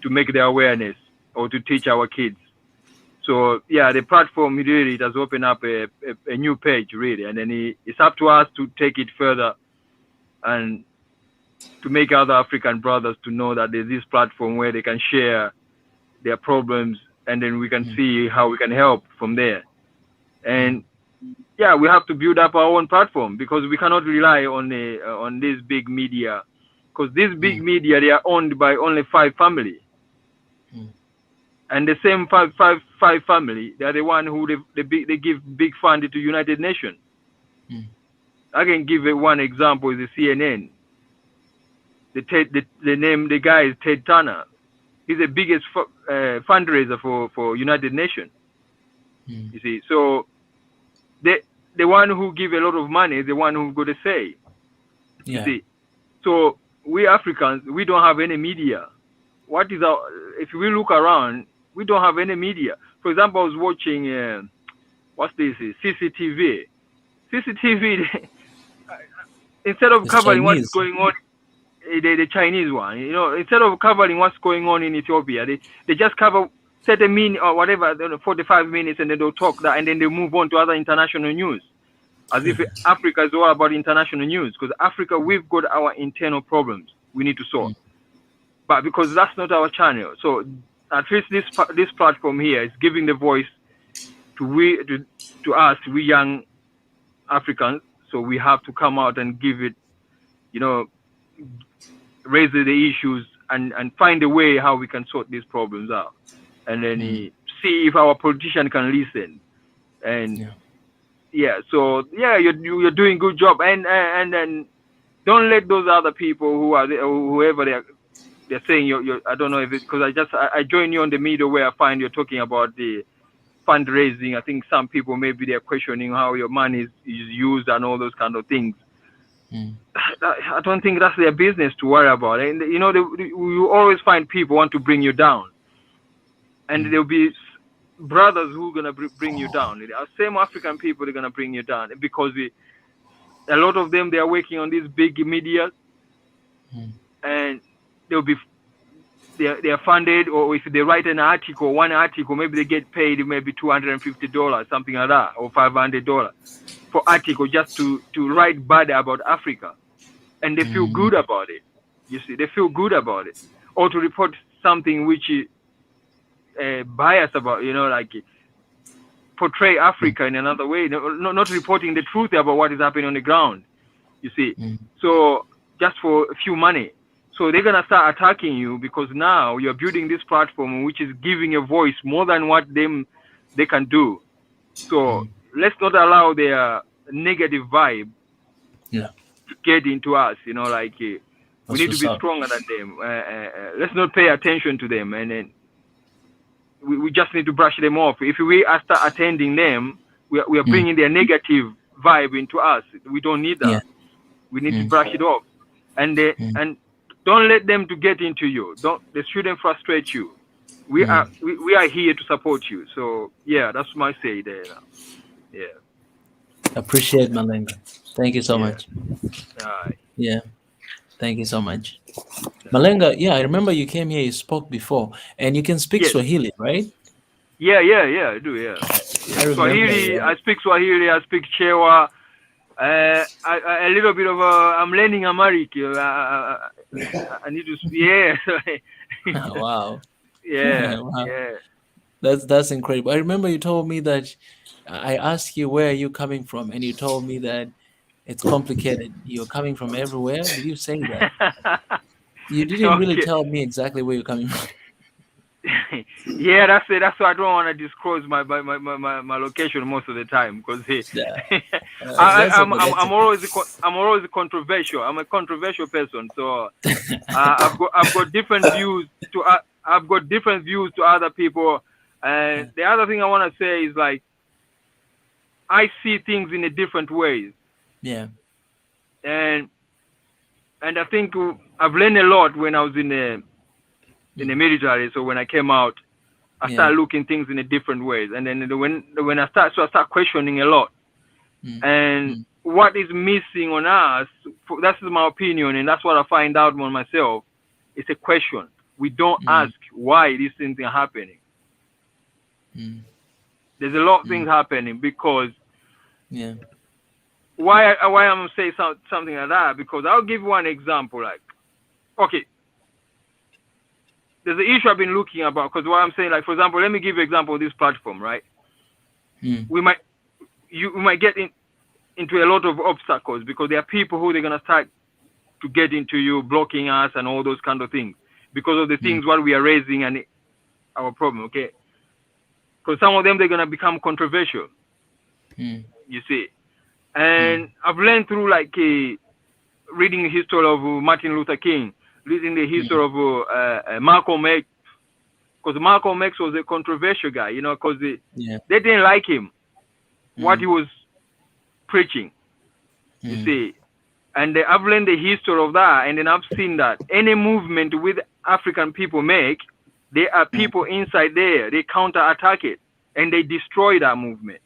to make the awareness or to teach our kids? So yeah, the platform really, it has opened up a new page really, and then it's up to us to take it further and to make other African brothers to know that there's this platform where they can share their problems, and then we can see how we can help from there. And yeah, we have to build up our own platform, because we cannot rely on this big media, because this big media, they are owned by only 5 families. And the same five family, they are the one who they give big fund to United Nations. I can give one example, is the CNN. The guy is Ted Turner. He's the biggest fundraiser for United Nations. You see, so the one who give a lot of money is the one who got to say. yeah. You see, so we Africans, we don't have any media. What is if we look around, we don't have any media. For example, I was watching what's this? CCTV. Instead of covering what's going on, the Chinese one, instead of covering what's going on in Ethiopia, they just cover 30 minutes or whatever, 45 minutes, and then they'll talk that, and then they move on to other international news, as if Africa is all about international news. Because Africa, we've got our internal problems we need to solve, but because that's not our channel. So at least this platform here is giving the voice to us, we young Africans. So we have to come out and give it, raise the issues and find a way how we can sort these problems out, and then see if our politician can listen. And so you're doing good job, and then don't let those other people who are whoever they're saying I don't know if it's because I join you on the middle where I find you're talking about the fundraising. I think some people maybe they're questioning how your money is used and all those kind of things. I don't think that's their business to worry about. And you always find people want to bring you down, and there'll be brothers who are gonna bring you down. The same African people, they're gonna bring you down, because a lot of them, they are working on these big media, and they are funded, or if they write one article, maybe they get paid maybe $250, something like that, or $500 for article, just to write bad about Africa, and they feel good about it. You see, they feel good about it, or to report something which is biased about, portray Africa in another way, not reporting the truth about what is happening on the ground. You see, so just for a few money. So they're gonna start attacking you, because now you're building this platform which is giving a voice more than what they can do. So let's not allow their negative vibe to get into us. We need to be stronger than them. Let's not pay attention to them, and then we just need to brush them off. If we start attending them, we are bringing their negative vibe into us. We don't need that. We need to brush it off, and don't let them to get into you. They shouldn't frustrate you. We are here to support you. So yeah, that's my say there. Yeah. Appreciate Malenga. Thank you so Yeah. much. Aye. Yeah. Thank you so much. Malenga, yeah, I remember you came here, you spoke before, and you can speak Yes. Swahili, right? Yeah, I do, yeah. I remember. Swahili, Yeah. I speak Swahili, I speak Chewa, a little bit of, I'm learning Amharic. I need to, yeah. Wow. Yeah, Wow. yeah. That's incredible. I remember you told me that I asked you where are you coming from, and you told me that it's complicated. You're coming from everywhere. Did you say that? You didn't really Okay. tell me exactly where you're coming from. Yeah, that's it. That's why I don't want to disclose my location most of the time, because I'm always controversial. I'm a controversial person, so I've got different views to other people. And the other thing I want to say is, like, I see things in a different ways. Yeah. And I think I've learned a lot when I was in the military. So when I came out, I started looking things in a different ways. And then when I start questioning a lot. And what is missing on us, that's my opinion, and that's what I find out on myself, it's a question. We don't ask why these things are happening. There's a lot of things happening because why I'm saying something like that, because I'll give one example. Like, okay, there's an issue I've been looking about, because what I'm saying, like, for example, let me give you an example of this platform, right? You might get into a lot of obstacles, because there are people who they're going to start to get into you, blocking us and all those kind of things, because of the things what we are raising and our problem, okay? Because some of them, they're going to become controversial, you see. And I've learned through, like, reading the history of Martin Luther King, reading the history of Malcolm X, because Malcolm X was a controversial guy, you know, because they didn't like him, what he was preaching, you see. And I've learned the history of that, and then I've seen that any movement with African people make, there are people inside there, they counterattack it, and they destroy that movement.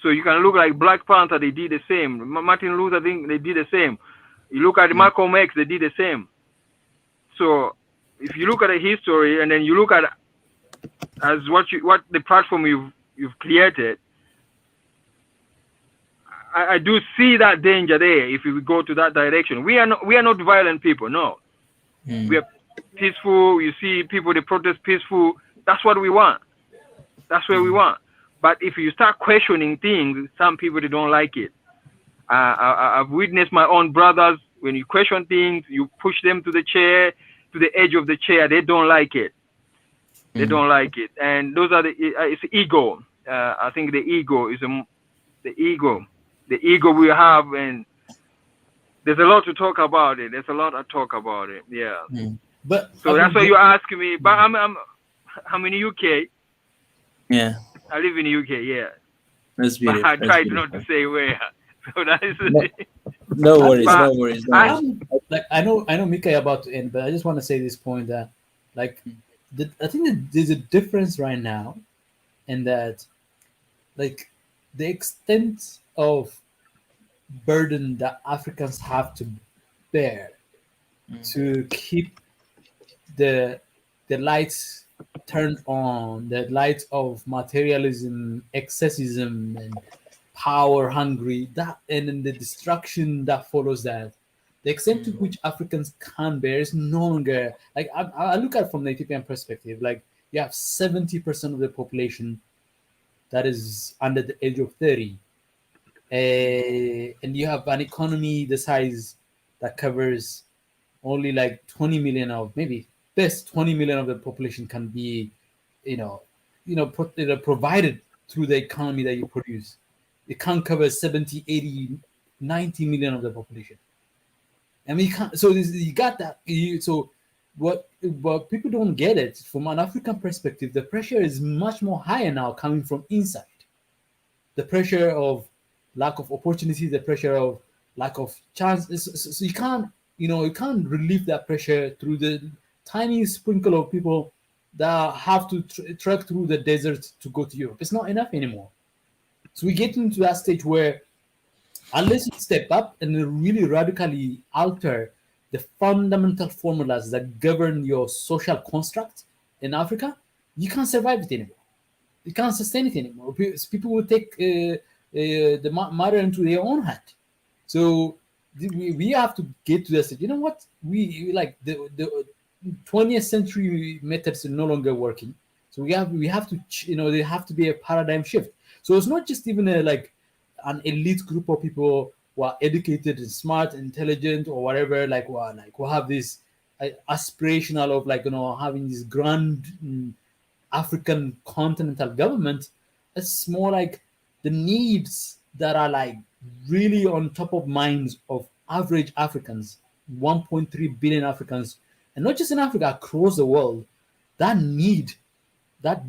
So you can look like Black Panther, they did the same. Martin Luther King, they did the same. You look at Malcolm X, they did the same. So if you look at the history, and then you look at as what the platform you've created, I do see that danger there. If we go to that direction, we are not violent people. No, we are peaceful. You see people, they protest peaceful. That's what we want. That's what we want. But if you start questioning things, some people, they don't like it. I've witnessed my own brothers, when you question things, you push them to the chair, to the edge of the chair. They don't like it. They don't like it. And those are it's ego. I think the ego is the ego we have, and there's a lot to talk about it. There's a lot to talk about it. Yeah. But so that's why you ask me. But I'm in UK. Yeah. I live in UK. Yeah. That's beautiful. But I tried not to say where. So that is no worries. No worries. Like I know Mika about to end, but I just want to say this point that, like, I think that there's a difference right now, in that, like, the extent of burden that Africans have to bear to keep the lights turned on, the lights of materialism, excessism, and power hungry, that, and then the destruction that follows that. The extent to which Africans can bear is no longer, like, I look at it from the Ethiopian perspective. Like, you have 70% of the population that is under the age of 30. And you have an economy the size that covers only like 20 million of, maybe best 20 million of the population can be, provided through the economy that you produce. It can't cover 70, 80, 90 million of the population. I mean, you got that. So what people don't get it, from an African perspective, the pressure is much more higher now coming from inside. The pressure of lack of opportunity, the pressure of lack of chance. So you you can't relieve that pressure through the tiny sprinkle of people that have to trek through the desert to go to Europe. It's not enough anymore. So we get into that stage where unless you step up and really radically alter the fundamental formulas that govern your social construct in Africa, you can't survive it anymore. You can't sustain it anymore. People will take the matter into their own hand. So we have to get to the stage. You know what? We like the 20th century methods are no longer working. So we have to, there have to be a paradigm shift. So it's not just even an elite group of people who are educated and smart, intelligent, or whatever, who have this aspirational of having this grand African continental government. It's more like the needs that are really on top of minds of average Africans, 1.3 billion Africans, and not just in Africa, across the world. That need, that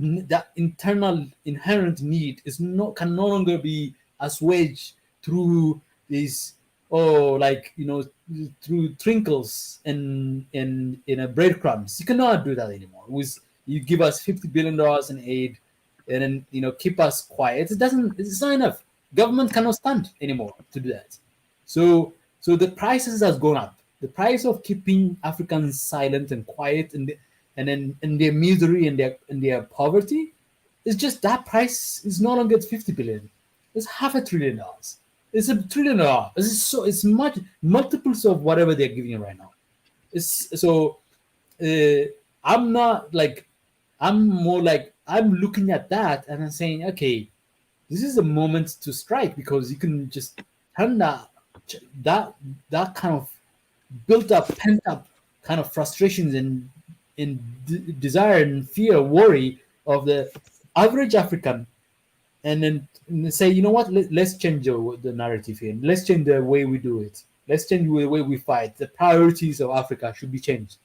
internal inherent need can no longer be assuaged through these through trinkles and in a breadcrumbs. You cannot do that anymore. You give us $50 billion in aid and then keep us quiet. It's not enough. Government cannot stand anymore to do that. So the prices has gone up. The price of keeping Africans silent and quiet and then in their misery and their poverty is just that price is no longer $50 billion. It's $500 billion. It's $1 trillion. It's much multiples of whatever they're giving you right now. I'm looking at that and I'm saying, okay, this is a moment to strike, because you can just turn that kind of built up, pent up kind of frustrations and desire and fear, worry of the average African, and then say, you know what, let's change the narrative here. Let's change the way we do it. Let's change the way we fight. The priorities of Africa should be changed,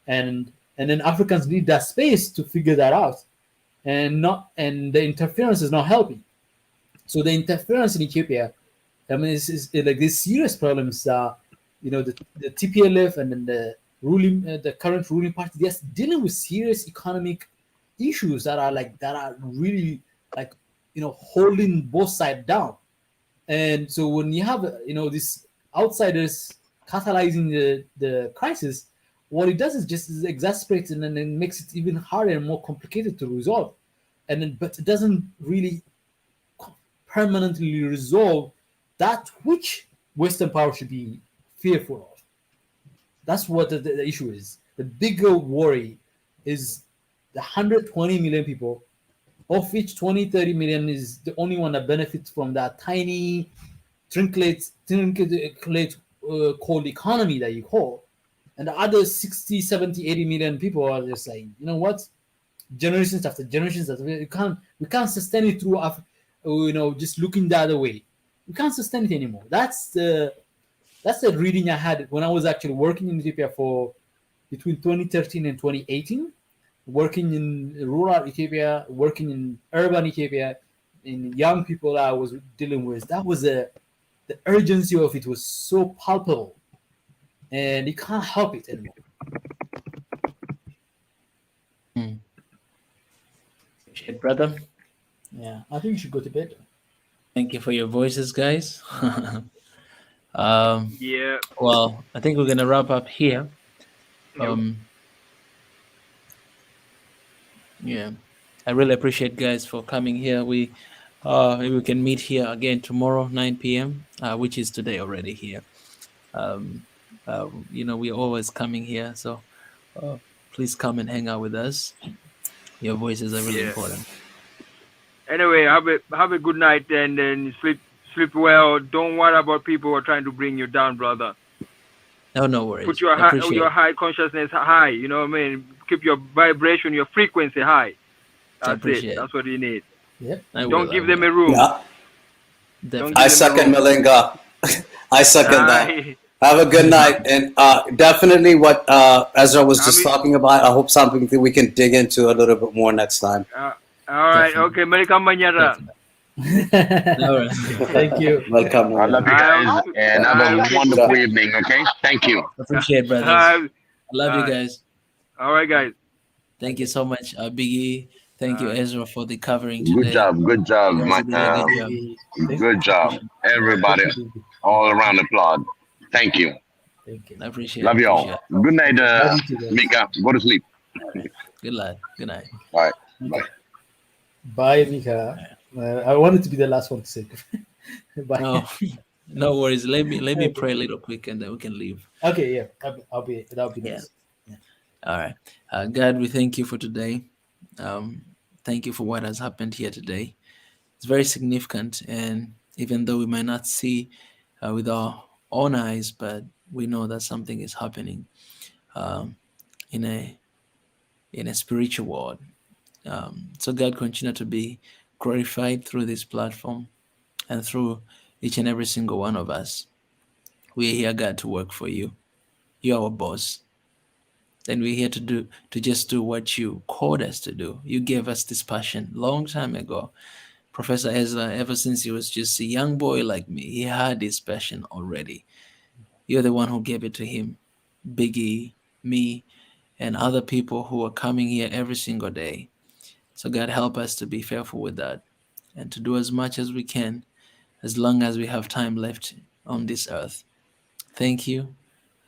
and then Africans need that space to figure that out, and the interference is not helping. So the interference in Ethiopia, I mean, it's like these serious problems. The TPLF and then the current ruling party, they're dealing with serious economic issues that are really holding both sides down. And so when you have these outsiders catalyzing the crisis, what it does is just exacerbates and then makes it even harder and more complicated to resolve. But it doesn't really permanently resolve that which Western power should be fearful of. That's what the issue is. The bigger worry is the 120 million people, of which 20-30 million is the only one that benefits from that tiny trinket called economy that you call. And the other 60, 70, 80 million people are just saying, you know what? Generations after generations after, we can't sustain it through just looking the other way. We can't sustain it anymore. That's the reading I had when I was actually working in Ethiopia for between 2013 and 2018, working in rural Ethiopia, working in urban Ethiopia, in young people I was dealing with. That was the urgency of it was so palpable, and you can't help it anymore. Appreciate, brother. Yeah, I think you should go to bed. Thank you for your voices, guys. Yeah. Well, I think we're gonna wrap up here. Yeah, I really appreciate guys for coming here. We can meet here again tomorrow 9 p.m. Which is today already here. We're always coming here, so please come and hang out with us. Your voices are really important. Anyway, have a good night and then sleep well. Don't worry about people who are trying to bring you down, brother. No worries. Put your high consciousness high. You know what I mean? Keep your vibration, your frequency high. That's it. That's what you need. Yep. Don't give them a room. Yeah. I second Malinga. I second that. Have a good night. And definitely what Ezra was just talking about, I hope something that we can dig into a little bit more next time. All right. Okay. Malika Manyara. All right. Thank you. Welcome. I love you guys and have a wonderful evening. Okay, thank you. Appreciate, brothers. I love you guys. All right, guys. Thank you so much, Biggie. Thank you, Ezra, for the covering today. Good job, my good job, everybody, all around the applaud. Thank you. Thank you. I appreciate. Love you all. Good night, Mika. Go to sleep. Good night. Good night. All right. Bye. Bye, Mika. I wanted to be the last one to say. Bye. No worries. Let me pray a little quick, and then we can leave. Okay. Yeah. That'll be nice. Yeah. All right. God, we thank you for today. Thank you for what has happened here today. It's very significant, and even though we might not see with our own eyes, but we know that something is happening in a spiritual world. So God, continue to be glorified through this platform and through each and every single one of us. We're here, God, to work for you. You're our boss. And we're here to just do what you called us to do. You gave us this passion long time ago. Professor Ezra, ever since he was just a young boy like me, he had this passion already. You're the one who gave it to him. Biggie, me, and other people who are coming here every single day. So God, help us to be faithful with that and to do as much as we can as long as we have time left on this earth. Thank you.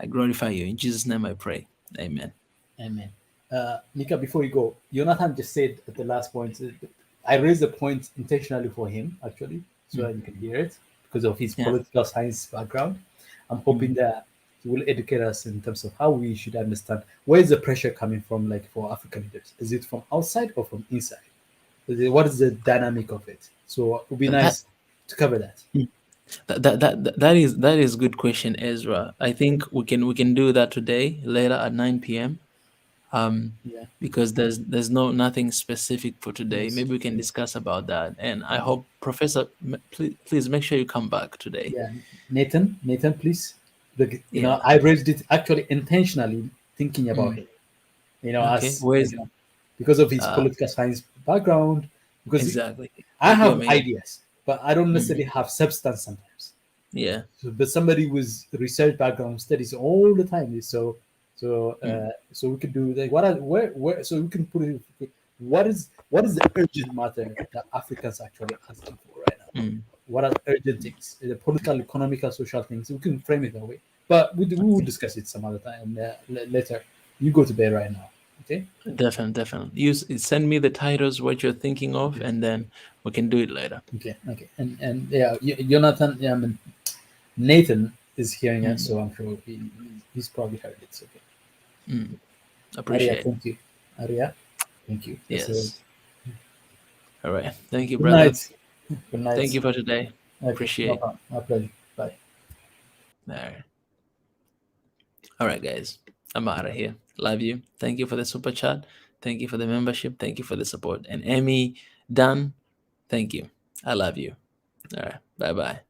I glorify you. In Jesus' name I pray. Amen. Amen. Mika, before you go, Jonathan just said at the last point, I raised the point intentionally for him, actually, so that you can hear it because of his political science background. I'm hoping that he will educate us in terms of how we should understand where is the pressure coming from, like for African leaders. Is it from outside or from inside? What is the dynamic of it? So it would be nice to cover that. That is a good question, Ezra. I think we can do that today, later at 9 p.m. Because there's nothing specific for today. Yes. Maybe we can discuss about that. And I hope, Professor, please make sure you come back today. Yeah, Nathan, please. I raised it actually intentionally, thinking about it. Because of his political science background. Because exactly, I have ideas, but I don't necessarily have substance sometimes. Yeah. But somebody with research background studies all the time. So we could do like so we can put it. What is the urgent matter that Africans actually asking for right now? What are urgent things? The political, economical, social things. We can frame it that way. But we will discuss it some other time later. You go to bed right now. Okay. Definitely. You send me the titles, what you're thinking of, and then we can do it later. Okay. And yeah, Jonathan, Nathan is hearing it, so I'm sure he's probably heard it. So okay. Appreciate it. Thank you. Aria, thank you. Yes. All right. Thank you, Good brother. night. Good night. Thank you for today. Okay, Appreciate it. My pleasure. Bye. All right, guys. I'm out of here. Love you. Thank you for the super chat. Thank you for the membership. Thank you for the support. And Emmy, Dan, thank you. I love you. All right. Bye-bye.